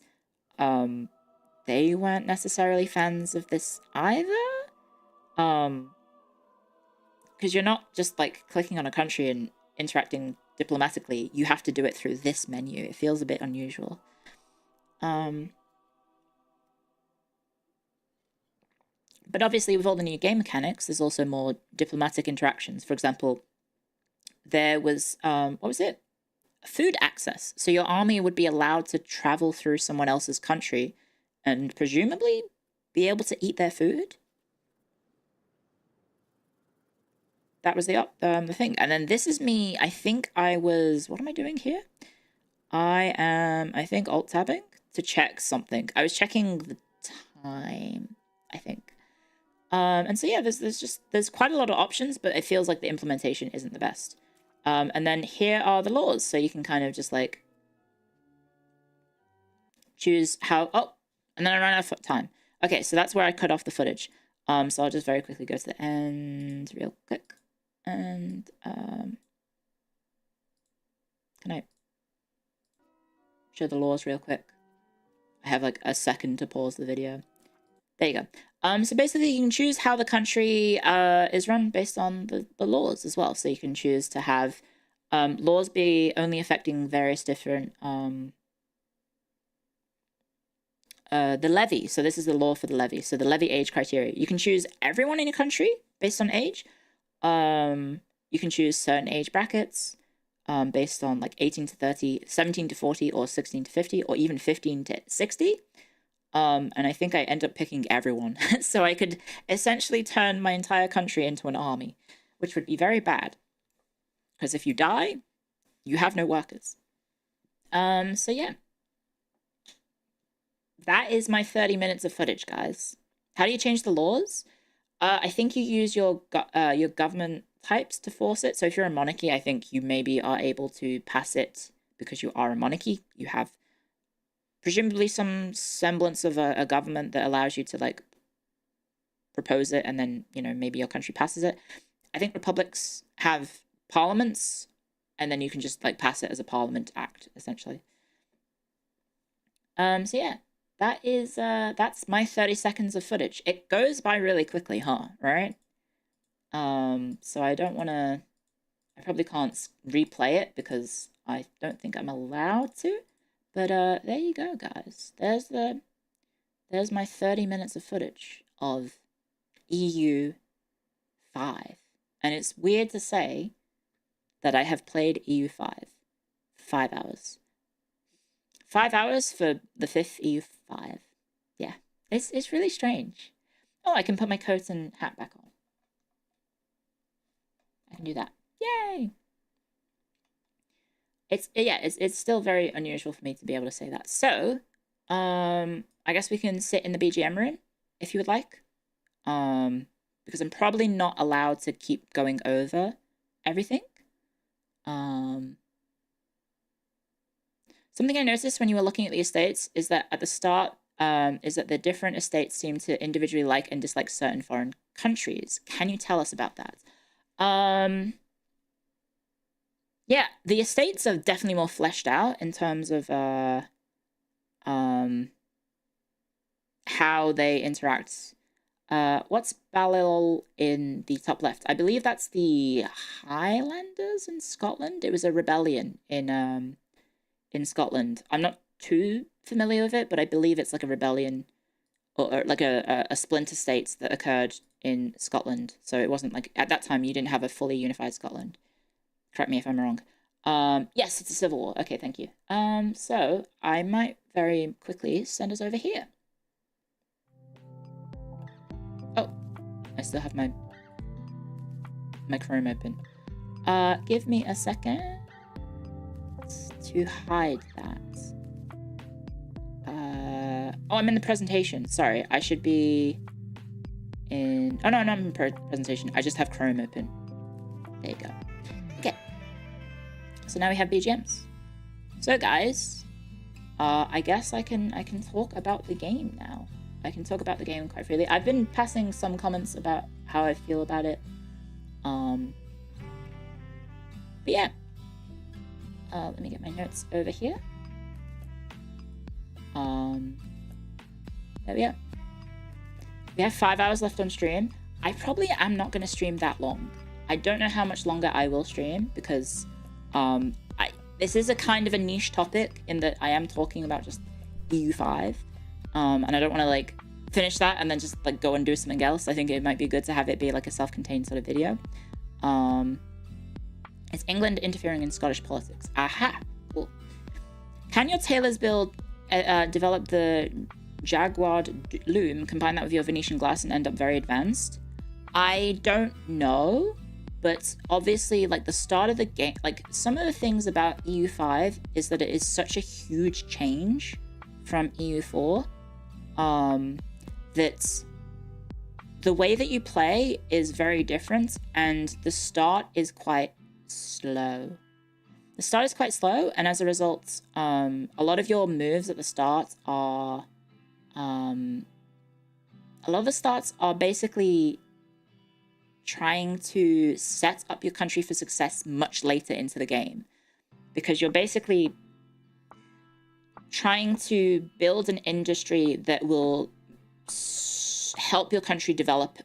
they weren't necessarily fans of this either. Because you're not just like clicking on a country and interacting diplomatically, you have to do it through this menu. It feels a bit unusual. But obviously, with all the new game mechanics, there's also more diplomatic interactions. For example, there was, what was it? Food access. So your army would be allowed to travel through someone else's country and presumably be able to eat their food. That was the thing. And then this is me. I think I was, what am I doing here? I am, I think, alt-tabbing to check something. I was checking the time, I think. And so yeah, there's quite a lot of options, but it feels like the implementation isn't the best. And then here are the laws, so you can kind of just like choose how. Oh, and then I ran out of time. Okay, so that's where I cut off the footage. So I'll just very quickly go to the end real quick, and can I show the laws real quick? I have like a second to pause the video. There you go. So basically you can choose how the country is run based on the laws as well. So you can choose to have laws be only affecting various different the levy. So this is the law for the levy. So the levy age criteria. You can choose everyone in your country based on age. You can choose certain age brackets based on like 18 to 30, 17 to 40, or 16 to 50, or even 15 to 60. And I think I end up picking everyone. So I could essentially turn my entire country into an army, which would be very bad. Because if you die, you have no workers. So yeah. That is my 30 minutes of footage, guys. How do you change the laws? I think you use your government types to force it. So if you're a monarchy, I think you maybe are able to pass it because you are a monarchy. You have presumably some semblance of a government that allows you to like propose it, and then, you know, maybe your country passes it. I think republics have parliaments, and then you can just like pass it as a parliament act, essentially. So yeah, that is that's my 30 seconds of footage. It goes by really quickly, huh? Right? So I don't want to, I probably can't replay it because I don't think I'm allowed to. But there you go, guys. There's my 30 minutes of footage of EU5. And it's weird to say that I have played EU5 5 hours. 5 hours for the 5th EU5. Yeah, it's really strange. Oh, I can put my coat and hat back on. I can do that. Yay! It's still very unusual for me to be able to say that. So, I guess we can sit in the BGM room if you would like. Because I'm probably not allowed to keep going over everything. Something I noticed when you were looking at the estates is that at the start, is that the different estates seem to individually like and dislike certain foreign countries. Can you tell us about that? Yeah, the estates are definitely more fleshed out in terms of how they interact. What's Balliol in the top left? I believe that's the Highlanders in Scotland. It was a rebellion in Scotland. I'm not too familiar with it, but I believe it's like a rebellion or like a splinter states that occurred in Scotland. So it wasn't like, at that time, you didn't have a fully unified Scotland. Correct me if I'm wrong. Yes, it's a civil war. Okay, thank you. So I might very quickly send us over here. Oh, I still have my Chrome open. Give me a second to hide that. Oh, I'm in the presentation. Sorry, I should be in... Oh, no, I'm in presentation. I just have Chrome open. There you go. Okay. So now we have BGMs. So, guys, I guess I can talk about the game now. I can talk about the game quite freely. I've been passing some comments about how I feel about it. But yeah. Let me get my notes over here. There we go. We have 5 hours left on stream. I probably am not going to stream that long. I don't know how much longer I will stream because This is a kind of a niche topic in that I am talking about just EU5, and I don't want to like finish that and then just like go and do something else. I think it might be good to have it be like a self-contained sort of video. It's England interfering in Scottish politics. Aha, cool. Can your tailor's build develop the Jaguar loom, combine that with your Venetian glass and end up very advanced? I don't know, but obviously like the start of the game, like some of the things about EU5 is that it is such a huge change from EU4, that the way that you play is very different, and the start is quite slow. The start is quite slow, and as a result, a lot of your moves at the start are, basically trying to set up your country for success much later into the game, because you're basically trying to build an industry that will help your country develop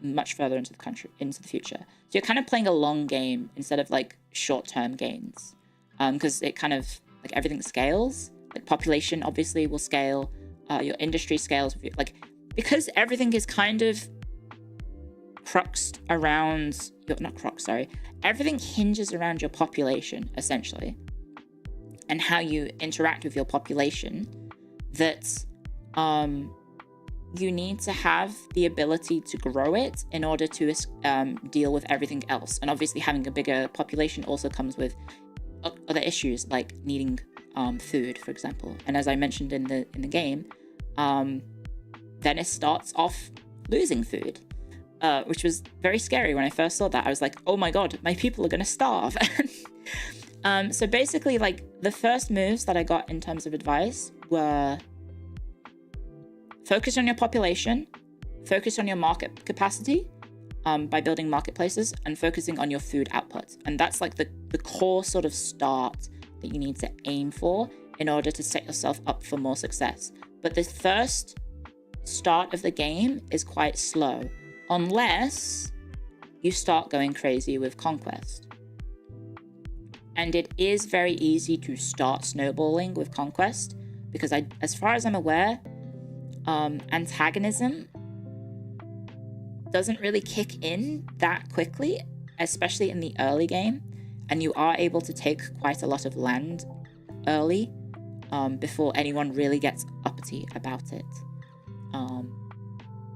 much further into the future. So you're kind of playing a long game instead of like short-term gains, because it kind of like everything scales. Like population obviously will scale, your industry scales, like because everything is kind of everything hinges around your population essentially, and how you interact with your population, that you need to have the ability to grow it in order to deal with everything else. And obviously having a bigger population also comes with other issues like needing food, for example. And as I mentioned in the game, Venice starts off losing food, which was very scary when I first saw that. I was like, oh my god, my people are gonna starve. So basically, like, the first moves that I got in terms of advice were focus on your population, focus on your market capacity by building marketplaces, and focusing on your food output. And that's like the core sort of start that you need to aim for in order to set yourself up for more success. But the first start of the game is quite slow, unless you start going crazy with conquest. And it is very easy to start snowballing with conquest, because as far as I'm aware, antagonism doesn't really kick in that quickly, especially in the early game, and you are able to take quite a lot of land early before anyone really gets uppity about it.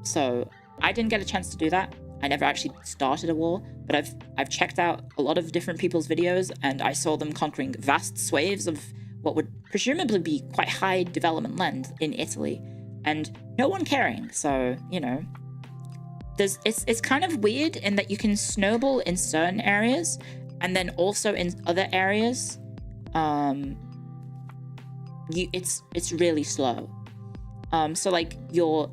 So I didn't get a chance to do that. I never actually started a war, but I've checked out a lot of different people's videos, and I saw them conquering vast swathes of what would presumably be quite high development land in Italy, and no one caring. So, you know, it's kind of weird in that you can snowball in certain areas, and then also in other areas, it's really slow. So like your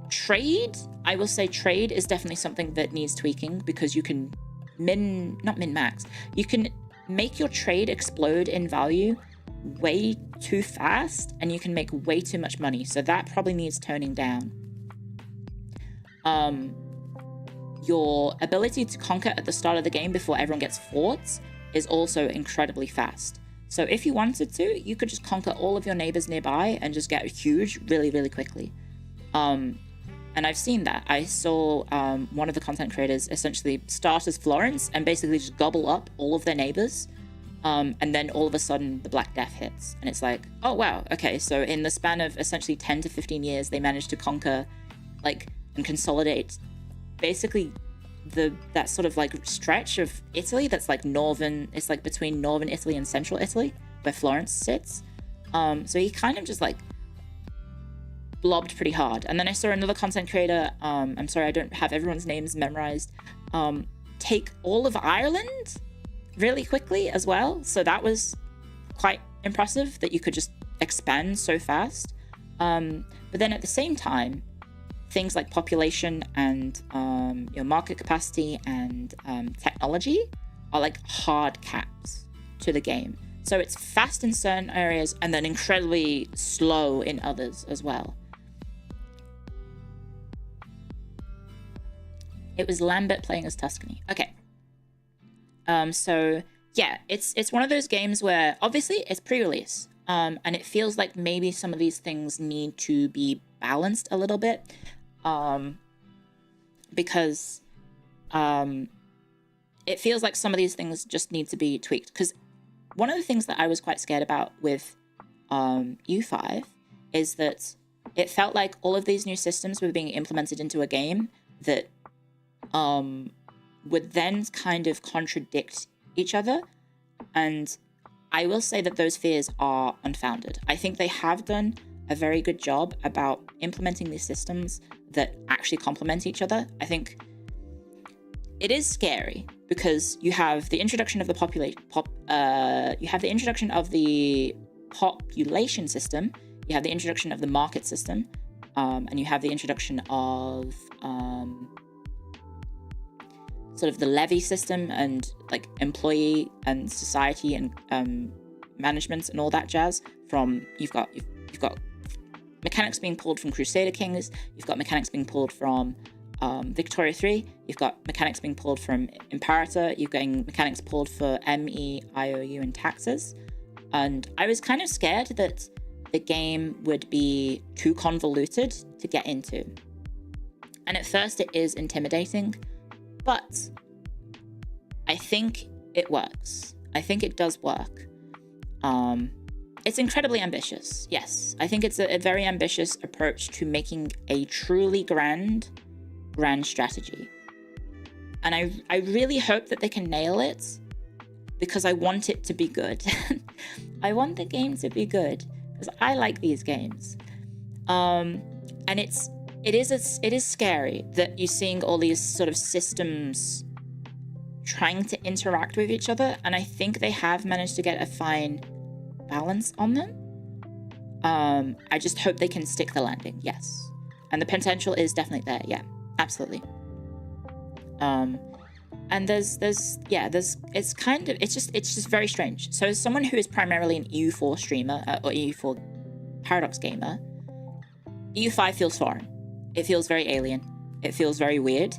trade, I will say trade is definitely something that needs tweaking, because you can not min-max, you can make your trade explode in value way too fast, and you can make way too much money. So that probably needs toning down. Your ability to conquer at the start of the game before everyone gets forts is also incredibly fast. So if you wanted to, you could just conquer all of your neighbors nearby and just get huge really, really quickly. And I've seen that. I saw one of the content creators essentially start as Florence and basically just gobble up all of their neighbors. And then all of a sudden the Black Death hits. And it's like, oh wow, okay, so in the span of essentially 10 to 15 years, they managed to conquer, like, and consolidate basically that sort of like stretch of Italy that's like it's like between northern Italy and central Italy, where Florence sits. So he kind of just like blobbed pretty hard. And then I saw another content creator, I'm sorry, I don't have everyone's names memorized, take all of Ireland really quickly as well. So that was quite impressive that you could just expand so fast. But then at the same time, things like population and your market capacity and technology are like hard caps to the game. So it's fast in certain areas and then incredibly slow in others as well. It was Lambert playing as Tuscany. Okay. So yeah, it's one of those games where obviously it's pre-release, and it feels like maybe some of these things need to be balanced a little bit, because it feels like some of these things just need to be tweaked. Because one of the things that I was quite scared about with EU5 is that it felt like all of these new systems were being implemented into a game that would then kind of contradict each other. And I will say that those fears are unfounded. I think they have done a very good job about implementing these systems that actually complement each other. I think it is scary because you have the introduction of the population system, you have the introduction of the market system, and you have the introduction of sort of the levy system and like employee and society and management and all that jazz. From you've got mechanics being pulled from Crusader Kings, you've got mechanics being pulled from Victoria 3, you've got mechanics being pulled from Imperator, you're getting mechanics pulled for ME, IOU, and taxes. And I was kind of scared that the game would be too convoluted to get into. And at first it is intimidating, but I think it works. I think it does work. It's incredibly ambitious, yes. I think it's a very ambitious approach to making a truly grand strategy. And I really hope that they can nail it, because I want it to be good. I want the game to be good, because I like these games. And it is scary that you're seeing all these sort of systems trying to interact with each other, and I think they have managed to get a fine balance on them. I just hope they can stick the landing, yes. And the potential is definitely there, yeah, absolutely. And there's it's just very strange. So as someone who is primarily an EU4 streamer or EU4 Paradox gamer, EU5 feels foreign. It feels very alien. It feels very weird.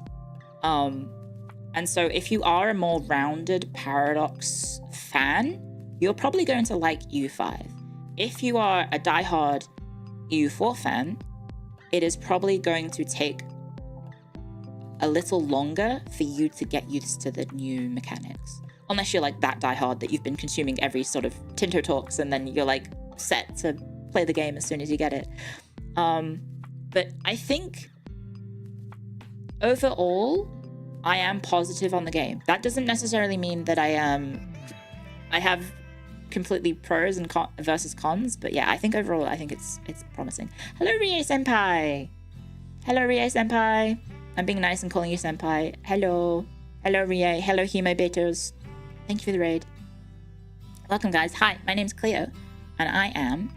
And so if you are a more rounded Paradox fan, you're probably going to like EU5. If you are a diehard EU4 fan, it is probably going to take a little longer for you to get used to the new mechanics. Unless you're like that diehard that you've been consuming every sort of Tinto Talks and then you're like set to play the game as soon as you get it. But I think overall, I am positive on the game. That doesn't necessarily mean that I have completely pros and versus cons, but yeah, I think overall, I think it's promising. Hello, Rie Senpai. Hello, Rie Senpai. I'm being nice and calling you Senpai. Hello. Hello, Rie. Hello, Hemobetos. Thank you for the raid. Welcome, guys. Hi, my name's Clio, and I am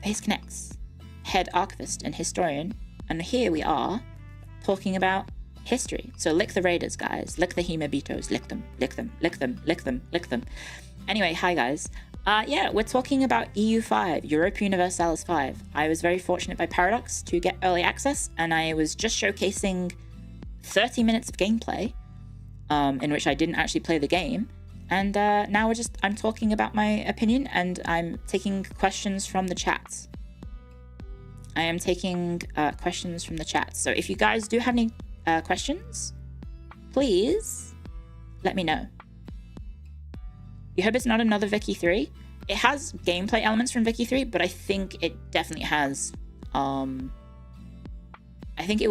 Face Connect's head archivist and historian, and here we are talking about history. So lick the raiders, guys. Lick the Hemobetos. Lick them. Lick them. Lick them. Lick them. Lick them. Anyway, hi, guys. Yeah, we're talking about EU5, Europa Universalis 5. I was very fortunate by Paradox to get early access, and I was just showcasing 30 minutes of gameplay, in which I didn't actually play the game. And now I'm talking about my opinion, and I'm taking questions from the chat. I am taking questions from the chat. So if you guys do have any questions, please let me know. You hope it's not another Vicky 3. It has gameplay elements from Vicky 3, but I think it definitely has. I think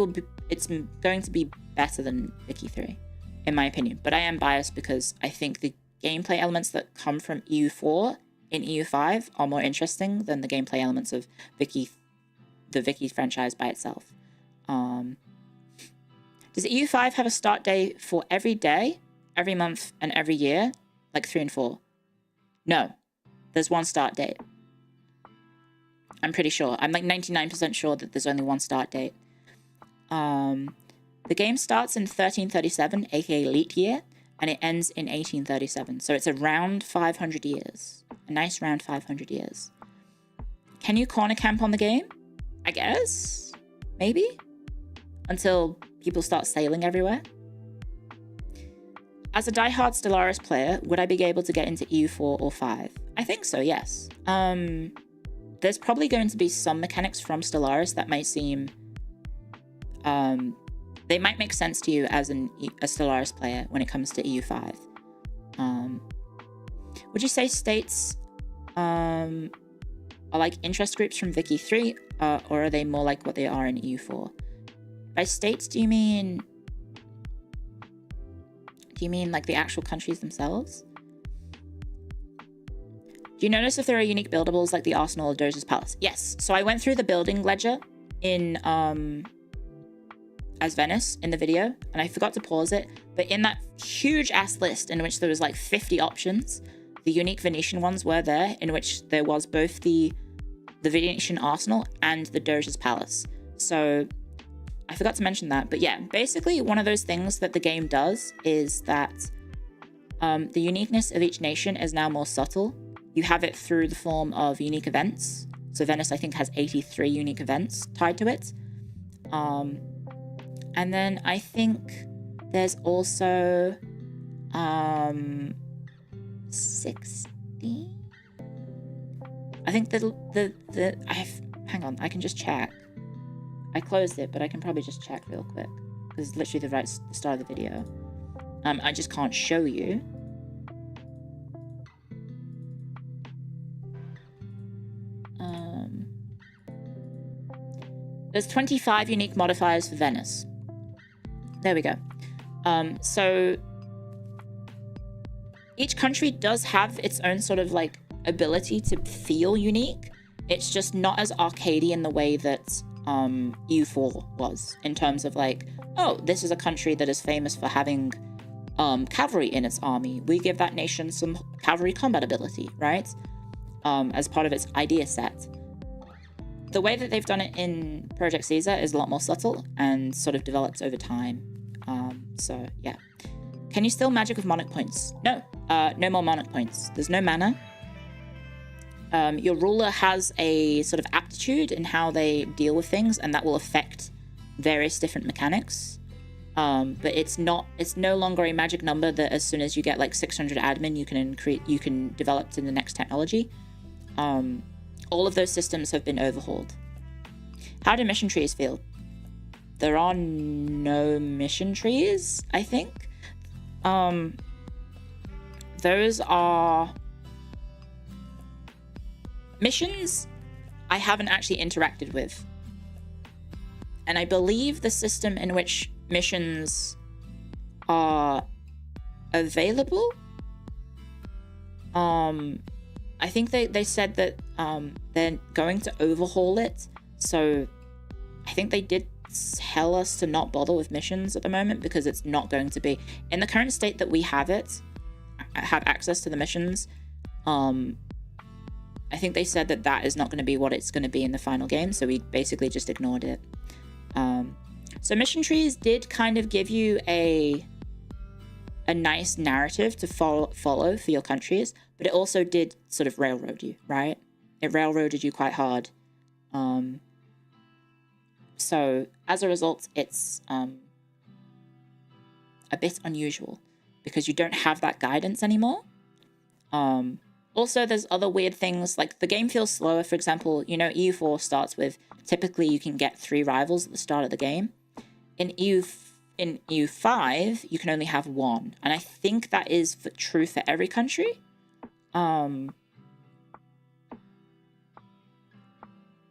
it's going to be better than Vicky 3, in my opinion. But I am biased because I think the gameplay elements that come from EU4 in EU5 are more interesting than the gameplay elements of the Vicky franchise by itself. Does EU5 have a start date for every day, every month, and every year? Like 3 and 4? No. There's one start date. I'm pretty sure. I'm like 99% sure that there's only one start date. The game starts in 1337, aka leap year, and it ends in 1837. So it's around 500 years. A nice round 500 years. Can you corner camp on the game? I guess? Maybe? Until people start sailing everywhere? as a diehard Stellaris player, would I be able to get into EU4 or 5? I think so, yes. There's probably going to be some mechanics from Stellaris that might seem... they might make sense to you as a Stellaris player when it comes to EU5. Would you say states are like interest groups from Wiki 3, or are they more like what they are in EU4? By states, do you mean like the actual countries themselves? Do you notice if there are unique buildables like the Arsenal or Doge's Palace? Yes. So I went through the building ledger in as Venice in the video, and I forgot to pause it. But in that huge ass list in which there was like 50 options, the unique Venetian ones were there, in which there was both the Venetian Arsenal and the Doge's Palace. So I forgot to mention that. But yeah, basically one of those things that the game does is that the uniqueness of each nation is now more subtle. You have it through the form of unique events. So Venice, I think, has 83 unique events tied to it. And then I think there's also 60. I think hang on, I can just check. I closed it, but I can probably just check real quick because it's literally the start of the video. I just can't show you. There's 25 unique modifiers for Venice. There we go. So each country does have its own sort of like ability to feel unique. It's just not as arcadey in the way that EU4 was, in terms of like, oh, this is a country that is famous for having cavalry in its army. We give that nation some cavalry combat ability, right? As part of its idea set. The way that they've done it in Project Caesar is a lot more subtle and sort of develops over time. So yeah. Can you still magic with monarch points? No, no more monarch points. There's no mana. Your ruler has a sort of aptitude in how they deal with things, and that will affect various different mechanics. But it's no longer a magic number that as soon as you get like 600 admin, you can develop to the next technology. All of those systems have been overhauled. How do mission trees feel? There are no mission trees, I think. Those are missions I haven't actually interacted with. And I believe the system in which missions are available, I think they said that they're going to overhaul it. So I think they did tell us to not bother with missions at the moment because it's not going to be in the current state that we have access to the missions. I think they said that is not going to be what it's going to be in the final game. So we basically just ignored it. So mission trees did kind of give you a nice narrative to follow for your countries, but it also did sort of railroad you, right? It railroaded you quite hard. So as a result, it's a bit unusual because you don't have that guidance anymore. Also, there's other weird things, like the game feels slower. For example, you know, EU4 starts with, typically you can get 3 rivals at the start of the game. In EU5, you can only have 1. And I think that is true for every country.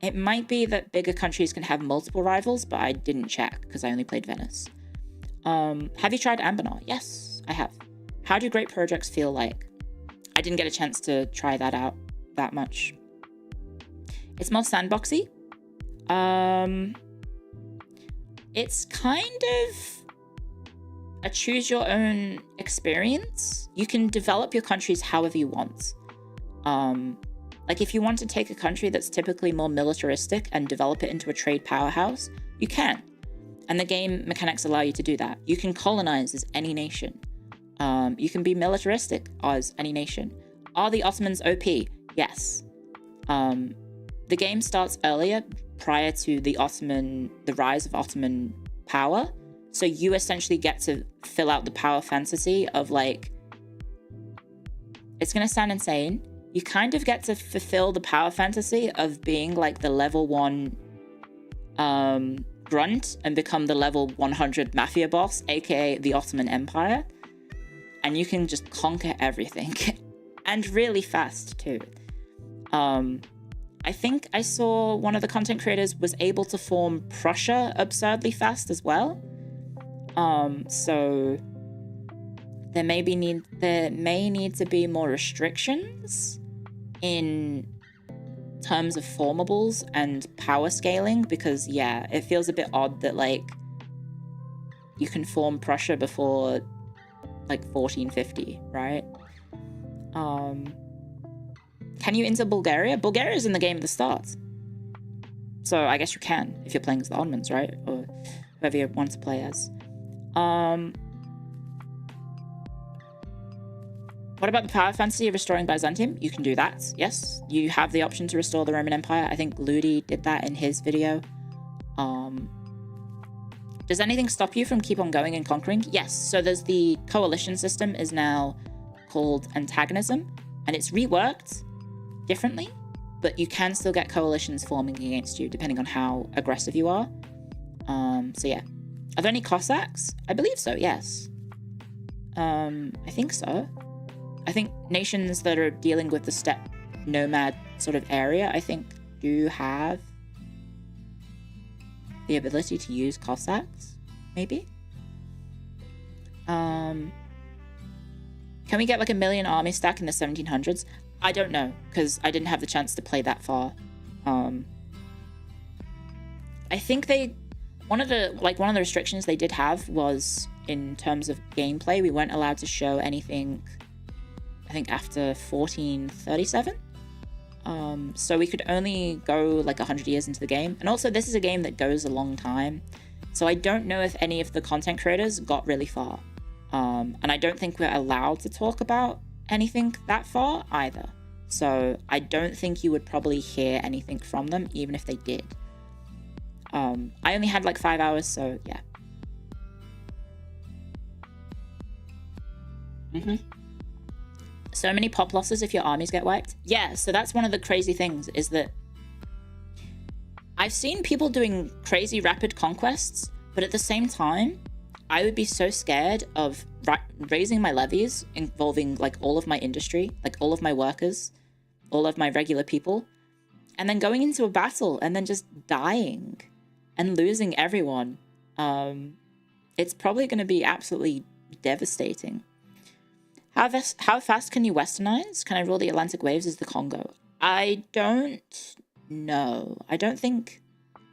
It might be that bigger countries can have multiple rivals, but I didn't check because I only played Venice. Have you tried Ambernaut? Yes, I have. How do great projects feel like? I didn't get a chance to try that out that much. It's more sandboxy. It's kind of a choose your own experience. You can develop your countries however you want. Like if you want to take a country that's typically more militaristic and develop it into a trade powerhouse, you can. And the game mechanics allow you to do that. You can colonize as any nation. You can be militaristic as any nation. Are the Ottomans OP? Yes. The game starts earlier, prior to the rise of Ottoman power. So you essentially get to fill out the power fantasy of like, it's going to sound insane. You kind of get to fulfill the power fantasy of being like the level 1 grunt and become the level 100 mafia boss, aka the Ottoman Empire. And you can just conquer everything. And really fast too. I think I saw one of the content creators was able to form Prussia absurdly fast as well. So there may need to be more restrictions in terms of formables and power scaling, because yeah, it feels a bit odd that like you can form Prussia before like 1450, right? Can you enter Bulgaria? Bulgaria is in the game at the start. So I guess you can if you're playing as the Ottomans, right? Or whoever you want to play as. What about the power fantasy of restoring Byzantium? You can do that, yes. You have the option to restore the Roman Empire. I think Ludi did that in his video. Does anything stop you from keep on going and conquering? Yes, so there's the coalition system is now called antagonism, and it's reworked differently, but you can still get coalitions forming against you depending on how aggressive you are. So yeah. Are there any Cossacks? I believe so, yes. I think so. I think nations that are dealing with the steppe nomad sort of area, I think, do have the ability to use Cossacks, maybe? Can we get like 1 million army stack in the 1700s? I don't know, because I didn't have the chance to play that far. I think one of the restrictions they did have was in terms of gameplay, we weren't allowed to show anything, I think, after 1437. So we could only go like 100 years into the game. And also this is a game that goes a long time. So I don't know if any of the content creators got really far. And I don't think we're allowed to talk about anything that far either. So I don't think you would probably hear anything from them, even if they did. I only had like 5 hours, so yeah. So many pop losses if your armies get wiped? Yeah, so that's one of the crazy things, is that I've seen people doing crazy rapid conquests, but at the same time, I would be so scared of raising my levies involving like all of my industry, like all of my workers, all of my regular people, and then going into a battle and then just dying and losing everyone. It's probably going to be absolutely devastating. How fast can you westernize? Can I rule the Atlantic waves as the Congo? I don't know. I don't think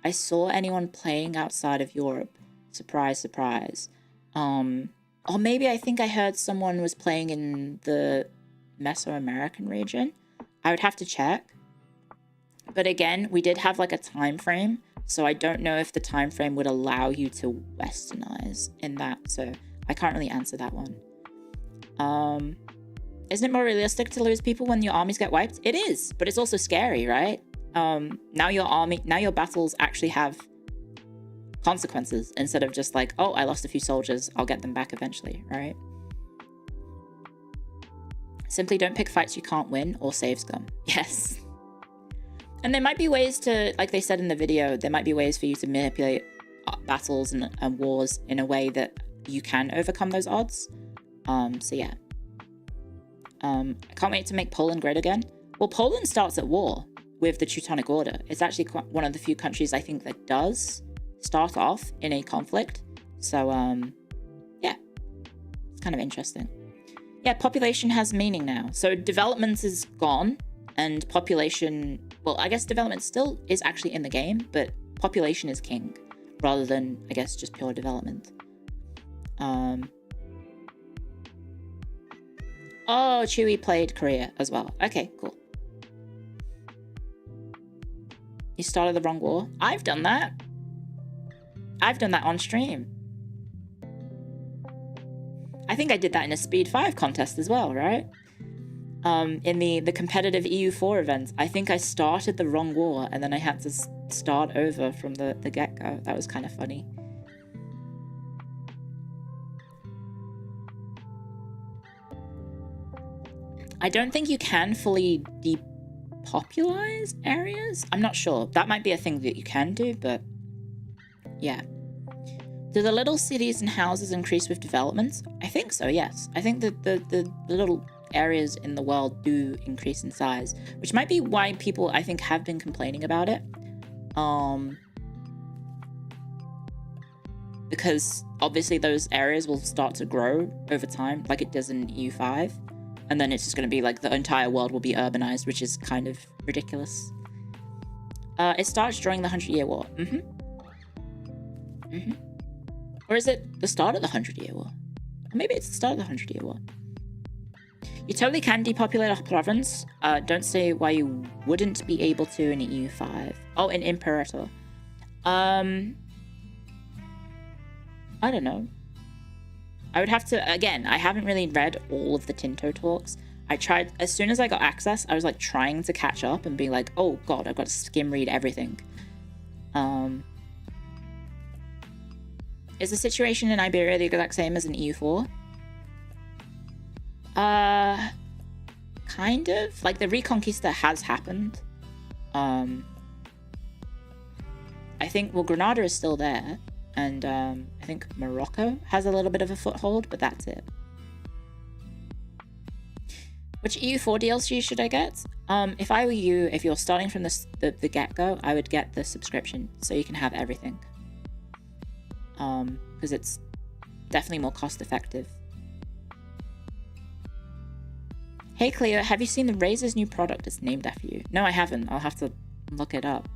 I saw anyone playing outside of Europe. Surprise, surprise. Or maybe I think I heard someone was playing in the Mesoamerican region. I would have to check. But again, we did have like a time frame, so I don't know if the time frame would allow you to westernize in that. So I can't really answer that one. Isn't it more realistic to lose people when your armies get wiped? It is, but it's also scary, right? Now your battles actually have consequences instead of just like, oh, I lost a few soldiers, I'll get them back eventually, right? Simply don't pick fights you can't win or save scum. Yes. And there might be ways to, like they said in the video, there might be ways for you to manipulate battles and wars in a way that you can overcome those odds. So yeah. I can't wait to make Poland great again. Well, Poland starts at war with the Teutonic Order. It's actually one of the few countries I think that does start off in a conflict. So, yeah. It's kind of interesting. Yeah, population has meaning now. So development is gone, and population... Well, I guess development still is actually in the game, but population is king, rather than, I guess, just pure development. Oh, Chewie played Korea as well. Okay, cool. You started the wrong war. I've done that. I've done that on stream. I think I did that in a Speed 5 contest as well, right? In the competitive EU4 event, I think I started the wrong war and then I had to start over from the get-go. That was kind of funny. I don't think you can fully depopularize areas. I'm not sure. That might be a thing that you can do, but yeah. Do the little cities and houses increase with development? I think so, yes. I think that the little areas in the world do increase in size, which might be why people, I think, have been complaining about it. Because obviously those areas will start to grow over time, like it does in EU5. And then it's just going to be like the entire world will be urbanized, which is kind of ridiculous. It starts during the 100-Year War. Or is it the start of the 100-Year War? Or maybe it's the start of the 100-Year War. You totally can depopulate a province. Don't say why you wouldn't be able to in EU5. Oh, in Imperator. I don't know. I would have to, again, I haven't really read all of the Tinto talks. I tried, as soon as I got access, I was like trying to catch up and be like, oh god, I've got to skim read everything. Is the situation in Iberia the exact same as in EU4? Kind of. Like, the Reconquista has happened. I think, well, Granada is still there. And I think Morocco has a little bit of a foothold, but that's it. Which EU4 DLC should I get? If I were you, if you're starting from the get-go, I would get the subscription so you can have everything. Because it's definitely more cost-effective. Hey Clio, have you seen the Razer's new product? It's named after you. No, I haven't. I'll have to look it up.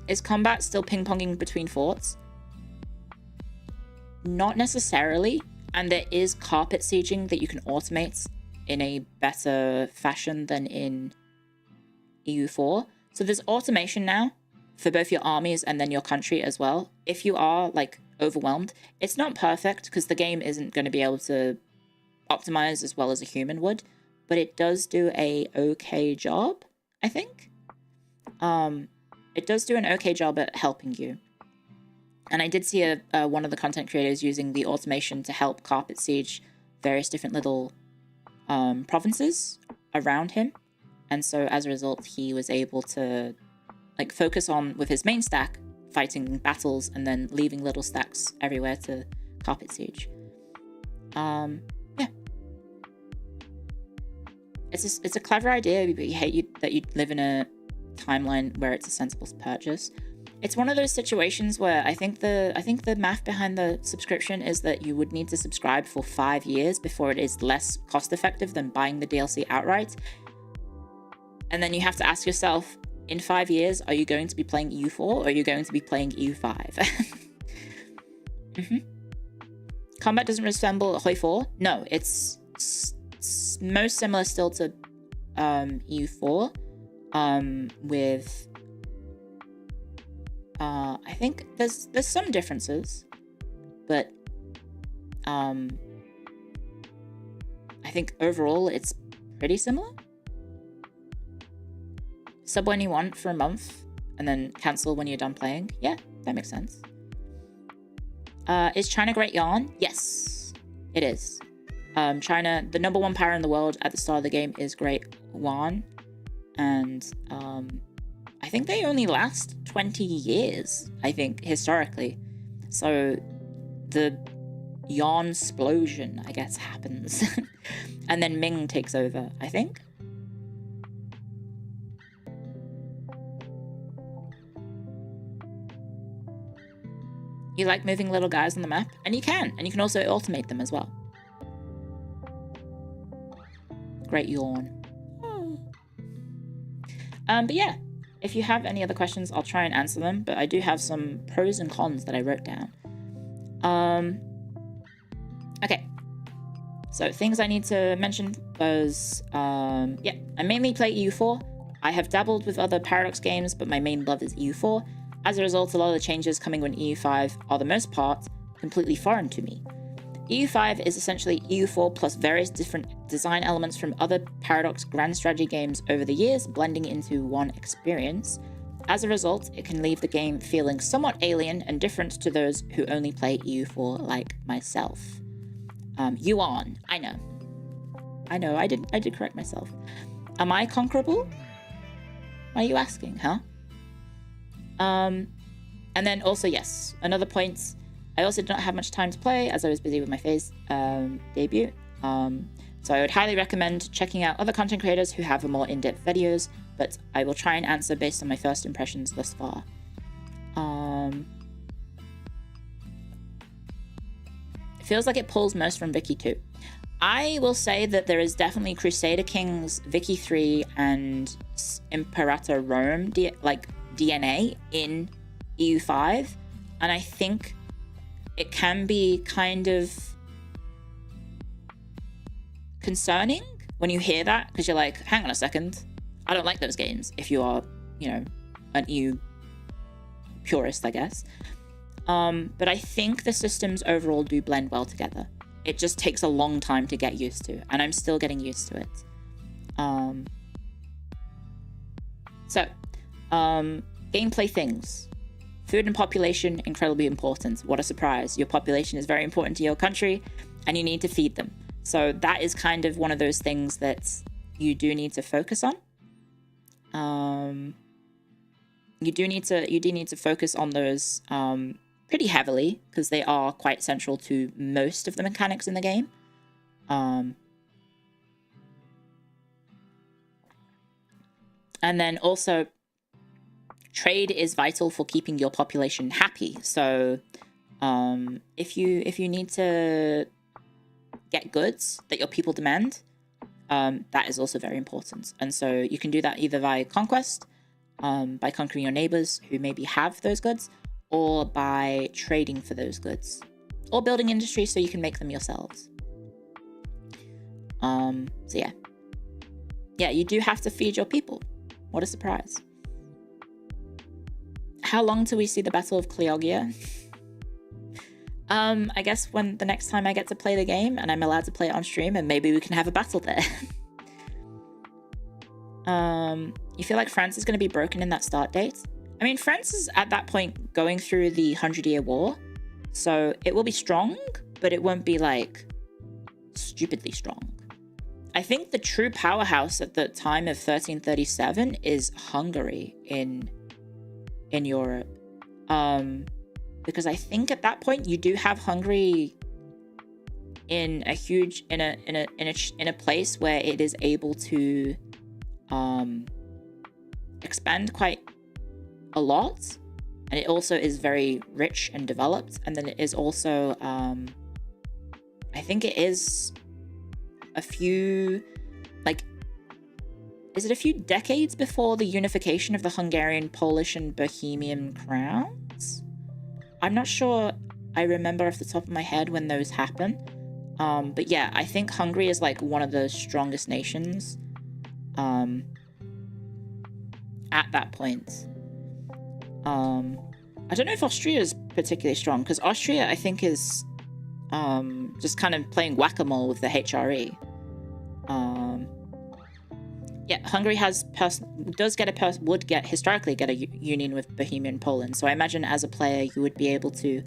Is combat still ping-ponging between forts? Not necessarily, and there is carpet sieging that you can automate in a better fashion than in EU4. So there's automation now for both your armies and then your country as well. If you are, like, overwhelmed, it's not perfect because the game isn't going to be able to optimize as well as a human would, but it does do a okay job, I think. It does do an okay job at helping you. And I did see one of the content creators using the automation to help carpet siege various different little provinces around him. And so as a result, he was able to like focus on, with his main stack, fighting battles and then leaving little stacks everywhere to carpet siege. Yeah. It's a clever idea, but you hate that you live in a timeline where it's a sensible purchase. It's one of those situations where I think the math behind the subscription is that you would need to subscribe for 5 years before it is less cost effective than buying the DLC outright. And then you have to ask yourself, in 5 years, are you going to be playing EU4 or are you going to be playing EU5? Combat doesn't resemble Hoi4. No, it's most similar still to EU4. With I think there's some differences, but I think overall it's pretty similar. Sub when you want for a month and then cancel when you're done playing. Yeah, that makes sense. Is China great yarn? Yes, it is. China, the #1 power in the world at the start of the game, is Great Yuan. And I think they only last 20 years, I think, historically. So the yarn explosion, I guess, happens. And then Ming takes over, I think. You like moving little guys on the map? And you can also automate them as well. Great yawn. But yeah, if you have any other questions, I'll try and answer them, but I do have some pros and cons that I wrote down. Okay. So things I need to mention was, yeah, I mainly play EU4. I have dabbled with other Paradox games, but my main love is EU4. As a result, a lot of the changes coming when EU5 are the most part completely foreign to me. EU5 is essentially EU4 plus various different design elements from other Paradox grand strategy games over the years, blending into one experience. As a result, it can leave the game feeling somewhat alien and different to those who only play EU4 like myself. Yuan. I know. I did correct myself. Am I conquerable? Why are you asking, huh? And then also, yes, another point. I also did not have much time to play as I was busy with my phase debut. So I would highly recommend checking out other content creators who have more in-depth videos, but I will try and answer based on my first impressions thus far. It feels like it pulls most from Vicky 2. I will say that there is definitely Crusader Kings, Vicky 3, and Imperator Rome DNA in EU5, and I think it can be kind of concerning when you hear that, because you're like, hang on a second, I don't like those games, if you are, you know, an EU purist, I guess. But I think the systems overall do blend well together. It just takes a long time to get used to, and I'm still getting used to it. Gameplay things. Food and population, incredibly important. What a surprise. Your population is very important to your country, and you need to feed them. So that is kind of one of those things that you do need to focus on. You do need to focus on those pretty heavily, because they are quite central to most of the mechanics in the game. And then also, trade is vital for keeping your population happy. So if you need to get goods that your people demand, that is also very important. And so you can do that either via conquest, by conquering your neighbors who maybe have those goods, or by trading for those goods, or building industry so you can make them yourselves. So yeah, you do have to feed your people. What a surprise. How long till we see the Battle of Cleogia? I guess when the next time I get to play the game and I'm allowed to play it on stream, and maybe we can have a battle there. You feel like France is going to be broken in that start date? I mean, France is at that point going through the 100-Year War, so it will be strong, but it won't be like stupidly strong. I think the true powerhouse at the time of 1337 is Hungary in Europe, because I think at that point you do have Hungary in a huge in a place where it is able to expand quite a lot, and it also is very rich and developed. And then it is also I think it is a few, like, is it a few decades before the unification of the Hungarian, Polish, and Bohemian crowns? I'm not sure I remember off the top of my head when those happen. But yeah, I think Hungary is like one of the strongest nations at that point. I don't know if Austria is particularly strong, because Austria, I think, is just kind of playing whack-a-mole with the HRE. Yeah, Hungary would historically get a union with Bohemian Poland. So I imagine as a player you would be able to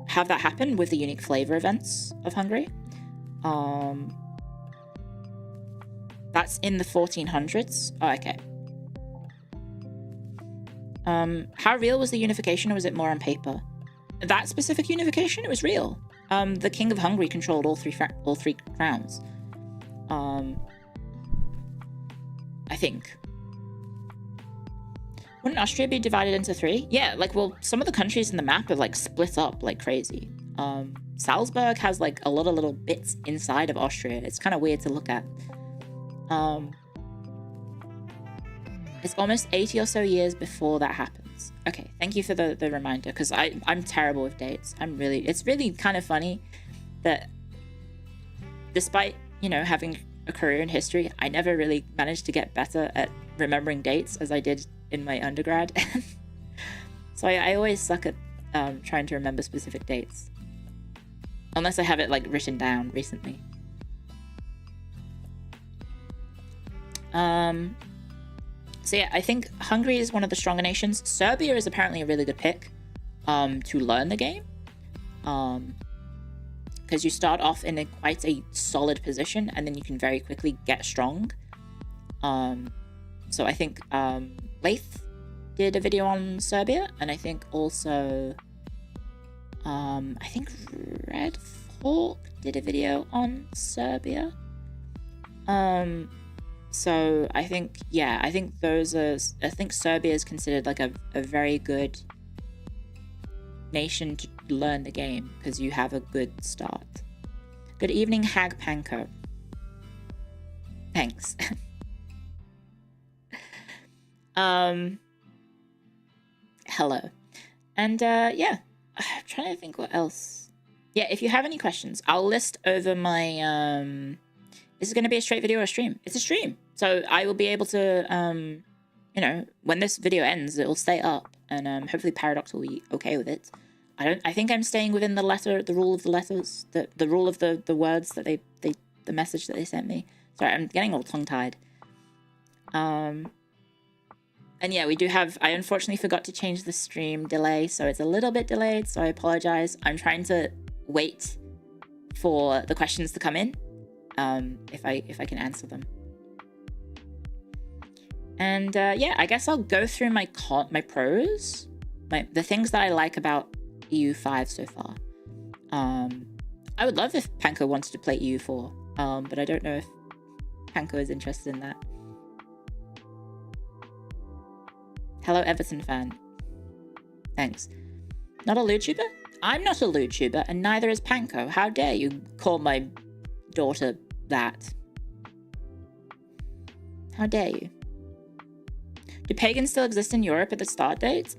have that happen with the unique flavor events of Hungary. That's in the 1400s. Oh, okay. How real was the unification, or was it more on paper? That specific unification, it was real. The King of Hungary controlled all three crowns. I think. Wouldn't Austria be divided into three? Yeah, like, well, some of the countries in the map are like split up like crazy. Salzburg has like a lot of little bits inside of Austria. It's kind of weird to look at. It's almost 80 or so years before that happens. Okay, thank you for the reminder, because I'm terrible with dates. It's really kind of funny that despite, you know, having a career in history, I never really managed to get better at remembering dates as I did in my undergrad. So I always suck at trying to remember specific dates. Unless I have it like written down recently. So yeah, I think Hungary is one of the stronger nations. Serbia is apparently a really good pick to learn the game. because you start off in quite a solid position and then you can very quickly get strong. So I think Lath did a video on Serbia, and I think also I think Red Hawk did a video on Serbia. So I think, yeah, I think Serbia is considered like a very good nation to learn the game because you have a good start. Good evening, Hag Panko. Thanks. Hello. And yeah, I'm trying to think what else. Yeah, if you have any questions, I'll list over my this is going to be a straight video or a stream. It's a stream. So I will be able to you know, when this video ends, it will stay up, and hopefully Paradox will be okay with it. I think I'm staying within the rule of the letters, the rule of the words that the message that they sent me. Sorry, I'm getting all tongue-tied. And yeah, we do have, I unfortunately forgot to change the stream delay, so it's a little bit delayed, so I apologize. I'm trying to wait for the questions to come in, if I can answer them. And yeah, I guess I'll go through my pros, the things that I like about EU5 so far. I would love if Panko wanted to play EU4, but I don't know if Panko is interested in that. Hello, Everton fan. Thanks. Not a YouTuber? I'm not a YouTuber, and neither is Panko. How dare you call my daughter that? How dare you? Do pagans still exist in Europe at the start date?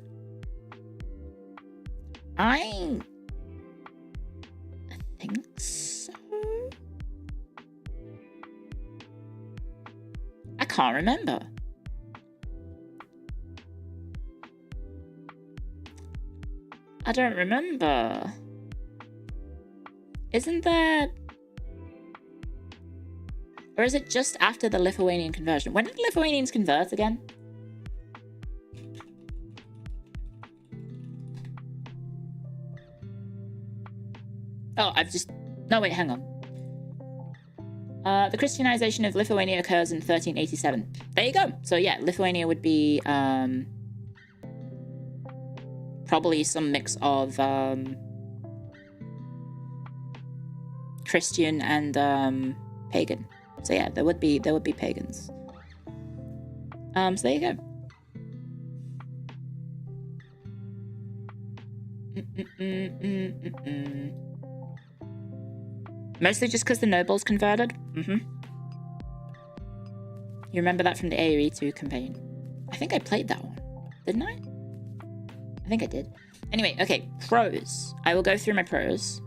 I think so. I can't remember. I don't remember. Isn't there... Or is it just after the Lithuanian conversion? When did the Lithuanians convert again? Oh, I've just... No, wait, hang on. The Christianization of Lithuania occurs in 1387. There you go. So yeah, Lithuania would be... probably some mix of Christian and pagan. So yeah, there would be pagans. So there you go. Mostly just because the nobles converted. You remember that from the AOE2 campaign? I think I played that one, didn't I? I think I did. Anyway, okay, pros. I will go through my pros.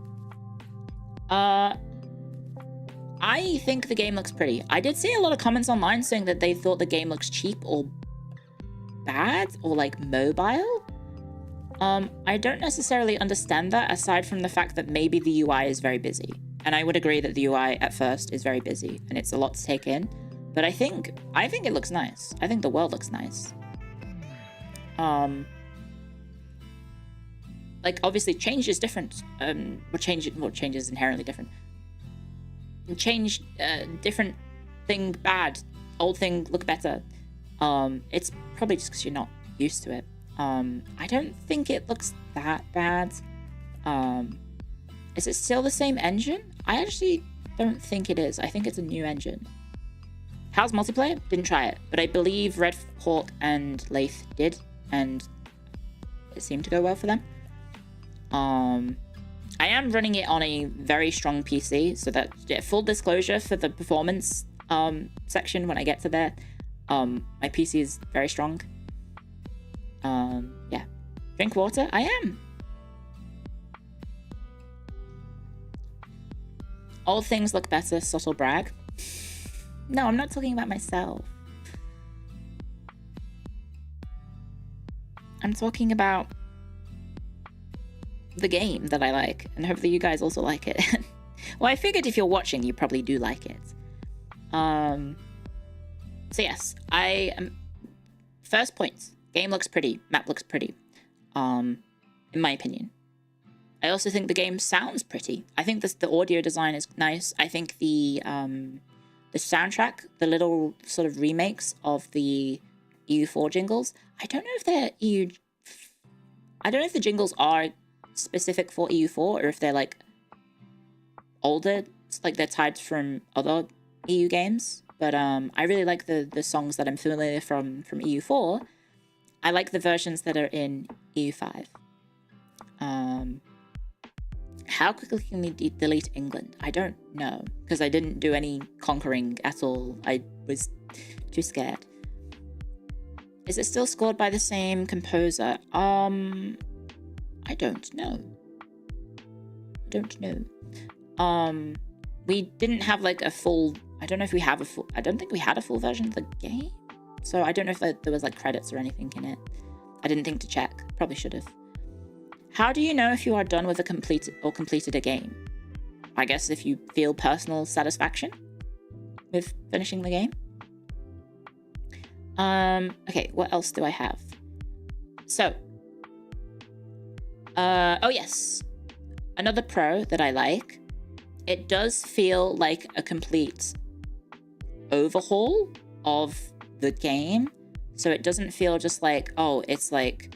I think the game looks pretty. I did see a lot of comments online saying that they thought the game looks cheap or bad or like mobile. I don't necessarily understand that, aside from the fact that maybe the UI is very busy. And I would agree that the UI at first is very busy and it's a lot to take in. But I think it looks nice. I think the world looks nice. Like, obviously, change is different. Change is inherently different. Change, different thing bad, old thing look better. It's probably just because you're not used to it. I don't think it looks that bad. Is it still the same engine? I actually don't think it is. I think it's a new engine. How's multiplayer? Didn't try it, but I believe Red Hawk and Lath did, and it seemed to go well for them. I am running it on a very strong PC, so that, yeah, full disclosure for the performance section when I get to there, my PC is very strong. Yeah. Drink water? I am. All things look better, subtle brag. No, I'm not talking about myself. I'm talking about the game that I like, and hopefully you guys also like it. Well, I figured if you're watching, you probably do like it. So yes, I am... First point, game looks pretty, map looks pretty, in my opinion. I also think the game sounds pretty. I think the audio design is nice. I think the soundtrack, the little sort of remakes of the EU4 jingles, I don't know if the jingles are specific for EU4 or if they're like older, like they're tied from other EU games. But I really like the songs that I'm familiar from EU4. I like the versions that are in EU5. How quickly can we delete England? I don't know, because I didn't do any conquering at all. I was too scared. Is it still scored by the same composer? I don't know. We didn't have like a full... I don't know if we have a full... I don't think we had a full version of the game. So I don't know if there was like credits or anything in it. I didn't think to check. Probably should have. How do you know if you are done with completed a game? I guess if you feel personal satisfaction with finishing the game. Okay, what else do I have? So, oh yes, another pro that I like. It does feel like a complete overhaul of the game. So it doesn't feel just like, oh, it's like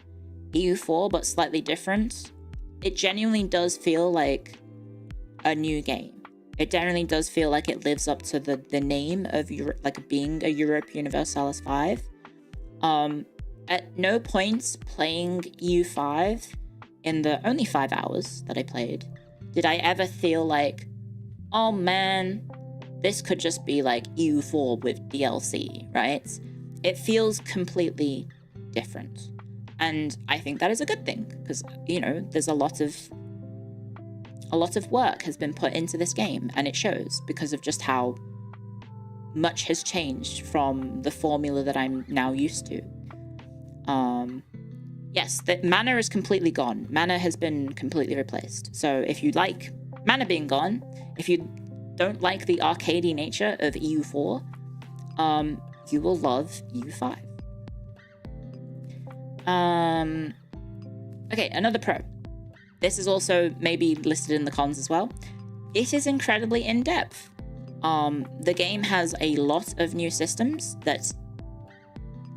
EU4 but slightly different. It genuinely does feel like a new game. It generally does feel like it lives up to the name of like being a Europa Universalis 5. At no point playing EU5 in the only 5 hours that I played did I ever feel like, oh man, this could just be like EU4 with DLC, right? It feels completely different. And I think that is a good thing because, you know, there's a lot of work has been put into this game and it shows because of just how much has changed from the formula that I'm now used to. Yes, the mana is completely gone. Mana has been completely replaced. So if you like mana being gone, if you don't like the arcadey nature of EU4, you will love EU5. Okay, another pro. This is also maybe listed in the cons as well. It is incredibly in-depth. The game has a lot of new systems that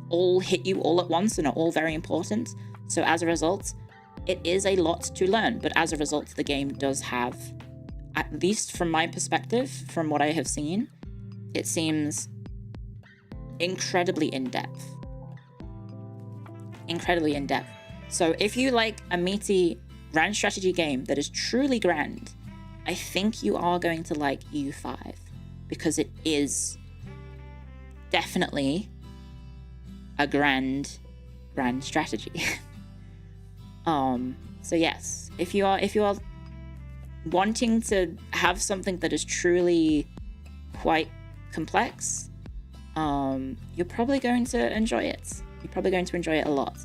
all hit you all at once and are all very important. So as a result, it is a lot to learn. But as a result, the game does have, at least from my perspective, from what I have seen, it seems incredibly in-depth. Incredibly in-depth. So if you like a meaty grand strategy game that is truly grand, I think you are going to like EU5 because it is definitely a grand strategy. So yes, if you are wanting to have something that is truly quite complex, you're probably going to enjoy it. You're probably going to enjoy it a lot.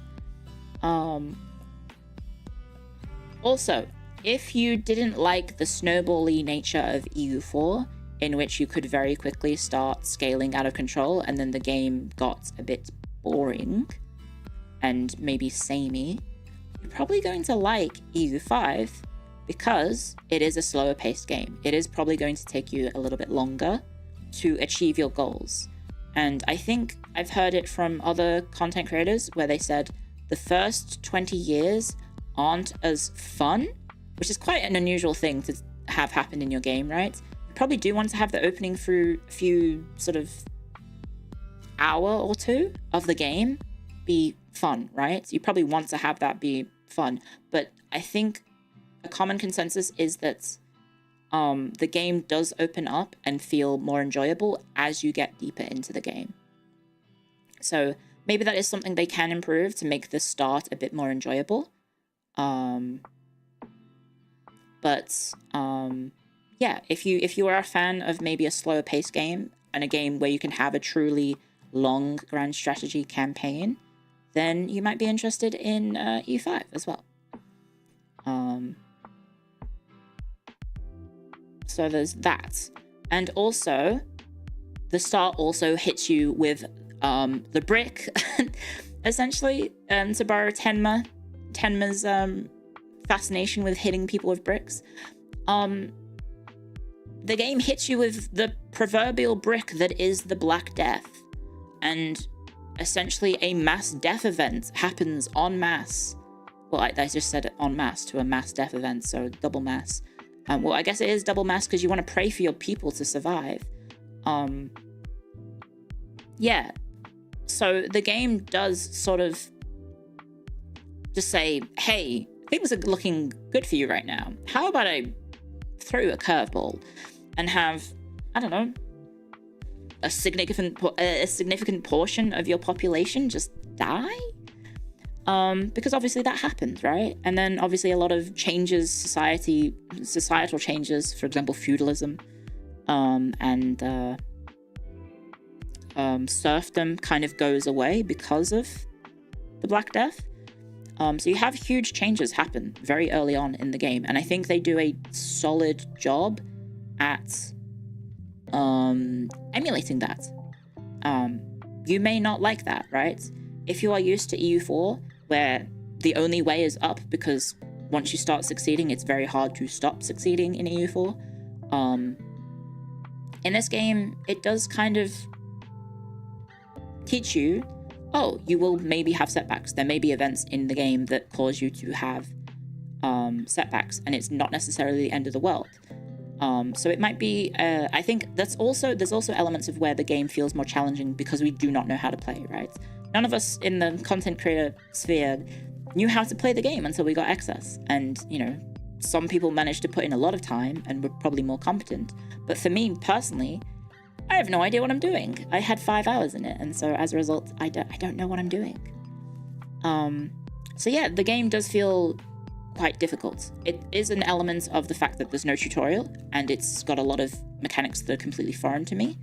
Also, if you didn't like the snowbally nature of EU4, in which you could very quickly start scaling out of control and then the game got a bit boring and maybe samey, you're probably going to like EU5 because it is a slower paced game. It is probably going to take you a little bit longer to achieve your goals. And I think I've heard it from other content creators where they said the first 20 years aren't as fun, which is quite an unusual thing to have happen in your game, right? You probably do want to have the opening through a few sort of hour or two of the game be fun, right? You probably want to have that be fun. But I think a common consensus is that the game does open up and feel more enjoyable as you get deeper into the game. So maybe that is something they can improve to make the start a bit more enjoyable. Yeah, if you are a fan of maybe a slower paced game and a game where you can have a truly long grand strategy campaign, then you might be interested in EU5 as well. So there's that. And also, the start also hits you with the brick, essentially, to borrow Tenma's fascination with hitting people with bricks. The game hits you with the proverbial brick that is the Black Death, and essentially a mass death event happens en masse. Well, I just said en masse to a mass death event, so double mass. Well, I guess it is double mass because you want to pray for your people to survive. Yeah. So the game does sort of just say, hey, things are looking good for you right now. How about I throw you a curveball and have, I don't know, a significant portion of your population just die? Because obviously that happened, right? And then obviously a lot of changes, societal changes, for example, feudalism, and serfdom kind of goes away because of the Black Death. So you have huge changes happen very early on in the game, and I think they do a solid job at emulating that. You may not like that, right? If you are used to EU4, where the only way is up because once you start succeeding, it's very hard to stop succeeding in EU4. In this game, it does kind of teach you, oh, you will maybe have setbacks. There may be events in the game that cause you to have setbacks, and it's not necessarily the end of the world. So it might be, I think there's also elements of where the game feels more challenging because we do not know how to play, right? None of us in the content creator sphere knew how to play the game until we got access. And, you know, some people managed to put in a lot of time and were probably more competent. But for me personally, I have no idea what I'm doing. I had 5 hours in it, and so as a result, I don't know what I'm doing. So yeah, the game does feel quite difficult. It is an element of the fact that there's no tutorial, and it's got a lot of mechanics that are completely foreign to me.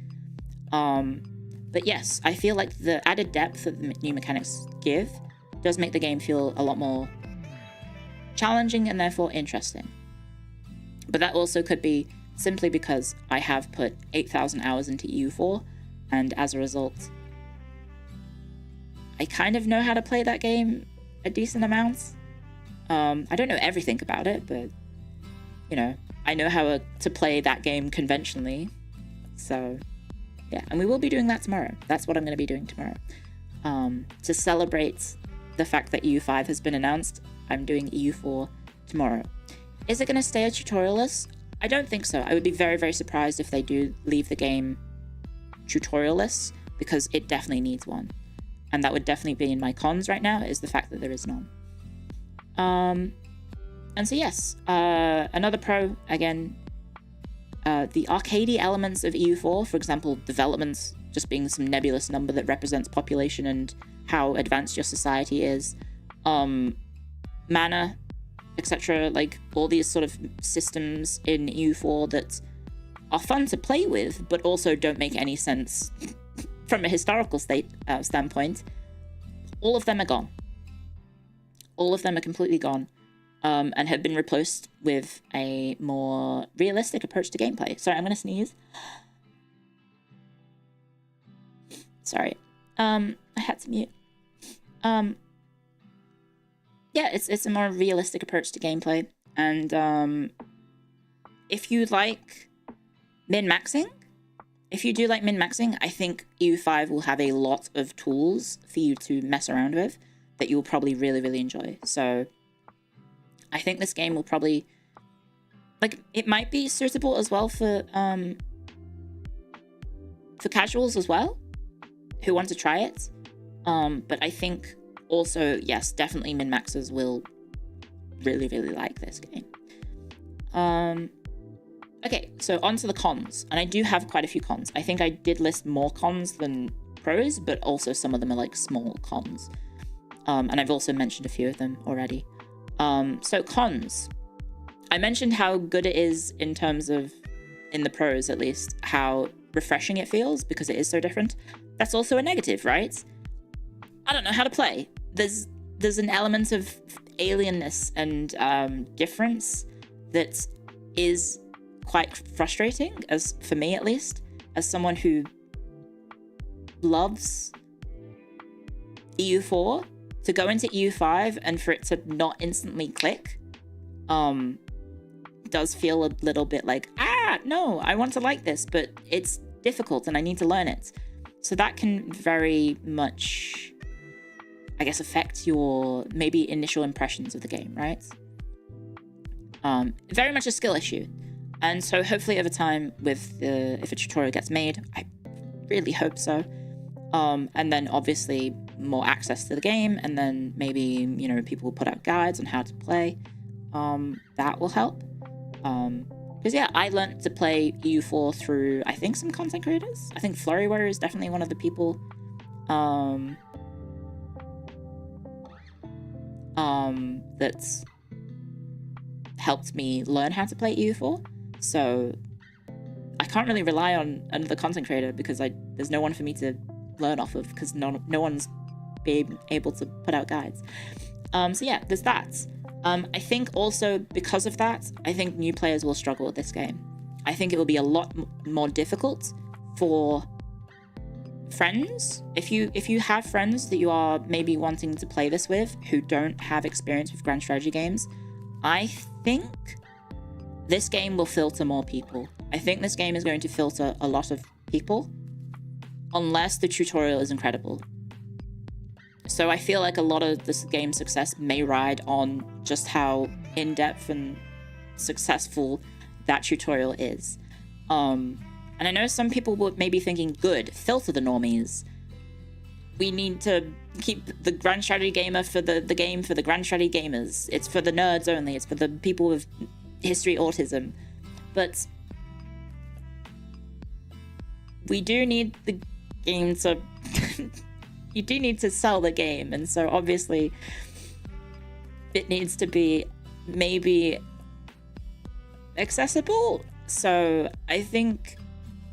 But yes, I feel like the added depth that the new mechanics give does make the game feel a lot more challenging and therefore interesting. But that also could be simply because I have put 8,000 hours into EU4, and as a result, I kind of know how to play that game a decent amount. I don't know everything about it, but, you know, I know how to play that game conventionally. So, yeah, and we will be doing that tomorrow. That's what I'm going to be doing tomorrow. To celebrate the fact that EU5 has been announced, I'm doing EU4 tomorrow. Is it going to stay a tutorial-less? I don't think so. I would be very, very surprised if they do leave the game tutorial-less, because it definitely needs one. And that would definitely be in my cons right now, is the fact that there is none. And so yes, another pro, again, the arcadey elements of EU4, for example, developments just being some nebulous number that represents population and how advanced your society is, mana, etc., like all these sort of systems in EU4 that are fun to play with, but also don't make any sense from a historical standpoint. All of them are gone. All of them are completely gone, and have been replaced with a more realistic approach to gameplay. Sorry, I'm going to sneeze. Sorry. I had to mute. Yeah, it's a more realistic approach to gameplay, and if you like min-maxing, if you do like min-maxing, I think EU5 will have a lot of tools for you to mess around with that you'll probably really, really enjoy. So I think this game will probably, like, it might be suitable as well for casuals as well, who want to try it. But I think also, yes, definitely min-maxers will really, really like this game. Okay, so on to the cons. And I do have quite a few cons. I think I did list more cons than pros, but also some of them are like small cons. And I've also mentioned a few of them already. So cons. I mentioned how good it is in terms of, in the pros at least, how refreshing it feels because it is so different. That's also a negative, right? I don't know how to play. There's an element of alienness and difference that is quite frustrating, as for me at least, as someone who loves EU4, to go into EU5 and for it to not instantly click does feel a little bit like, no, I want to like this, but it's difficult and I need to learn it. So that can very much, I guess, affect your maybe initial impressions of the game, right? Very much a skill issue. And so hopefully over time if a tutorial gets made, I really hope so. And then obviously more access to the game, and then maybe, you know, people will put out guides on how to play. That will help. Because yeah, I learned to play EU4 through, I think, some content creators. I think Flurryware is definitely one of the people that's helped me learn how to play EU4. So I can't really rely on another content creator because there's no one for me to learn off of, because no one's been able to put out guides. So yeah, there's that. I think also because of that, I think new players will struggle with this game. I think it will be a lot more difficult for friends. If you have friends that you are maybe wanting to play this with who don't have experience with grand strategy games, I think this game will filter more people. I think this game is going to filter a lot of people unless the tutorial is incredible. So I feel like a lot of this game's success may ride on just how in-depth and successful that tutorial is. And I know some people would maybe thinking, good, filter the normies. We need to keep the grand strategy gamer for the game for the grand strategy gamers. It's for the nerds only. It's for the people with history autism. But we do need the game to... you do need to sell the game, and so obviously it needs to be maybe accessible. So I think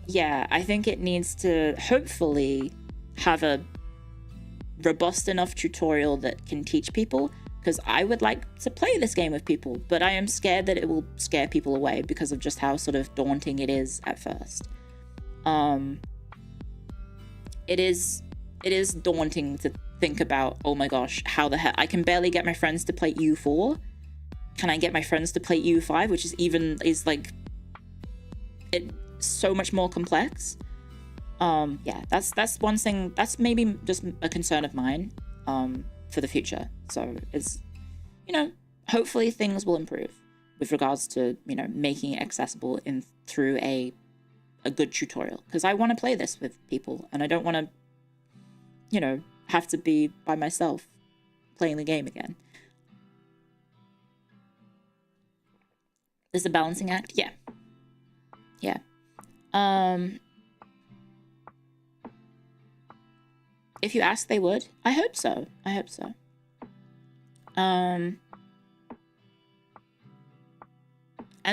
it needs to hopefully have a robust enough tutorial that can teach people, because I would like to play this game with people, but I am scared that it will scare people away because of just how sort of daunting it is at first. It is daunting to think about, oh my gosh, how the heck, I can barely get my friends to play EU4. Can I get my friends to play EU5, which is like it so much more complex? Yeah, that's one thing, that's maybe just a concern of mine for the future. So it's, you know, hopefully things will improve with regards to, you know, making it accessible through a good tutorial, because I want to play this with people and I don't want to, you know, have to be by myself playing the game again. There's a balancing act, yeah. If you ask, they would. I hope so. And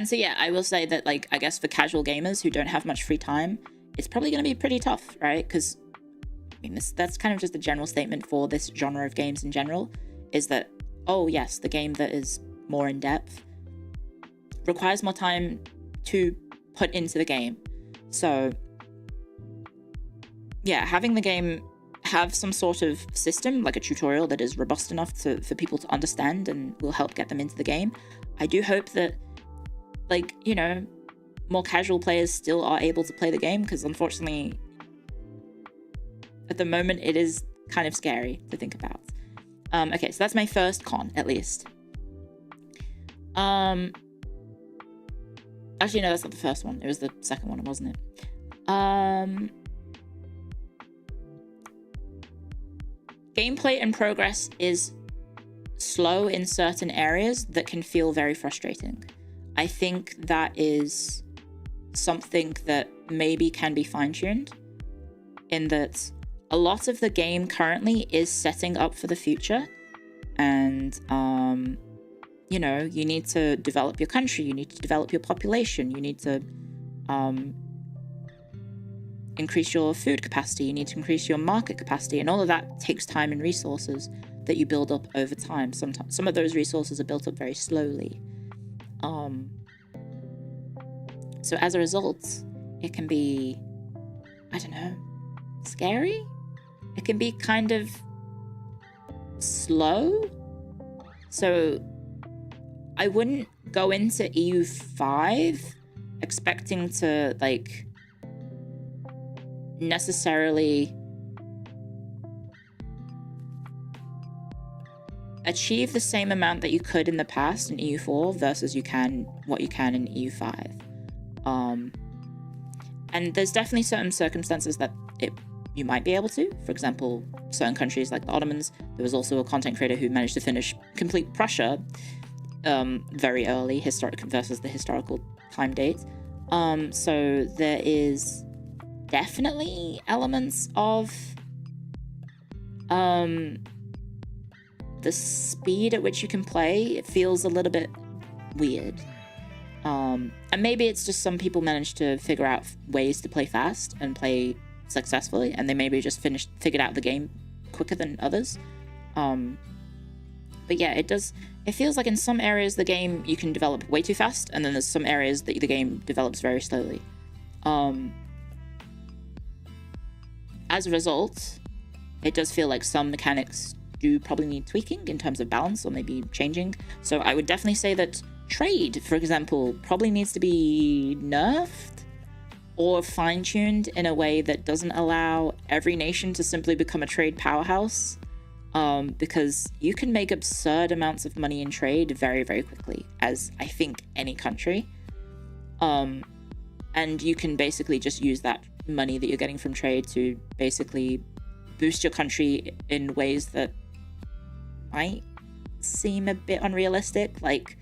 so yeah, I will say that, like, I guess for casual gamers who don't have much free time, it's probably going to be pretty tough, right? Because I mean, that's kind of just a general statement for this genre of games in general, is that, oh yes, the game that is more in-depth requires more time to put into the game. So yeah, having the game have some sort of system, like a tutorial that is robust enough for people to understand and will help get them into the game. I do hope that, like, you know, more casual players still are able to play the game, because unfortunately at the moment it is kind of scary to think about. Okay, so that's my first con, at least. Actually, no, that's not the first one. It was the second one, wasn't it? Gameplay and progress is slow in certain areas that can feel very frustrating. I think that is something that maybe can be fine-tuned, in that a lot of the game currently is setting up for the future, and you know, you need to develop your country, you need to develop your population, you need to increase your food capacity, you need to increase your market capacity, and all of that takes time and resources that you build up over time. Sometimes some of those resources are built up very slowly. So as a result, it can be, I don't know, scary? It can be kind of slow. So I wouldn't go into EU5 expecting to, like, necessarily achieve the same amount that you could in the past in EU4 versus what you can in EU5. And there's definitely certain circumstances that you might be able to. For example, certain countries like the Ottomans. There was also a content creator who managed to finish complete Prussia very early, historic versus the historical time date. So there is definitely elements of the speed at which you can play. It feels a little bit weird. And maybe it's just some people manage to figure out ways to play fast and play successfully, and they maybe just figured out the game quicker than others. But yeah, it feels like in some areas the game you can develop way too fast, and then there's some areas that the game develops very slowly. As a result, it does feel like some mechanics do probably need tweaking in terms of balance or maybe changing. So I would definitely say that trade, for example, probably needs to be nerfed or fine-tuned in a way that doesn't allow every nation to simply become a trade powerhouse, because you can make absurd amounts of money in trade very, very quickly, as I think any country. And you can basically just use that money that you're getting from trade to basically boost your country in ways that might seem a bit unrealistic. Like,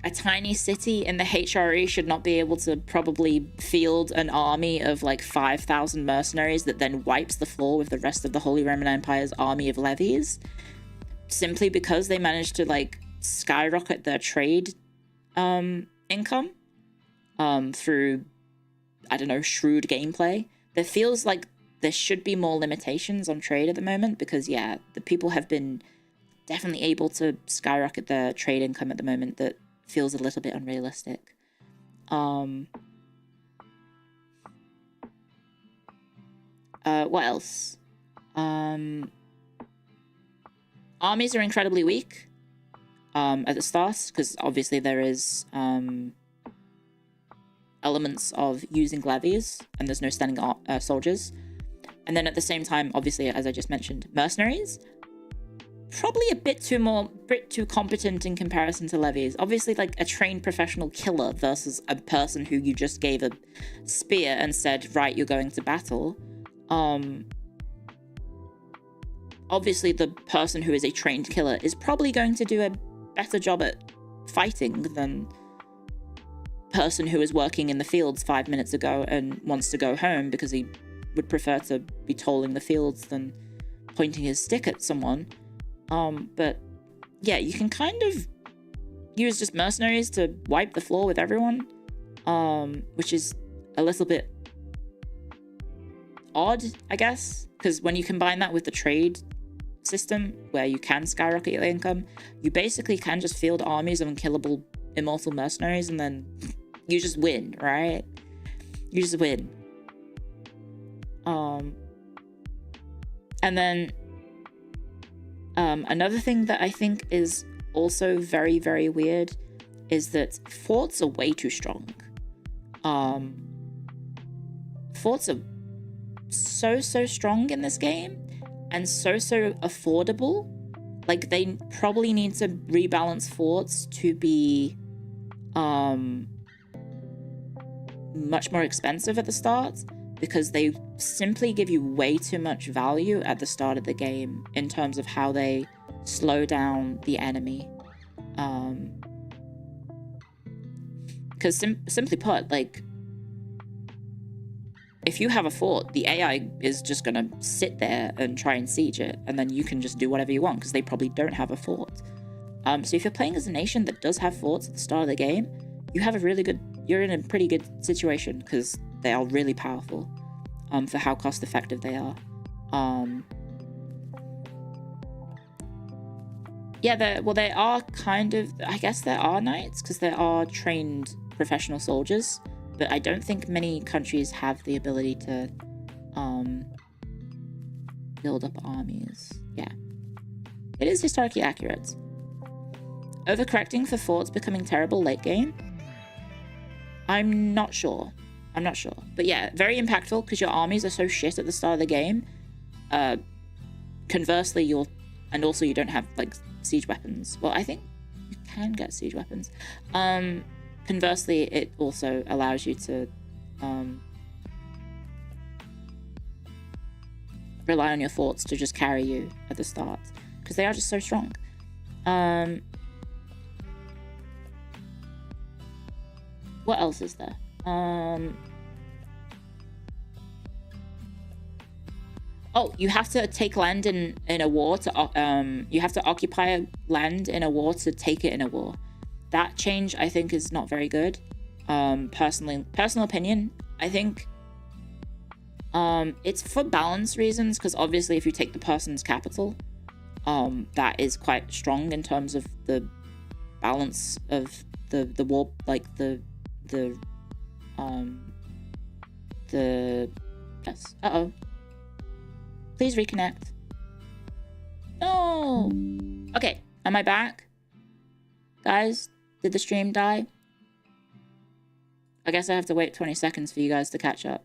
a tiny city in the HRE should not be able to probably field an army of like 5,000 mercenaries that then wipes the floor with the rest of the Holy Roman Empire's army of levies, simply because they managed to like skyrocket their trade income through, I don't know, shrewd gameplay. There feels like there should be more limitations on trade at the moment, because yeah, the people have been definitely able to skyrocket their trade income at the moment that feels a little bit unrealistic. What else? Armies are incredibly weak at the start, because obviously there is elements of using levies, and there's no standing soldiers. And then at the same time, obviously, as I just mentioned, mercenaries, probably a bit too competent in comparison to levies. Obviously, like a trained professional killer versus a person who you just gave a spear and said, right, you're going to battle. Obviously, the person who is a trained killer is probably going to do a better job at fighting than person who is working in the fields 5 minutes ago and wants to go home because he would prefer to be tolling the fields than pointing his stick at someone. But yeah, you can kind of use just mercenaries to wipe the floor with everyone, which is a little bit odd, I guess, because when you combine that with the trade system where you can skyrocket your income, you basically can just field armies of unkillable immortal mercenaries, and then you just win, right? You just win. And then another thing that I think is also very, very weird is that forts are way too strong. Forts are so strong in this game, and so affordable. Like, they probably need to rebalance forts to be much more expensive at the start, because they simply give you way too much value at the start of the game in terms of how they slow down the enemy. Because simply put, like, if you have a fort, the AI is just gonna sit there and try and siege it, and then you can just do whatever you want because they probably don't have a fort. So if you're playing as a nation that does have forts at the start of the game, you're in a pretty good situation, because they are really powerful for how cost effective they are. Yeah, they are kind of, I guess there are knights, because there are trained professional soldiers, but I don't think many countries have the ability to build up armies. Yeah, it is historically accurate. Overcorrecting for forts becoming terrible late game? I'm not sure. But yeah, very impactful because your armies are so shit at the start of the game. Conversely, and also you don't have like siege weapons. Well, I think you can get siege weapons. Conversely, it also allows you to rely on your forts to just carry you at the start because they are just so strong. What else is there? Oh, you have to take land in a war to you have to occupy land in a war to take it in a war. That change I think is not very good. Personal opinion, I think it's for balance reasons, because obviously if you take the person's capital, that is quite strong in terms of the balance of the war, like the yes. Uh-oh. Please reconnect. No. Okay, am I back? Guys, did the stream die? I guess I have to wait 20 seconds for you guys to catch up.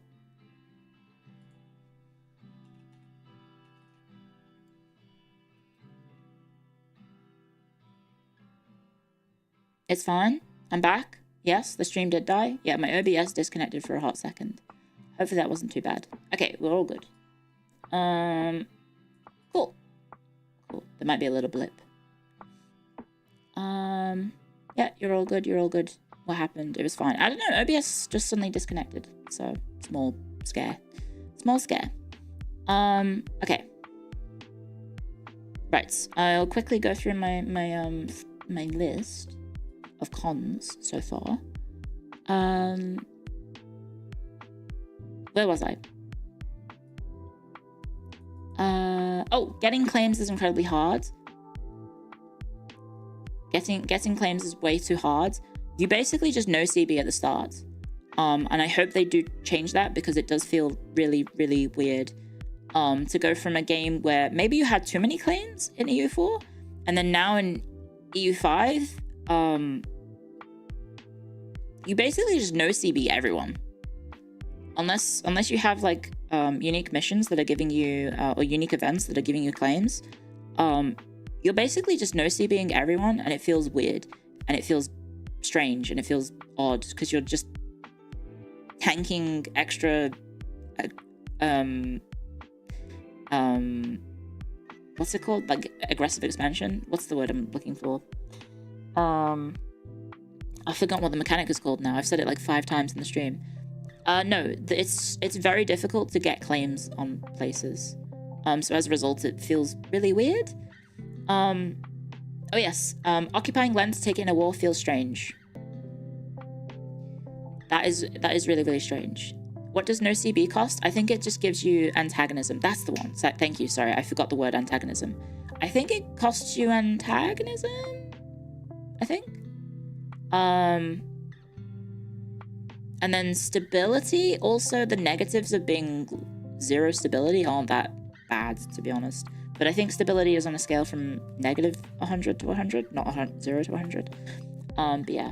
It's fine. I'm back. Yes, the stream did die. Yeah, my OBS disconnected for a hot second. Hopefully that wasn't too bad. Okay, we're all good. Cool. There might be a little blip. Yeah, you're all good. What happened? It was fine. I don't know. OBS just suddenly disconnected. So, small scare. Okay. Right. I'll quickly go through my list of cons so far. Where was I? Oh, getting claims is incredibly hard. Getting claims is way too hard. You basically just no CB at the start. And I hope they do change that, because it does feel really, really weird. To go from a game where maybe you had too many claims in EU4, and then now in EU5, you basically just no CB everyone. Unless you have like unique missions that are giving you or unique events that are giving you claims, you're basically just no CBing everyone, and it feels weird, and it feels strange, and it feels odd, because you're just tanking extra what's it called, like aggressive expansion? What's the word I'm looking for? I forgot what the mechanic is called now. I've said it like 5 times in the stream. No, it's very difficult to get claims on places. So as a result, it feels really weird. Oh yes, occupying land to take it in a war feels strange. That is really, really strange. What does no CB cost? I think it just gives you antagonism. That's the one. So, thank you, sorry, I forgot the word antagonism. I think it costs you antagonism? I think? And then stability, also the negatives of being 0 stability aren't that bad, to be honest. But I think stability is on a scale from negative 100 to 100, not 0 to 100. But yeah.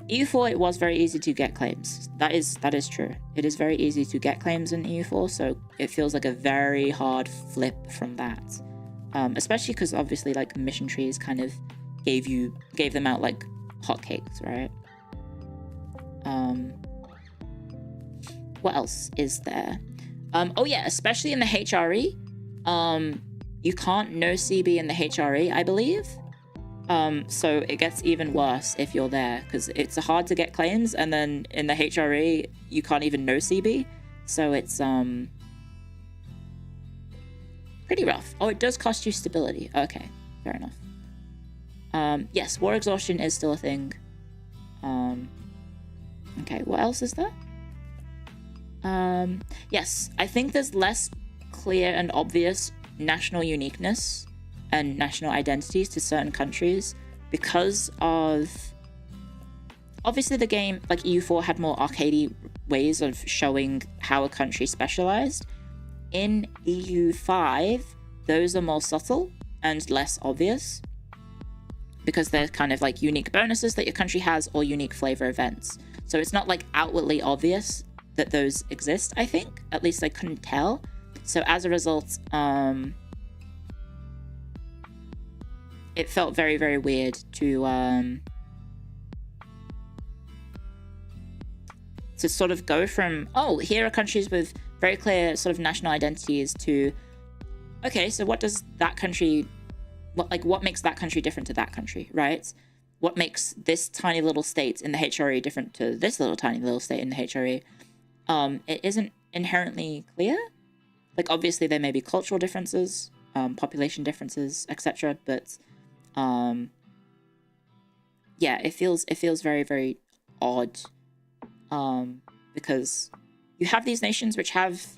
EU4, it was very easy to get claims. That is true. It is very easy to get claims in EU4, so it feels like a very hard flip from that. Especially because obviously like mission trees kind of gave them out like hotcakes, right? What else is there? Oh yeah, especially in the HRE. You can't no CB in the HRE, I believe. So it gets even worse if you're there, because it's hard to get claims, and then in the HRE you can't even no CB. So it's pretty rough. Oh, it does cost you stability. Okay, fair enough. Yes, war exhaustion is still a thing. Okay, what else is there? Yes, I think there's less clear and obvious national uniqueness and national identities to certain countries because of... Obviously the game, like EU4, had more arcadey ways of showing how a country specialized. In EU5, those are more subtle and less obvious. because they're kind of like unique bonuses that your country has or unique flavor events. So it's not like outwardly obvious that those exist, I think. At least I couldn't tell. So as a result, it felt very, very weird to sort of go from, oh, here are countries with very clear sort of national identities to, okay, so what does that country, what makes that country different to that country, right? What makes this tiny little state in the HRE different to this tiny little state in the HRE? It isn't inherently clear. Like, obviously there may be cultural differences, population differences, etc. But yeah, it feels very, very odd. Because you have these nations which have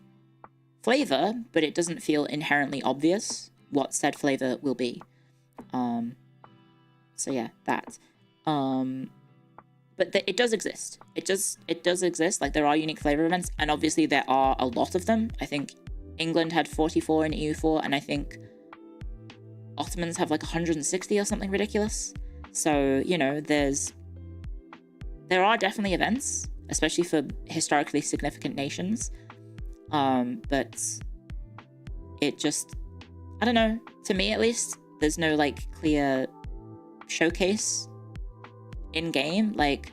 flavor, but it doesn't feel inherently obvious what said flavor will be. So yeah, that. But it does exist. It does exist. Like, there are unique flavor events, and obviously there are a lot of them. I think England had 44 in EU4, and I think Ottomans have like 160 or something ridiculous. So, you know, there are definitely events, especially for historically significant nations. But it just, I don't know, to me at least, there's no like clear showcase in game. Like,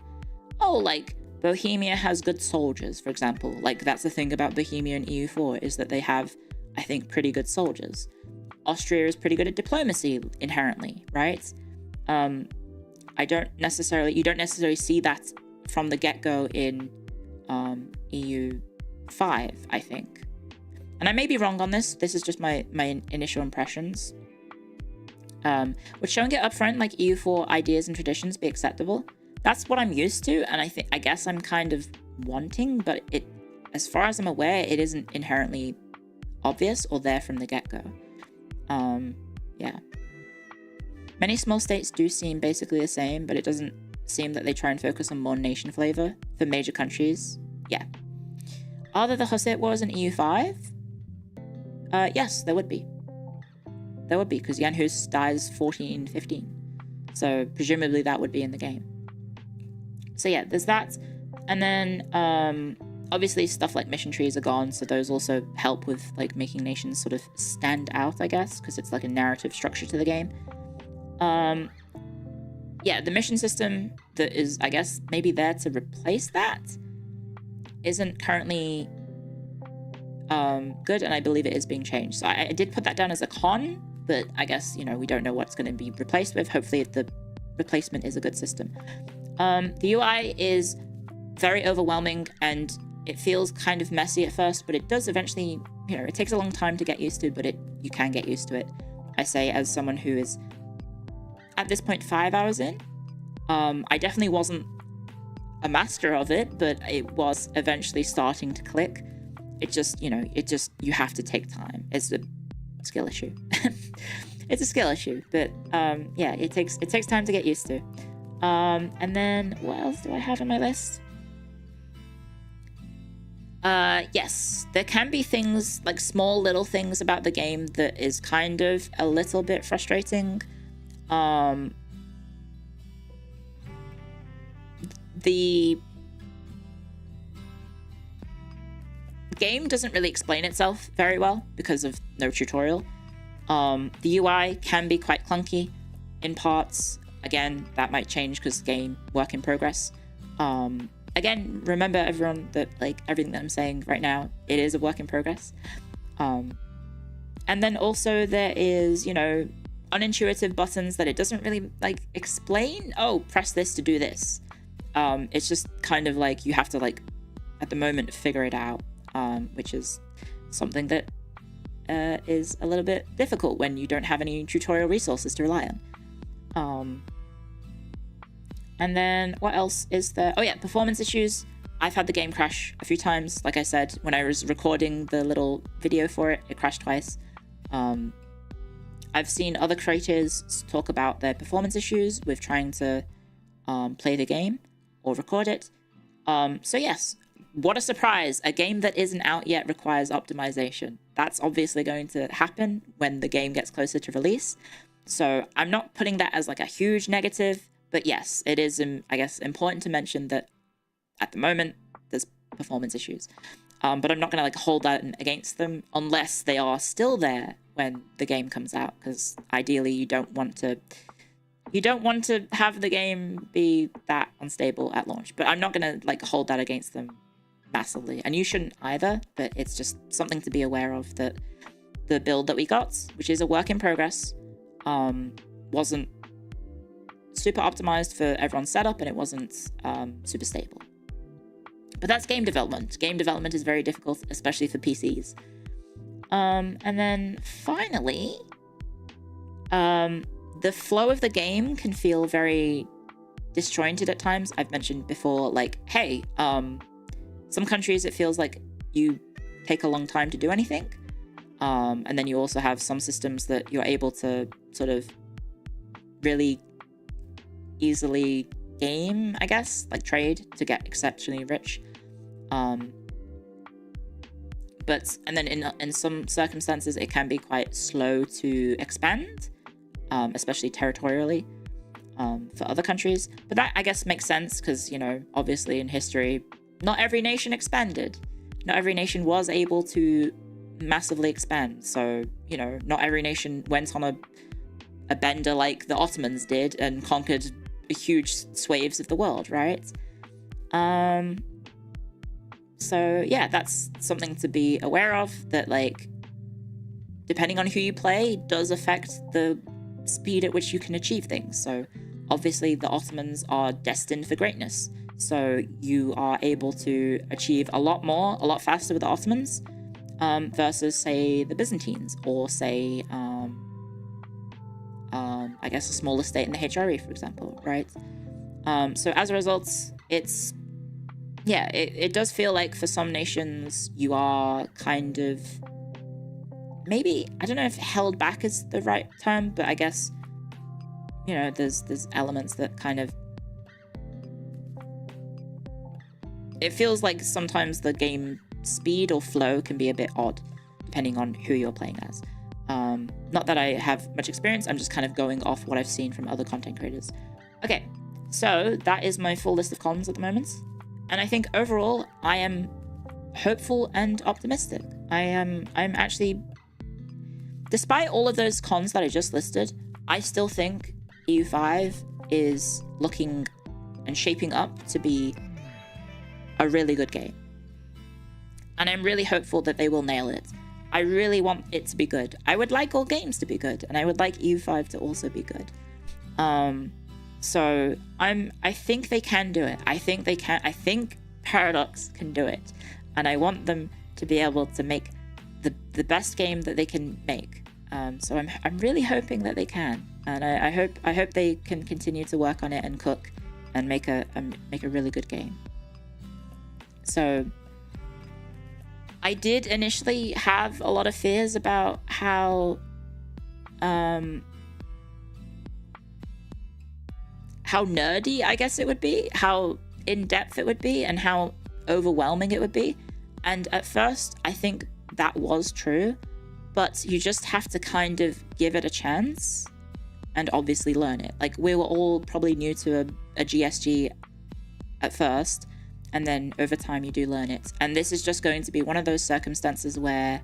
oh, like Bohemia has good soldiers, for example. Like, that's the thing about Bohemia and EU4, is that they have, I think, pretty good soldiers. Austria is pretty good at diplomacy inherently, right? You don't necessarily see that from the get-go in EU5, I think. And I may be wrong on this. This is just my initial impressions. Would showing it up front, like EU4 ideas and traditions, be acceptable? That's what I'm used to, and I guess I'm kind of wanting, but it, as far as I'm aware, it isn't inherently obvious or there from the get-go. Yeah. Many small states do seem basically the same, but it doesn't seem that they try and focus on more nation flavor for major countries. Yeah. Are there the Hussite Wars in EU5? Yes, there would be. There would be, because Jan Hus dies 1415. So presumably that would be in the game. So yeah, there's that. And then obviously stuff like mission trees are gone, so those also help with like making nations sort of stand out, I guess, because it's like a narrative structure to the game. Yeah, the mission system that is, I guess, maybe there to replace that isn't currently good, and I believe it is being changed. So I did put that down as a con, but I guess, you know, we don't know what's going to be replaced with. Hopefully the replacement is a good system. The UI is very overwhelming, and it feels kind of messy at first, but it does eventually, you know, it takes a long time to get used to, but you can get used to it. I say as someone who is at this point 5 hours in. I definitely wasn't a master of it, but it was eventually starting to click. It just, you know, you have to take time. It's a skill issue. It's a skill issue, but yeah, it takes time to get used to. And then what else do I have on my list? Yes, there can be things, like small little things about the game that is kind of a little bit frustrating. The game doesn't really explain itself very well because of no tutorial. The UI can be quite clunky in parts. Again, that might change because game work in progress. Again, remember everyone that like everything that I'm saying right now, it is a work in progress. And then also there is, you know, unintuitive buttons that it doesn't really like explain. Oh, press this to do this. It's just kind of like you have to like at the moment figure it out, which is something that is a little bit difficult when you don't have any tutorial resources to rely on. And then what else is there? Oh yeah, performance issues. I've had the game crash a few times. Like I said, when I was recording the little video for it, it crashed twice. I've seen other creators talk about their performance issues with trying to play the game or record it. So yes, what a surprise. A game that isn't out yet requires optimization. That's obviously going to happen when the game gets closer to release. So I'm not putting that as like a huge negative, but yes, it is, I guess, important to mention that at the moment there's performance issues. But I'm not going to like hold that against them unless they are still there when the game comes out, because ideally you don't want to have the game be that unstable at launch. But I'm not going to like hold that against them massively, and you shouldn't either. But it's just something to be aware of, that the build that we got, which is a work in progress, wasn't super optimized for everyone's setup, and it wasn't super stable. But that's game development. Game development is very difficult, especially for PCs. And then finally, the flow of the game can feel very disjointed at times. I've mentioned before, like, hey, some countries it feels like you take a long time to do anything. And then you also have some systems that you're able to sort of really easily game, I guess, like trade to get exceptionally rich. And then in some circumstances, it can be quite slow to expand, especially territorially, for other countries. But that, I guess, makes sense because, you know, obviously in history, not every nation expanded. Not every nation was able to massively expand. So, you know, not every nation went on a bender like the Ottomans did and conquered huge swathes of the world, right? So yeah, that's something to be aware of, that like depending on who you play does affect the speed at which you can achieve things. So obviously the Ottomans are destined for greatness, so you are able to achieve a lot more, a lot faster with the Ottomans, versus say the Byzantines, or say I guess a smaller state in the HRE, for example, right? So as a result, it does feel like for some nations you are kind of, maybe, I don't know if held back is the right term, but I guess, you know, there's elements that kind of, it feels like sometimes the game speed or flow can be a bit odd depending on who you're playing as. Not that I have much experience, I'm just kind of going off what I've seen from other content creators. Okay, so that is my full list of cons at the moment. And I think overall, I am hopeful and optimistic. I'm actually, despite all of those cons that I just listed, I still think EU5 is looking and shaping up to be a really good game. And I'm really hopeful that they will nail it. I really want it to be good. I would like all games to be good, and I would like EU5 to also be good. So I think they can do it. I think they can. I think Paradox can do it, and I want them to be able to make the best game that they can make. So I'm really hoping that they can, and I hope they can continue to work on it and cook and make a really good game. So I did initially have a lot of fears about how nerdy, I guess it would be, how in-depth it would be, and how overwhelming it would be. And at first, I think that was true, but you just have to kind of give it a chance and obviously learn it. Like, we were all probably new to a GSG at first, and then over time you do learn it. And this is just going to be one of those circumstances where,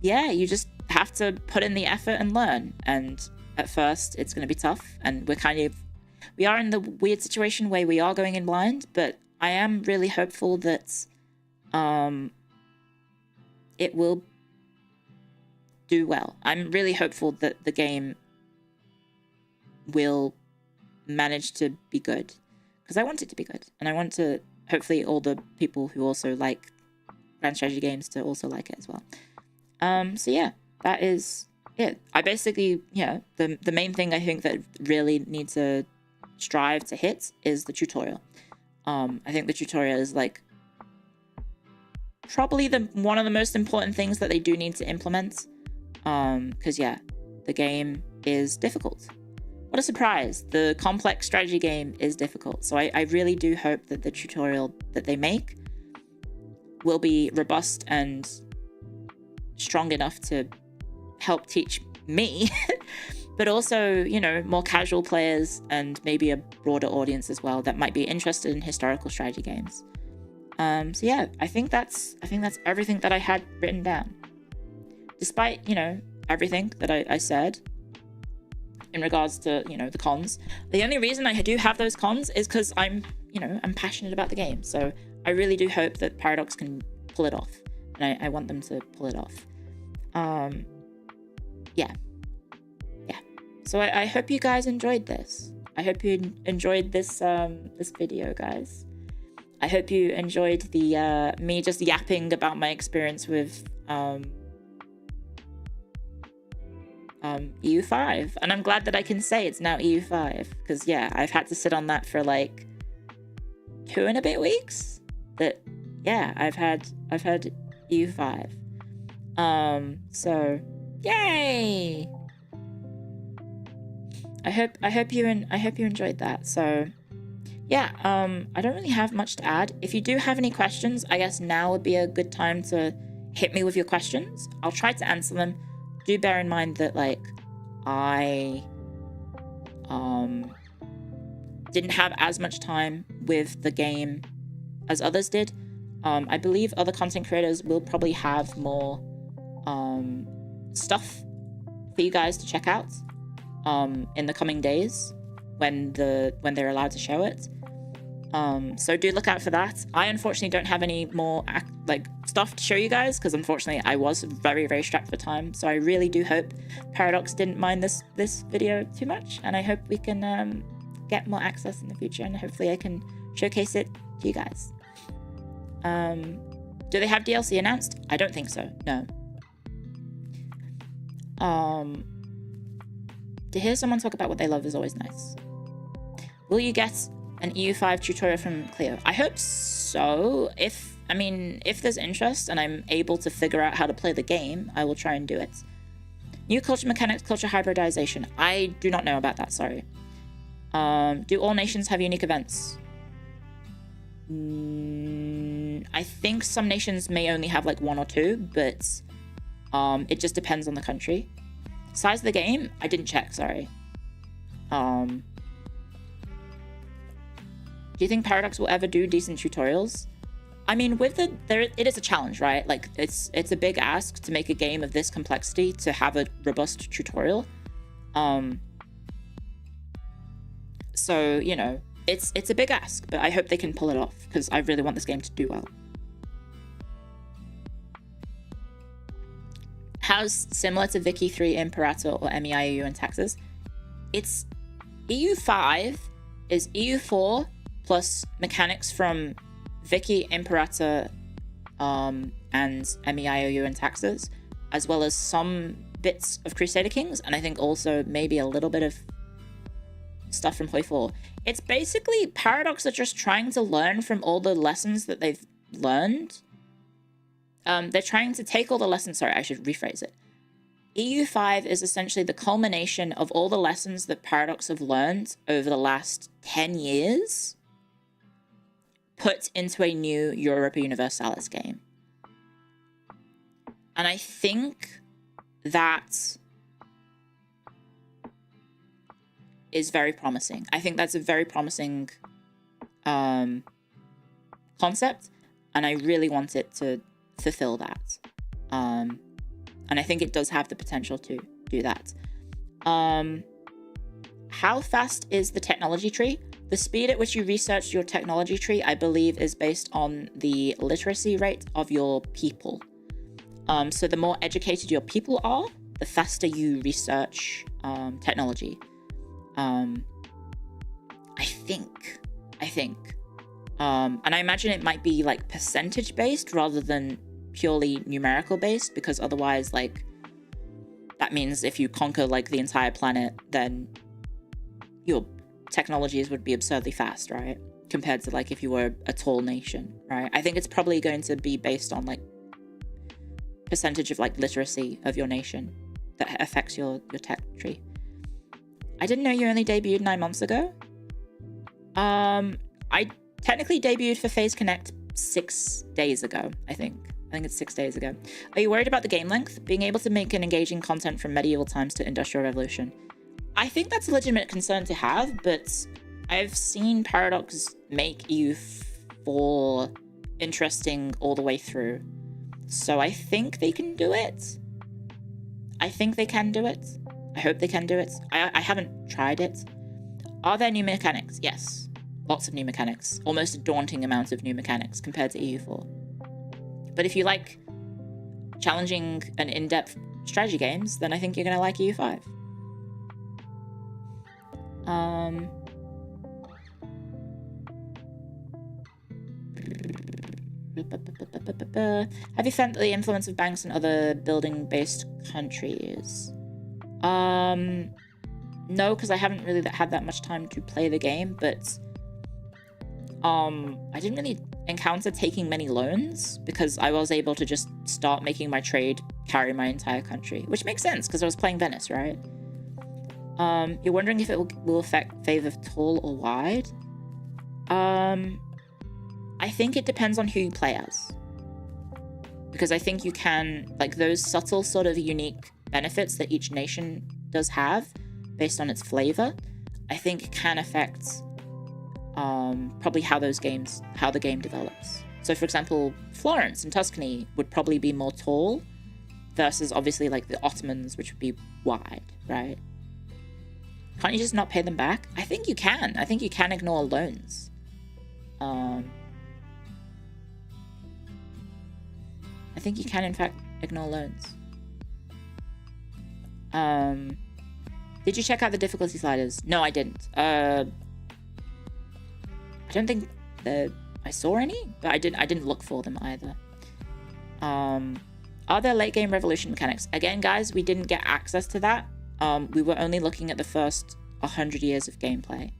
yeah, you just have to put in the effort and learn. And at first it's going to be tough, and we are in the weird situation where we are going in blind, but I am really hopeful that it will do well. I'm really hopeful that the game will manage to be good, because I want it to be good, and I want to, hopefully all the people who also like grand strategy games to also like it as well. So yeah, that is it. I basically, yeah, the main thing I think that really need to strive to hit is the tutorial. I think the tutorial is like probably one of the most important things that they do need to implement, because yeah, the game is difficult. What a surprise. The complex strategy game is difficult. So I really do hope that the tutorial that they make will be robust and strong enough to help teach me, but also, you know, more casual players and maybe a broader audience as well that might be interested in historical strategy games. So yeah, I think that's everything that I had written down. Despite, you know, everything that I said in regards to, you know, the cons, the only reason I do have those cons is because I'm passionate about the game. So I really do hope that Paradox can pull it off, and I want them to pull it off. Yeah. So I hope you guys enjoyed this. I hope you enjoyed this this video, guys. I hope you enjoyed the me just yapping about my experience with EU5, and I'm glad that I can say it's now EU5, because yeah, I've had to sit on that for like 2 and a bit weeks. But yeah, I've had EU5. So yay! I hope you enjoyed that. So yeah, I don't really have much to add. If you do have any questions, I guess now would be a good time to hit me with your questions. I'll try to answer them. Do bear in mind that, like, I didn't have as much time with the game as others did. I believe other content creators will probably have more stuff for you guys to check out in the coming days when they're allowed to show it. So do look out for that. I unfortunately don't have any more stuff to show you guys, because unfortunately I was very, very strapped for time. So I really do hope Paradox didn't mind this video too much, and I hope we can get more access in the future, and hopefully I can showcase it to you guys. Do they have DLC announced? I don't think so, no. To hear someone talk about what they love is always nice. Will you get an EU5 tutorial from Clio? I hope so. If there's interest and I'm able to figure out how to play the game, I will try and do it. New culture mechanics, culture hybridization. I do not know about that, sorry. Do all nations have unique events? I think some nations may only have like 1 or 2, but it just depends on the country. Size of the game? I didn't check, sorry. Do you think Paradox will ever do decent tutorials? I mean, it is a challenge, right? Like, it's a big ask to make a game of this complexity to have a robust tutorial. So, you know, it's a big ask, but I hope they can pull it off, because I really want this game to do well. How's similar to Vicky 3, Imperator, or MEIU and taxes? It's EU5 is EU4 plus mechanics from Vicky, Imperator, and MEIOU and taxes, as well as some bits of Crusader Kings, and I think also maybe a little bit of stuff from Hoi 4. It's basically Paradox are just trying to learn from all the lessons that they've learned. They're trying to take all the lessons. Sorry, I should rephrase it. EU5 is essentially the culmination of all the lessons that Paradox have learned over the last 10 years, put into a new Europa Universalis game. And I think that is very promising. I think that's a very promising concept, and I really want it to fulfill that. And I think it does have the potential to do that. How fast is the technology tree? The speed at which you research your technology tree, I believe, is based on the literacy rate of your people. So the more educated your people are, the faster you research technology. I think. And I imagine it might be like percentage based rather than purely numerical based, because otherwise, like, that means if you conquer like the entire planet, then your technologies would be absurdly fast, right? Compared to like if you were a tall nation, right? I think it's probably going to be based on like percentage of like literacy of your nation that affects your tech tree. I didn't know you only debuted 9 months ago. I technically debuted for FaZe Connect 6 days ago, I think. I think it's 6 days ago. Are you worried about the game length? Being able to make an engaging content from medieval times to Industrial Revolution. I think that's a legitimate concern to have, but I've seen Paradox make EU4 interesting all the way through. So I think they can do it. I think they can do it. I hope they can do it. I haven't tried it. Are there new mechanics? Yes. Lots of new mechanics. Almost a daunting amount of new mechanics compared to EU4. But if you like challenging and in-depth strategy games, then I think you're going to like EU5. Have you felt the influence of banks in other building-based countries? No, because I haven't really had that much time to play the game, but I didn't really encounter taking many loans because I was able to just start making my trade carry my entire country, which makes sense because I was playing Venice, right? You're wondering if it will affect favor tall or wide? I think it depends on who you play as. Because I think you can, like, those subtle sort of unique benefits that each nation does have based on its flavor, I think can affect probably how the game develops. So for example, Florence and Tuscany would probably be more tall versus obviously like the Ottomans, which would be wide, right? Can't you just not pay them back? I think you can. I think you can ignore loans. I think you can, in fact, ignore loans. Did you check out the difficulty sliders? No, I didn't. I don't think I saw any, but I didn't look for them either. Are there late game revolution mechanics? Again, guys, we didn't get access to that. We were only looking at the first 100 years of gameplay.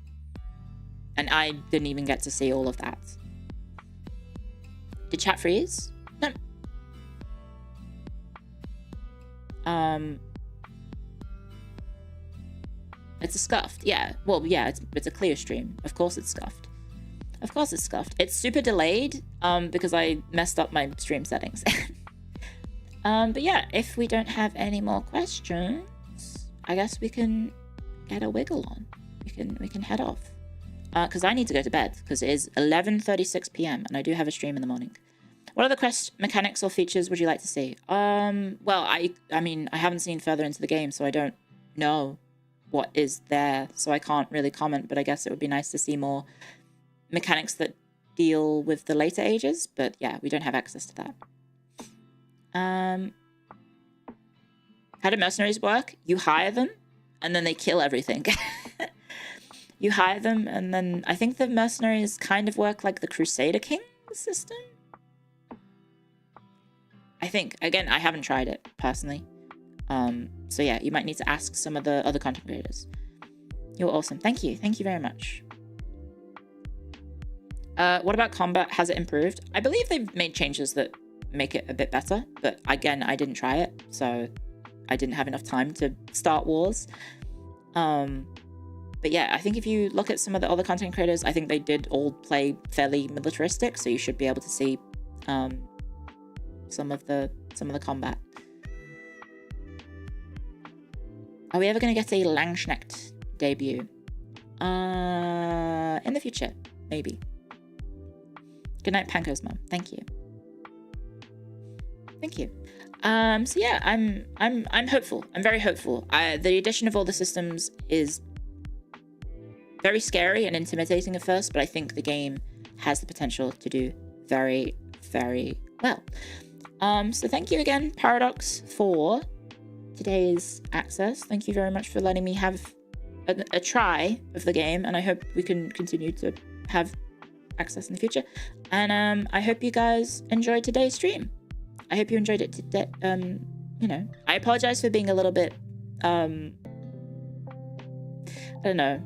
And I didn't even get to see all of that. Did chat freeze? No. It's a scuffed. Yeah. Well, yeah, it's a Clio stream. Of course it's scuffed. Of course it's scuffed. It's super delayed because I messed up my stream settings. But yeah, if we don't have any more questions, I guess we can get a wiggle on. We can head off. Because I need to go to bed because it is 11:36 p.m. and I do have a stream in the morning. What other quest mechanics or features would you like to see? Well, I mean, I haven't seen further into the game, so I don't know what is there, so I can't really comment, but I guess it would be nice to see more mechanics that deal with the later ages, but yeah, we don't have access to that. How do mercenaries work? You hire them, and then they kill everything. You hire them, and then I think the mercenaries kind of work like the Crusader King system? I think. Again, I haven't tried it, personally. So yeah, you might need to ask some of the other content creators. You're awesome. Thank you. Thank you very much. What about combat? Has it improved? I believe they've made changes that make it a bit better, but again, I didn't try it, so I didn't have enough time to start wars. But yeah, I think if you look at some of the other content creators, I think they did all play fairly militaristic, so you should be able to see some of the combat. Are we ever going to get a Langschnecht debut? In the future, maybe. Good night, Panko's mom. Thank you. Thank you. So yeah, I'm hopeful. I'm very hopeful. The addition of all the systems is very scary and intimidating at first, but I think the game has the potential to do very, very well. So thank you again, Paradox, for today's access. Thank you very much for letting me have a try of the game, and I hope we can continue to have access in the future. And I hope you guys enjoyed today's stream. I hope you enjoyed it today. You know, I apologize for being a little bit, I don't know,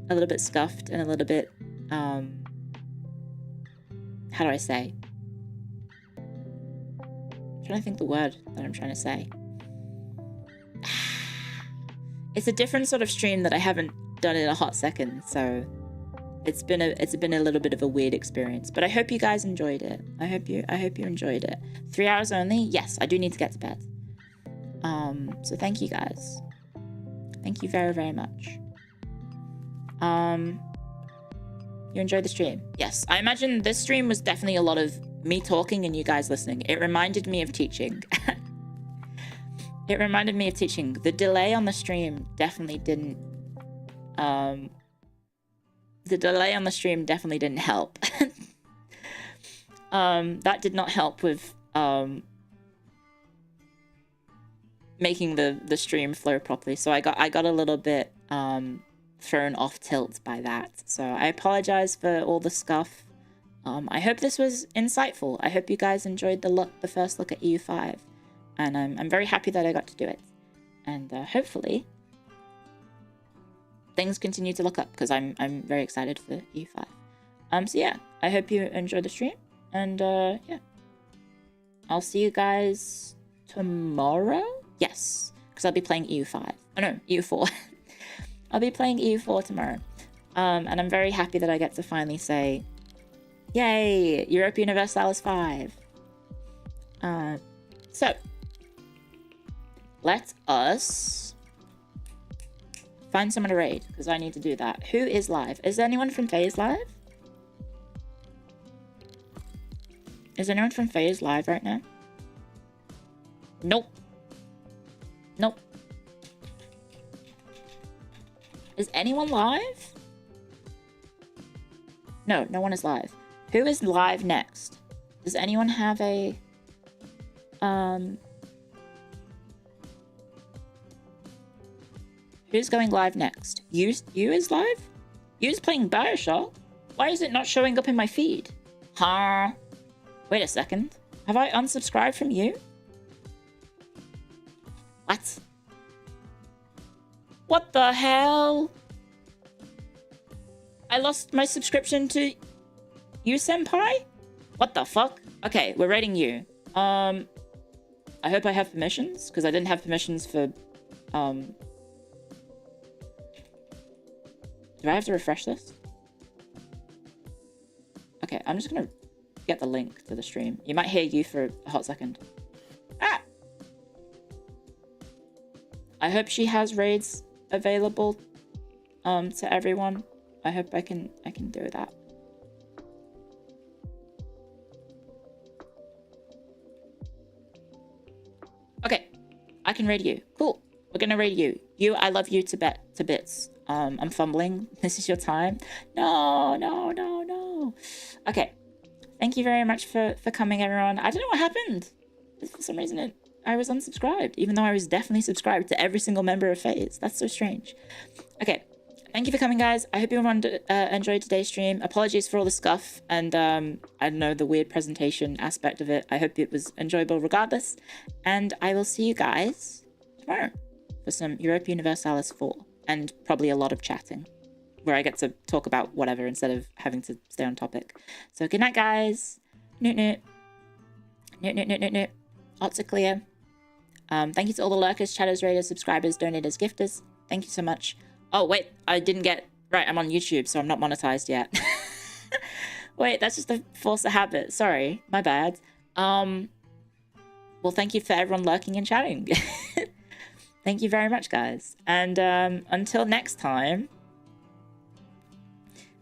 a little bit scuffed and a little bit, how do I say? I'm trying to think the word that I'm trying to say. It's a different sort of stream that I haven't done in a hot second, so it's been a little bit of a weird experience, but I hope you guys enjoyed it. I hope you enjoyed it. 3 hours only. Yes, I do need to get to bed. So thank you guys. Thank you very, very much. You enjoyed the stream? Yes, I imagine this stream was definitely a lot of me talking and you guys listening. It reminded me of teaching. It reminded me of teaching. The delay on the stream definitely didn't help. That did not help with making the stream flow properly. So I got a little bit thrown off tilt by that. So I apologize for all the scuff. I hope this was insightful. I hope you guys enjoyed the first look at EU5. And I'm very happy that I got to do it. And hopefully things continue to look up, because I'm very excited for EU5. So yeah, I hope you enjoyed the stream. And yeah, I'll see you guys tomorrow. Yes, because I'll be playing EU5. Oh no, EU4. I'll be playing EU4 tomorrow. And I'm very happy that I get to finally say, yay, Europa Universalis 5. So, let us find someone to raid, because I need to do that. Who is live? Is anyone from FaZe live? Is anyone from FaZe live right now? Nope. Nope. Is anyone live? No, no one is live. Who is live next? Does anyone have a... Who's going live next? You is live? You's playing Bioshock? Why is it not showing up in my feed? Huh? Wait a second. Have I unsubscribed from you? What? What the hell? I lost my subscription to you, senpai? What the fuck? Okay, we're rating you. I hope I have permissions, because I didn't have permissions for, Do I have to refresh this? Okay, I'm just gonna get the link to the stream. You might hear you for a hot second. Ah! I hope she has raids available to everyone. I hope I can do that. Okay, I can raid you. Cool. We're gonna raid you. You, I love you to bits. I'm fumbling. This is your time. No. Okay. Thank you very much for coming, everyone. I don't know what happened. For some reason, I was unsubscribed, even though I was definitely subscribed to every single member of FaZe. That's so strange. Okay. Thank you for coming, guys. I hope everyone enjoyed today's stream. Apologies for all the scuff and, I don't know, the weird presentation aspect of it. I hope it was enjoyable regardless. And I will see you guys tomorrow for some Europa Universalis 4. And probably a lot of chatting, where I get to talk about whatever instead of having to stay on topic. So good night, guys. Noot. Lots of clear. Thank you to all the lurkers, chatters, raiders, subscribers, donators, gifters. Thank you so much. Oh, wait, I didn't get... Right, I'm on YouTube, so I'm not monetized yet. Wait, that's just a force of habit. Sorry, my bad. Well, thank you for everyone lurking and chatting. Thank you very much, guys. And until next time,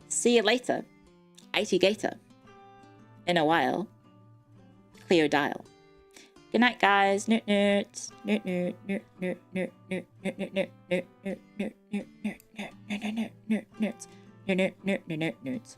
see you later. IT Gator. In a while, Clio Dial. Good night, guys. Noot. Noot.